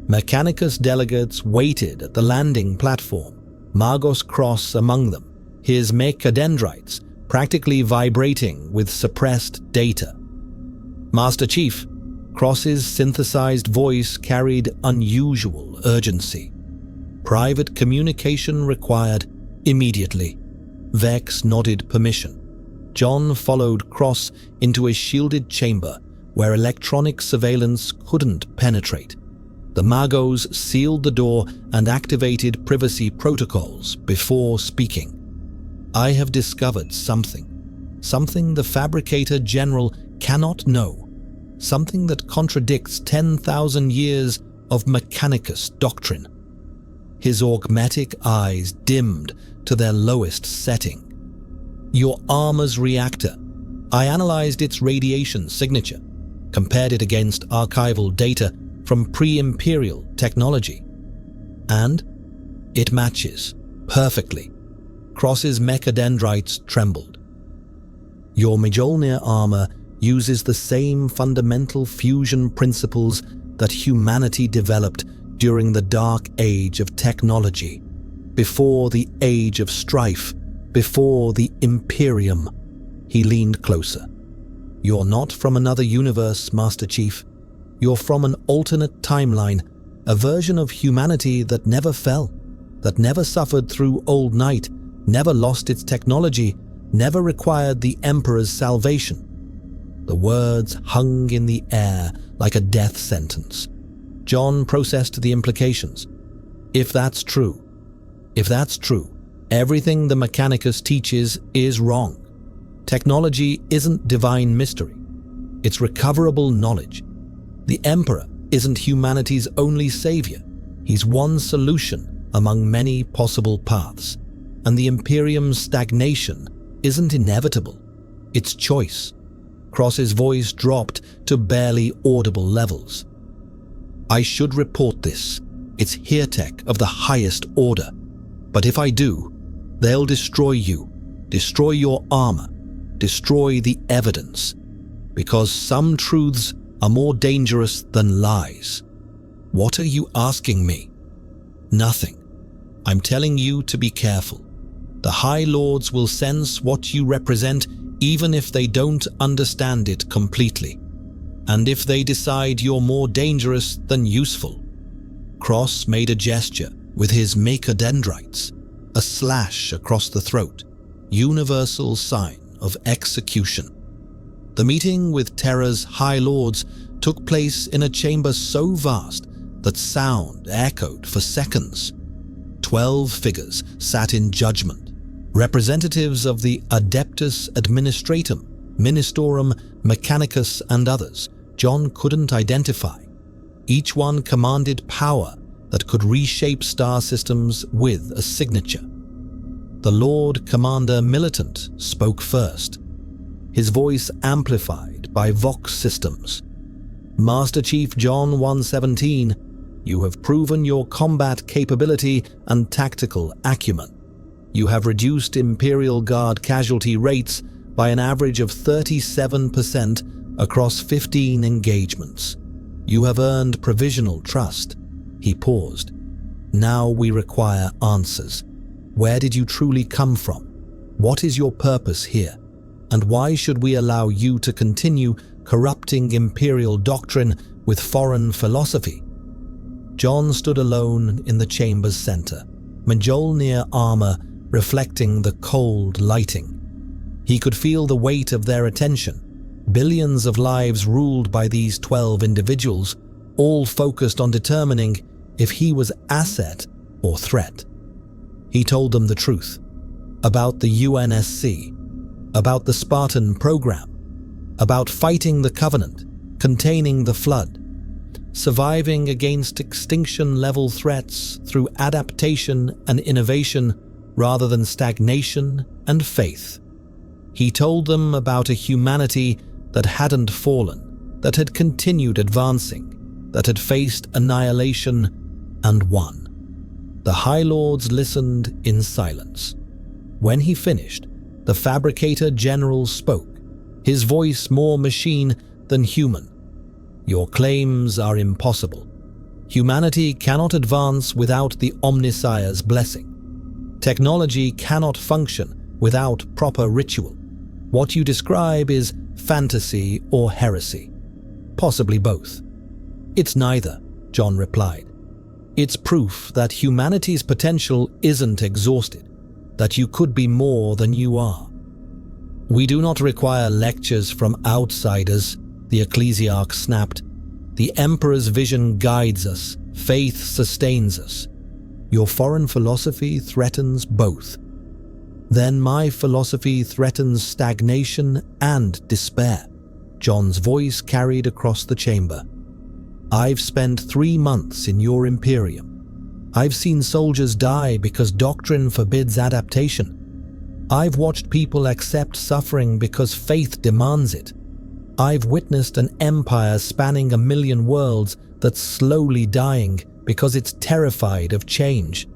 Mechanicus delegates waited at the landing platform, Magos Cross among them, his mechadendrites practically vibrating with suppressed data. Master Chief, Cross's synthesized voice carried unusual urgency. Private communication required immediately. Vex nodded permission. John followed Cross into a shielded chamber where electronic surveillance couldn't penetrate. The Magos sealed the door and activated privacy protocols before speaking. I have discovered something the Fabricator General cannot know, something that contradicts 10,000 years of Mechanicus doctrine. His augmetic eyes dimmed to their lowest setting. Your armor's reactor. I analyzed its radiation signature, compared it against archival data from pre-Imperial technology. And it matches perfectly. Cross's mechadendrites trembled. Your MJOLNIR armor uses the same fundamental fusion principles that humanity developed during the dark age of technology, before the age of strife, before the Imperium. He leaned closer. You're not from another universe, Master Chief. You're from an alternate timeline, a version of humanity that never fell, that never suffered through Old Night, never lost its technology, never required the Emperor's salvation. The words hung in the air like a death sentence. John processed the implications. If that's true, everything the Mechanicus teaches is wrong. Technology isn't divine mystery. It's recoverable knowledge. The Emperor isn't humanity's only savior. He's one solution among many possible paths. And the Imperium's stagnation isn't inevitable. It's choice. Cross's voice dropped to barely audible levels. I should report this. It's Heretech of the highest order. But if I do, they'll destroy you, destroy your armor, destroy the evidence. Because some truths are more dangerous than lies. What are you asking me? Nothing. I'm telling you to be careful. The High Lords will sense what you represent even if they don't understand it completely. And if they decide you're more dangerous than useful. Cross made a gesture with his mechadendrites, a slash across the throat, universal sign of execution. The meeting with Terra's High Lords took place in a chamber so vast that sound echoed for seconds. 12 figures sat in judgment, representatives of the Adeptus Administratum, Ministorum Mechanicus and others John couldn't identify. Each one commanded power that could reshape star systems with a signature. The Lord Commander Militant spoke first, his voice amplified by Vox systems. Master Chief John 117, you have proven your combat capability and tactical acumen. You have reduced Imperial Guard casualty rates by an average of 37% across 15 engagements. You have earned provisional trust. He paused. Now we require answers. Where did you truly come from? What is your purpose here? And why should we allow you to continue corrupting Imperial doctrine with foreign philosophy? John stood alone in the chamber's center, MJOLNIR armor reflecting the cold lighting. He could feel the weight of their attention. Billions of lives ruled by these 12 individuals, all focused on determining if he was asset or threat. He told them the truth about the UNSC, about the Spartan program, about fighting the Covenant, containing the Flood, surviving against extinction-level threats through adaptation and innovation rather than stagnation and faith. He told them about a humanity that hadn't fallen, that had continued advancing, that had faced annihilation and won. The High Lords listened in silence. When he finished, the Fabricator General spoke, his voice more machine than human. Your claims are impossible. Humanity cannot advance without the Omnissiah's blessing. Technology cannot function without proper ritual. What you describe is fantasy or heresy. Possibly both. It's neither, John replied. It's proof that humanity's potential isn't exhausted, that you could be more than you are. We do not require lectures from outsiders, the Ecclesiarch snapped. The Emperor's vision guides us, faith sustains us. Your foreign philosophy threatens both. Then my philosophy threatens stagnation and despair. John's voice carried across the chamber. I've spent 3 months in your Imperium. I've seen soldiers die because doctrine forbids adaptation. I've watched people accept suffering because faith demands it. I've witnessed an empire spanning 1 million worlds that's slowly dying because it's terrified of change.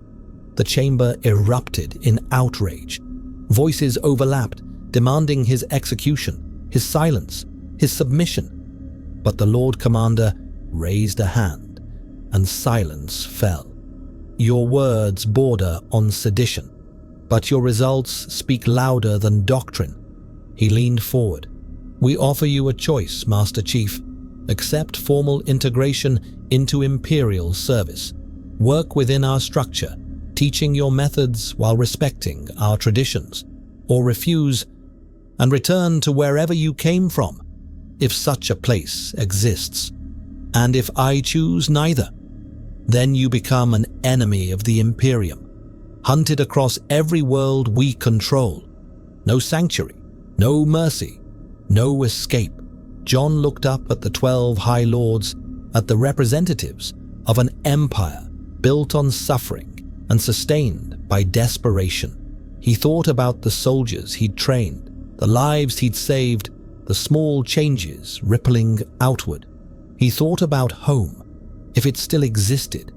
The chamber erupted in outrage. Voices overlapped, demanding his execution, his silence, his submission. But the Lord Commander raised a hand, and silence fell. Your words border on sedition, but your results speak louder than doctrine. He leaned forward. We offer you a choice, Master Chief. Accept formal integration into Imperial service. Work within our structure, teaching your methods while respecting our traditions. Or refuse and return to wherever you came from, if such a place exists. And if I choose neither, then you become an enemy of the Imperium, hunted across every world we control. No sanctuary, no mercy, no escape. John looked up at the 12 High Lords, at the representatives of an empire built on suffering and sustained by desperation. He thought about the soldiers he'd trained, the lives he'd saved, the small changes rippling outward. He thought about home, if it still existed,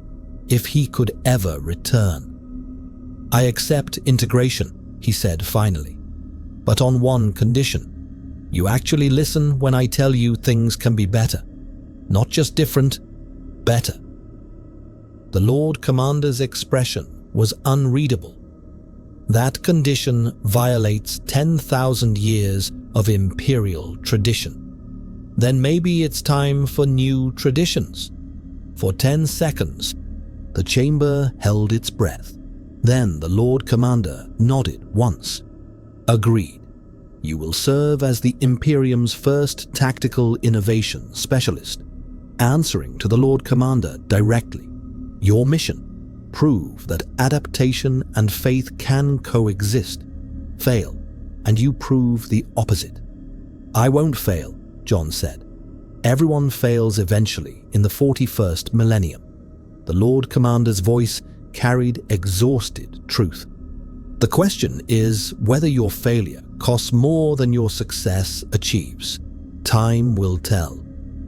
if he could ever return. I accept integration, he said finally, but on one condition. You actually listen when I tell you things can be better. Not just different, better. The Lord Commander's expression was unreadable. That condition violates 10,000 years of Imperial tradition. Then maybe it's time for new traditions. For 10 seconds, the chamber held its breath. Then the Lord Commander nodded once. Agreed. You will serve as the Imperium's first tactical innovation specialist, answering to the Lord Commander directly. Your mission: prove that adaptation and faith can coexist. Fail, and you prove the opposite. I won't fail, John said. Everyone fails eventually in the 41st millennium. The Lord Commander's voice carried exhausted truth. The question is whether your failure costs more than your success achieves. Time will tell.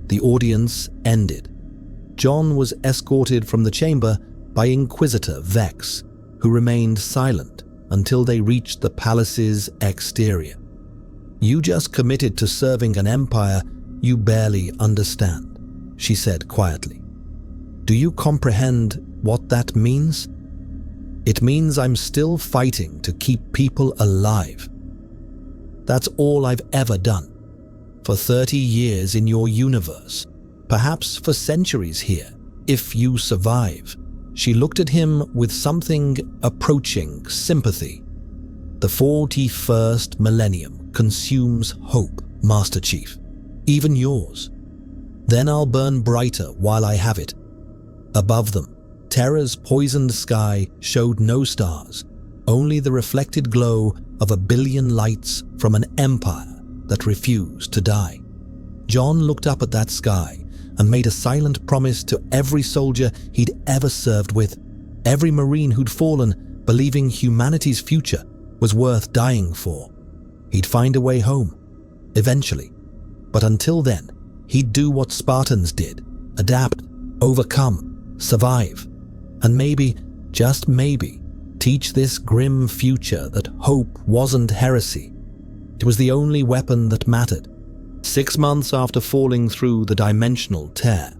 The audience ended. John was escorted from the chamber by Inquisitor Vex, who remained silent until they reached the palace's exterior. You just committed to serving an empire you barely understand, she said quietly. Do you comprehend what that means? It means I'm still fighting to keep people alive. That's all I've ever done. For 30 years in your universe, perhaps for centuries here, if you survive. She looked at him with something approaching sympathy. The 41st millennium consumes hope, Master Chief. Even yours. Then I'll burn brighter while I have it. Above them, Terra's poisoned sky showed no stars, only the reflected glow of a billion lights from an empire that refused to die. John looked up at that sky and made a silent promise to every soldier he'd ever served with, every Marine who'd fallen, believing humanity's future was worth dying for. He'd find a way home, eventually. But until then, he'd do what Spartans did: adapt, overcome, survive, and maybe, just maybe, teach this grim future that hope wasn't heresy. It was the only weapon that mattered. 6 months after falling through the dimensional tear,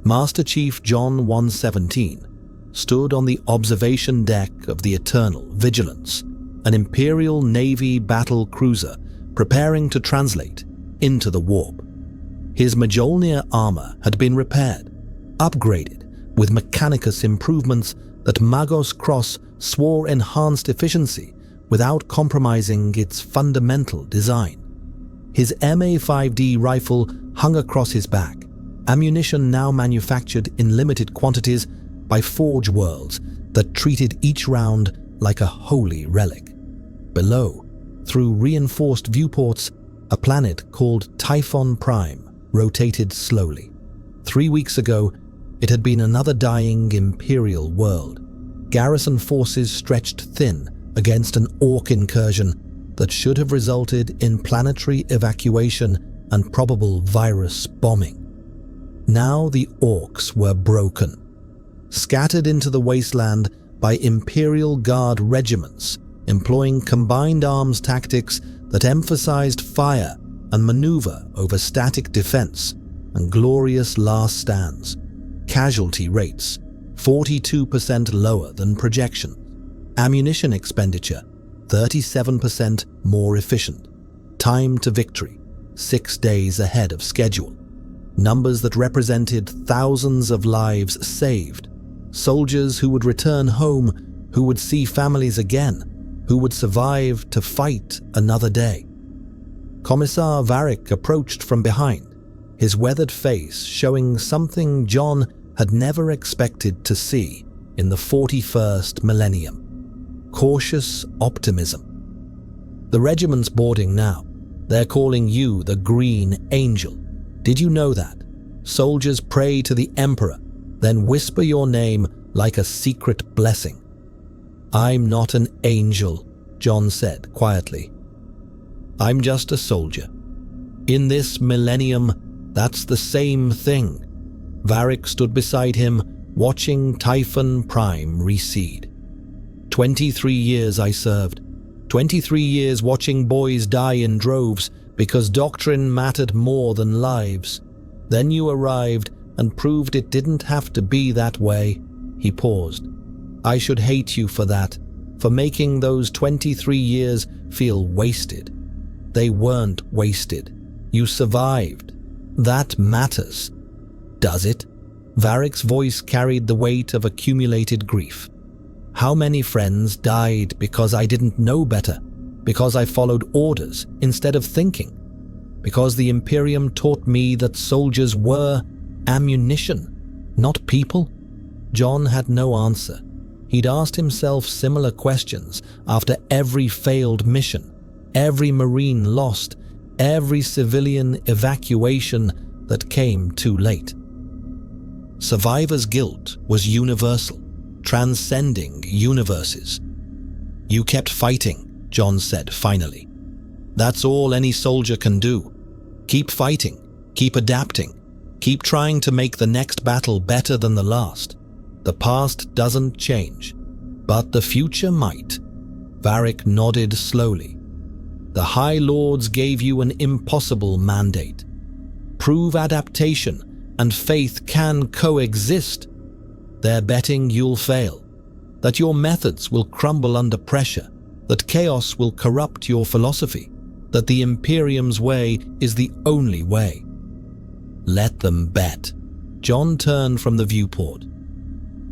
Master Chief John 117 stood on the observation deck of the Eternal Vigilance, an Imperial Navy battle cruiser preparing to translate into the warp. His MJOLNIR armor had been repaired, upgraded with Mechanicus improvements that Magos Cross swore enhanced efficiency without compromising its fundamental design. His MA5D rifle hung across his back, ammunition now manufactured in limited quantities by Forge Worlds that treated each round like a holy relic. Below, through reinforced viewports, a planet called Typhon Prime rotated slowly. 3 weeks ago, it had been another dying Imperial world. Garrison forces stretched thin against an Orc incursion that should have resulted in planetary evacuation and probable virus bombing. Now the Orcs were broken, scattered into the wasteland by Imperial Guard regiments, employing combined arms tactics that emphasized fire and maneuver over static defense and glorious last stands. Casualty rates 42% lower than projection. Ammunition expenditure 37% more efficient. Time to victory 6 days ahead of schedule. Numbers that represented thousands of lives saved. Soldiers who would return home, who would see families again, who would survive to fight another day. Commissar Varric approached from behind, his weathered face showing something John had never expected to see in the 41st millennium: cautious optimism. The regiment's boarding now. They're calling you the Green Angel. Did you know that? Soldiers pray to the Emperor, then whisper your name like a secret blessing. I'm not an angel, John said quietly. I'm just a soldier. In this millennium, that's the same thing. Varric stood beside him, watching Typhon Prime recede. 23 years I served. 23 years watching boys die in droves because doctrine mattered more than lives. Then you arrived and proved it didn't have to be that way. He paused. I should hate you for that, for making those 23 years feel wasted. They weren't wasted. You survived. That matters. Does it? Varric's voice carried the weight of accumulated grief. How many friends died because I didn't know better, because I followed orders instead of thinking, because the Imperium taught me that soldiers were ammunition, not people? John had no answer. He'd asked himself similar questions after every failed mission, every Marine lost, every civilian evacuation that came too late. Survivor's guilt was universal, transcending universes. You kept fighting, John said finally. That's all any soldier can do. Keep fighting, keep adapting, keep trying to make the next battle better than the last. The past doesn't change, but the future might. Varric nodded slowly. The High Lords gave you an impossible mandate. Prove adaptation and faith can coexist. They're betting you'll fail, that your methods will crumble under pressure, that chaos will corrupt your philosophy, that the Imperium's way is the only way. Let them bet. John turned from the viewport.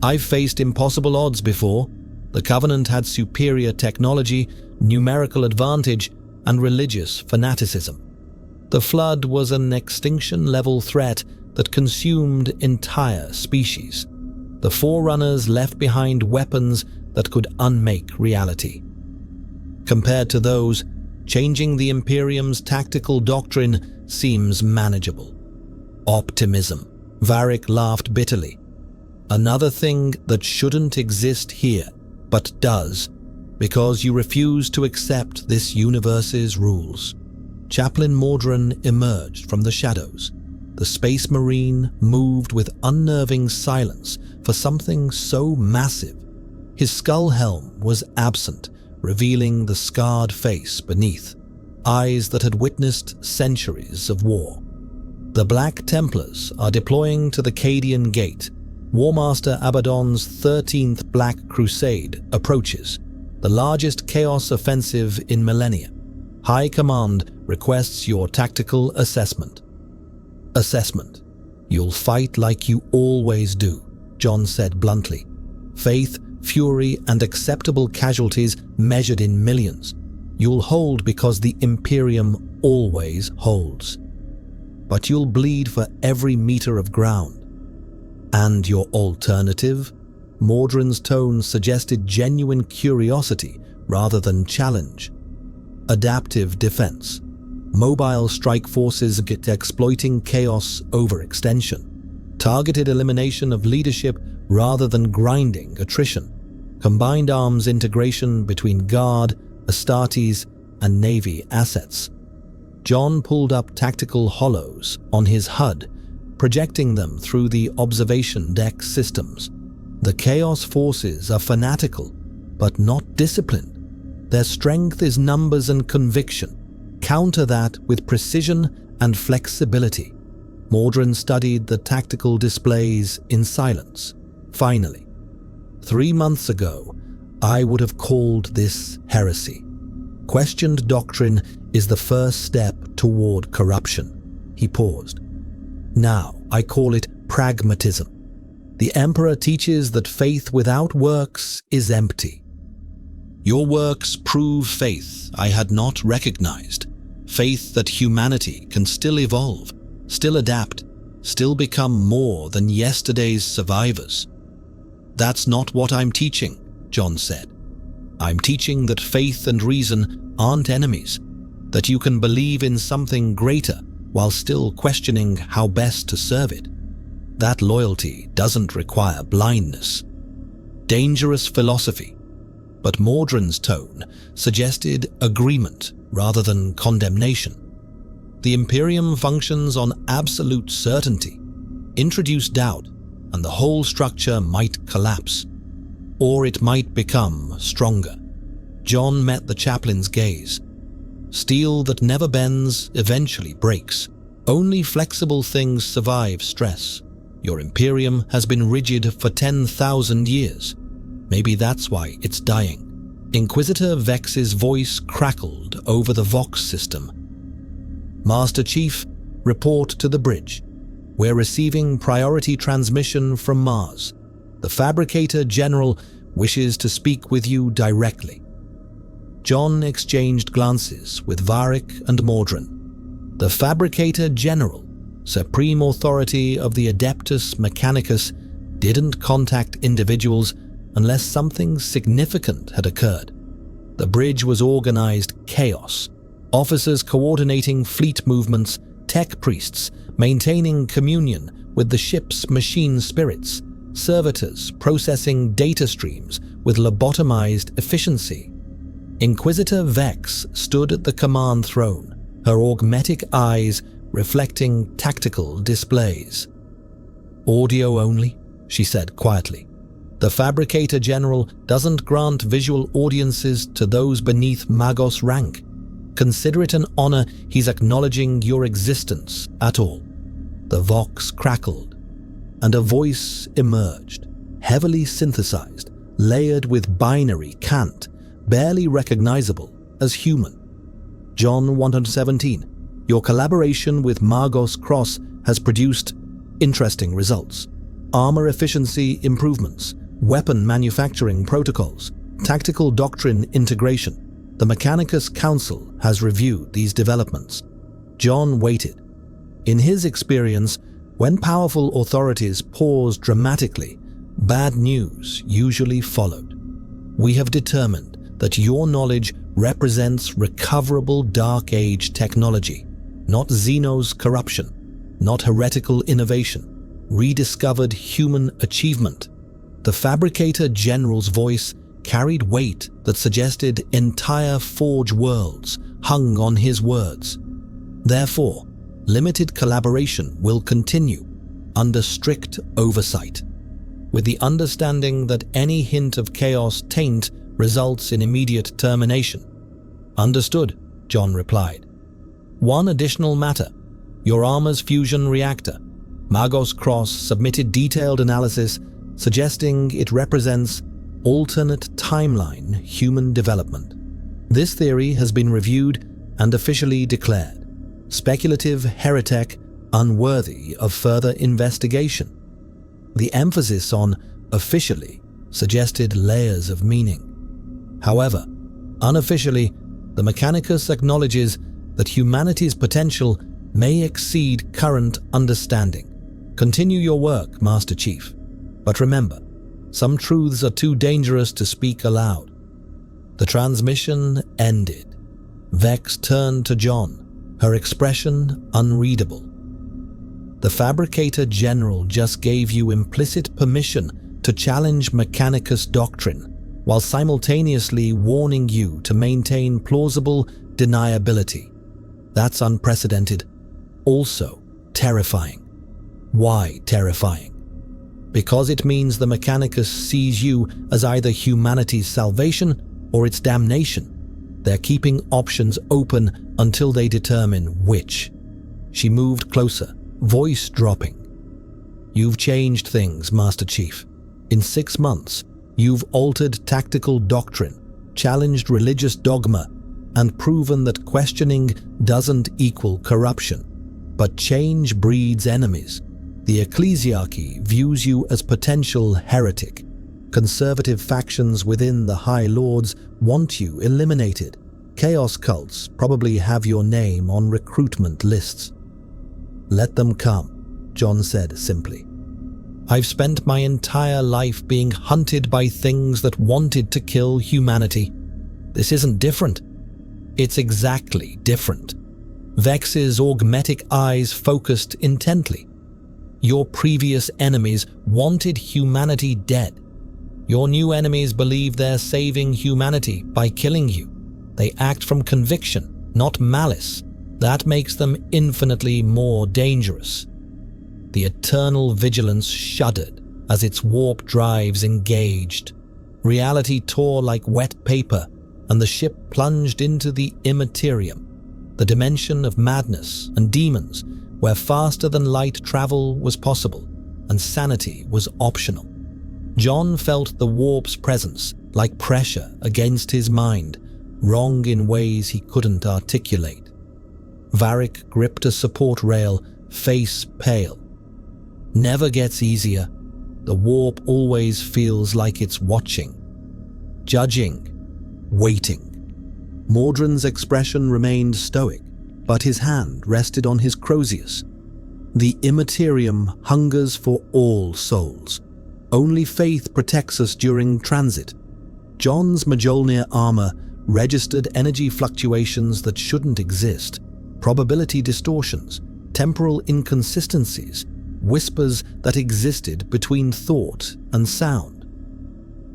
I've faced impossible odds before. The Covenant had superior technology, numerical advantage, and religious fanaticism. The Flood was an extinction-level threat that consumed entire species. The Forerunners left behind weapons that could unmake reality. Compared to those, changing the Imperium's tactical doctrine seems manageable. Optimism. Varric laughed bitterly. Another thing that shouldn't exist here, but does, because you refuse to accept this universe's rules. Chaplain Mordrin emerged from the shadows. The Space Marine moved with unnerving silence for something so massive. His skull helm was absent, revealing the scarred face beneath, eyes that had witnessed centuries of war. The Black Templars are deploying to the Cadian Gate. Warmaster Abaddon's 13th Black Crusade approaches, the largest chaos offensive in Millennium. High Command requests your tactical assessment. Assessment. You'll fight like you always do, John said bluntly. Faith, fury, and acceptable casualties measured in millions. You'll hold because the Imperium always holds. But you'll bleed for every meter of ground. And your alternative? Mordrin's tone suggested genuine curiosity rather than challenge. Adaptive defense. Mobile strike forces get exploiting chaos overextension. Targeted elimination of leadership rather than grinding attrition. Combined arms integration between Guard, Astartes, and Navy assets. John pulled up tactical hollows on his HUD, projecting them through the observation deck systems. The Chaos forces are fanatical, but not disciplined. Their strength is numbers and conviction. Counter that with precision and flexibility. Mordrin studied the tactical displays in silence. Finally, 3 months ago, I would have called this heresy. Questioned doctrine is the first step toward corruption. He paused. Now I call it pragmatism. The Emperor teaches that faith without works is empty. Your works prove faith I had not recognized. Faith that humanity can still evolve, still adapt, still become more than yesterday's survivors. That's not what I'm teaching, John said. I'm teaching that faith and reason aren't enemies, that you can believe in something greater while still questioning how best to serve it. That loyalty doesn't require blindness. Dangerous philosophy. But Mordrin's tone suggested agreement rather than condemnation. The Imperium functions on absolute certainty. Introduce doubt, and the whole structure might collapse. Or it might become stronger. John met the chaplain's gaze. Steel that never bends eventually breaks. Only flexible things survive stress. Your Imperium has been rigid for 10,000 years. Maybe that's why it's dying. Inquisitor Vex's voice crackled over the Vox system. Master Chief, report to the bridge. We're receiving priority transmission from Mars. The Fabricator General wishes to speak with you directly. John exchanged glances with Varric and Mordrin. The Fabricator General, supreme authority of the Adeptus Mechanicus, didn't contact individuals unless something significant had occurred. The bridge was organized chaos, officers coordinating fleet movements, tech priests maintaining communion with the ship's machine spirits, servitors processing data streams with lobotomized efficiency. Inquisitor Vex stood at the command throne, her augmetic eyes reflecting tactical displays. Audio only, she said quietly. The Fabricator General doesn't grant visual audiences to those beneath Magos rank. Consider it an honor he's acknowledging your existence at all. The Vox crackled, and a voice emerged, heavily synthesized, layered with binary cant, barely recognizable as human. John 117, your collaboration with Magos Cross has produced interesting results. Armor efficiency improvements, weapon manufacturing protocols, tactical doctrine integration. The Mechanicus Council has reviewed these developments. John waited. In his experience, when powerful authorities pause dramatically, bad news usually followed. We have determined that your knowledge represents recoverable Dark Age technology, not Xeno's corruption, not heretical innovation, rediscovered human achievement. The Fabricator General's voice carried weight that suggested entire Forge worlds hung on his words. Therefore, limited collaboration will continue under strict oversight, with the understanding that any hint of chaos taint results in immediate termination. Understood, John replied. One additional matter, your armor's fusion reactor. Magos Cross submitted detailed analysis suggesting it represents alternate timeline human development. This theory has been reviewed and officially declared speculative heretic, unworthy of further investigation. The emphasis on officially suggested layers of meaning. However, unofficially, the Mechanicus acknowledges that humanity's potential may exceed current understanding. Continue your work, Master Chief. But remember, some truths are too dangerous to speak aloud. The transmission ended. Vex turned to John, her expression unreadable. The Fabricator General just gave you implicit permission to challenge Mechanicus doctrine, while simultaneously warning you to maintain plausible deniability. That's unprecedented. Also terrifying. Why terrifying? Because it means the Mechanicus sees you as either humanity's salvation or its damnation. They're keeping options open until they determine which. She moved closer, voice dropping. You've changed things, Master Chief. In 6 months, you've altered tactical doctrine, challenged religious dogma, and proven that questioning doesn't equal corruption. But change breeds enemies. The ecclesiarchy views you as potential heretic. Conservative factions within the High Lords want you eliminated. Chaos cults probably have your name on recruitment lists. Let them come, John said simply. I've spent my entire life being hunted by things that wanted to kill humanity. This isn't different. It's exactly different. Vex's augmetic eyes focused intently. Your previous enemies wanted humanity dead. Your new enemies believe they're saving humanity by killing you. They act from conviction, not malice. That makes them infinitely more dangerous. The eternal vigilance shuddered as its warp drives engaged. Reality tore like wet paper, and the ship plunged into the immaterium, the dimension of madness and demons, where faster-than-light travel was possible, and sanity was optional. John felt the warp's presence like pressure against his mind, wrong in ways he couldn't articulate. Varric gripped a support rail, face pale. Never gets easier. The warp always feels like it's watching, judging, waiting. Mordrin's expression remained stoic, but his hand rested on his Crozius. The Imperium hungers for all souls. Only faith protects us during transit. John's MJOLNIR armor registered energy fluctuations that shouldn't exist, probability distortions, temporal inconsistencies, whispers that existed between thought and sound.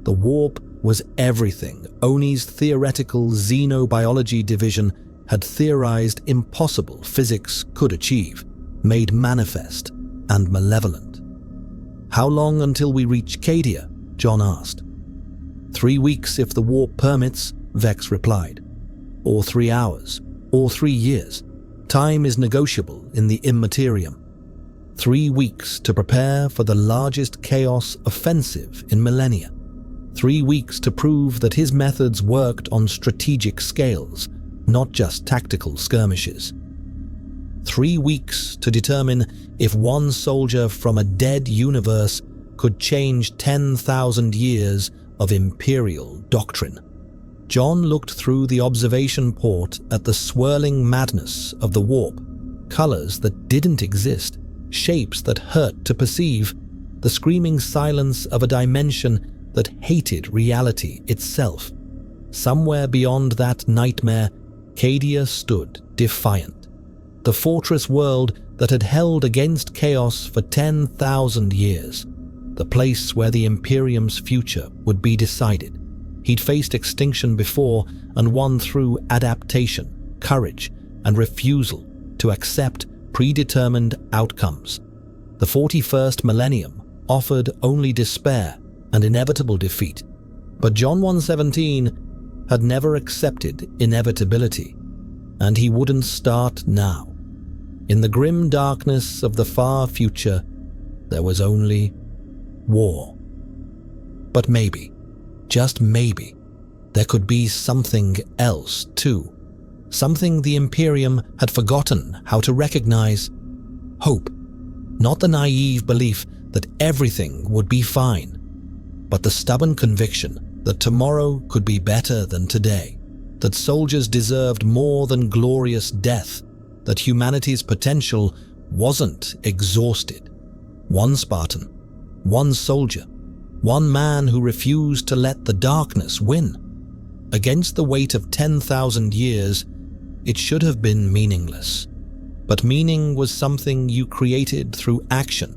The warp was everything Oni's theoretical xenobiology division had theorized impossible physics could achieve, made manifest and malevolent. "How long until we reach Cadia?" John asked. 3 weeks if the warp permits, Vex replied. Or 3 hours, or 3 years. Time is negotiable in the Immaterium. 3 weeks to prepare for the largest chaos offensive in millennia. 3 weeks to prove that his methods worked on strategic scales, not just tactical skirmishes. 3 weeks to determine if one soldier from a dead universe could change 10,000 years of Imperial doctrine. John looked through the observation port at the swirling madness of the warp, colors that didn't exist, shapes that hurt to perceive, the screaming silence of a dimension that hated reality itself. Somewhere beyond that nightmare, Cadia stood defiant. The fortress world that had held against chaos for 10,000 years. The place where the Imperium's future would be decided. He'd faced extinction before and won through adaptation, courage, and refusal to accept predetermined outcomes. The 41st Millennium offered only despair and inevitable defeat, but John 117 had never accepted inevitability, and he wouldn't start now. In the grim darkness of the far future, there was only war. But maybe, just maybe, there could be something else too. Something the Imperium had forgotten how to recognize. Hope. Not the naive belief that everything would be fine, but the stubborn conviction that tomorrow could be better than today, that soldiers deserved more than glorious death, that humanity's potential wasn't exhausted. One Spartan, one soldier, one man who refused to let the darkness win. Against the weight of 10,000 years, it should have been meaningless. But meaning was something you created through action,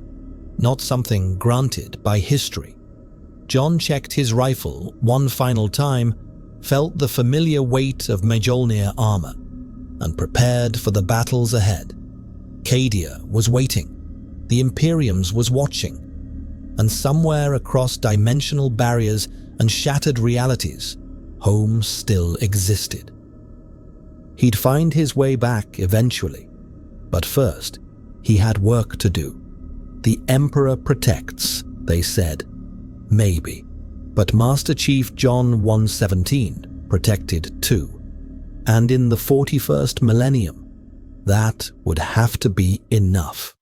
not something granted by history. John checked his rifle one final time, felt the familiar weight of MJOLNIR armor, and prepared for the battles ahead. Cadia was waiting. The Imperiums was watching. And somewhere across dimensional barriers and shattered realities, home still existed. He'd find his way back eventually, but first, he had work to do. The Emperor protects, they said. Maybe, but Master Chief John 117 protected too. And in the 41st Millennium, that would have to be enough.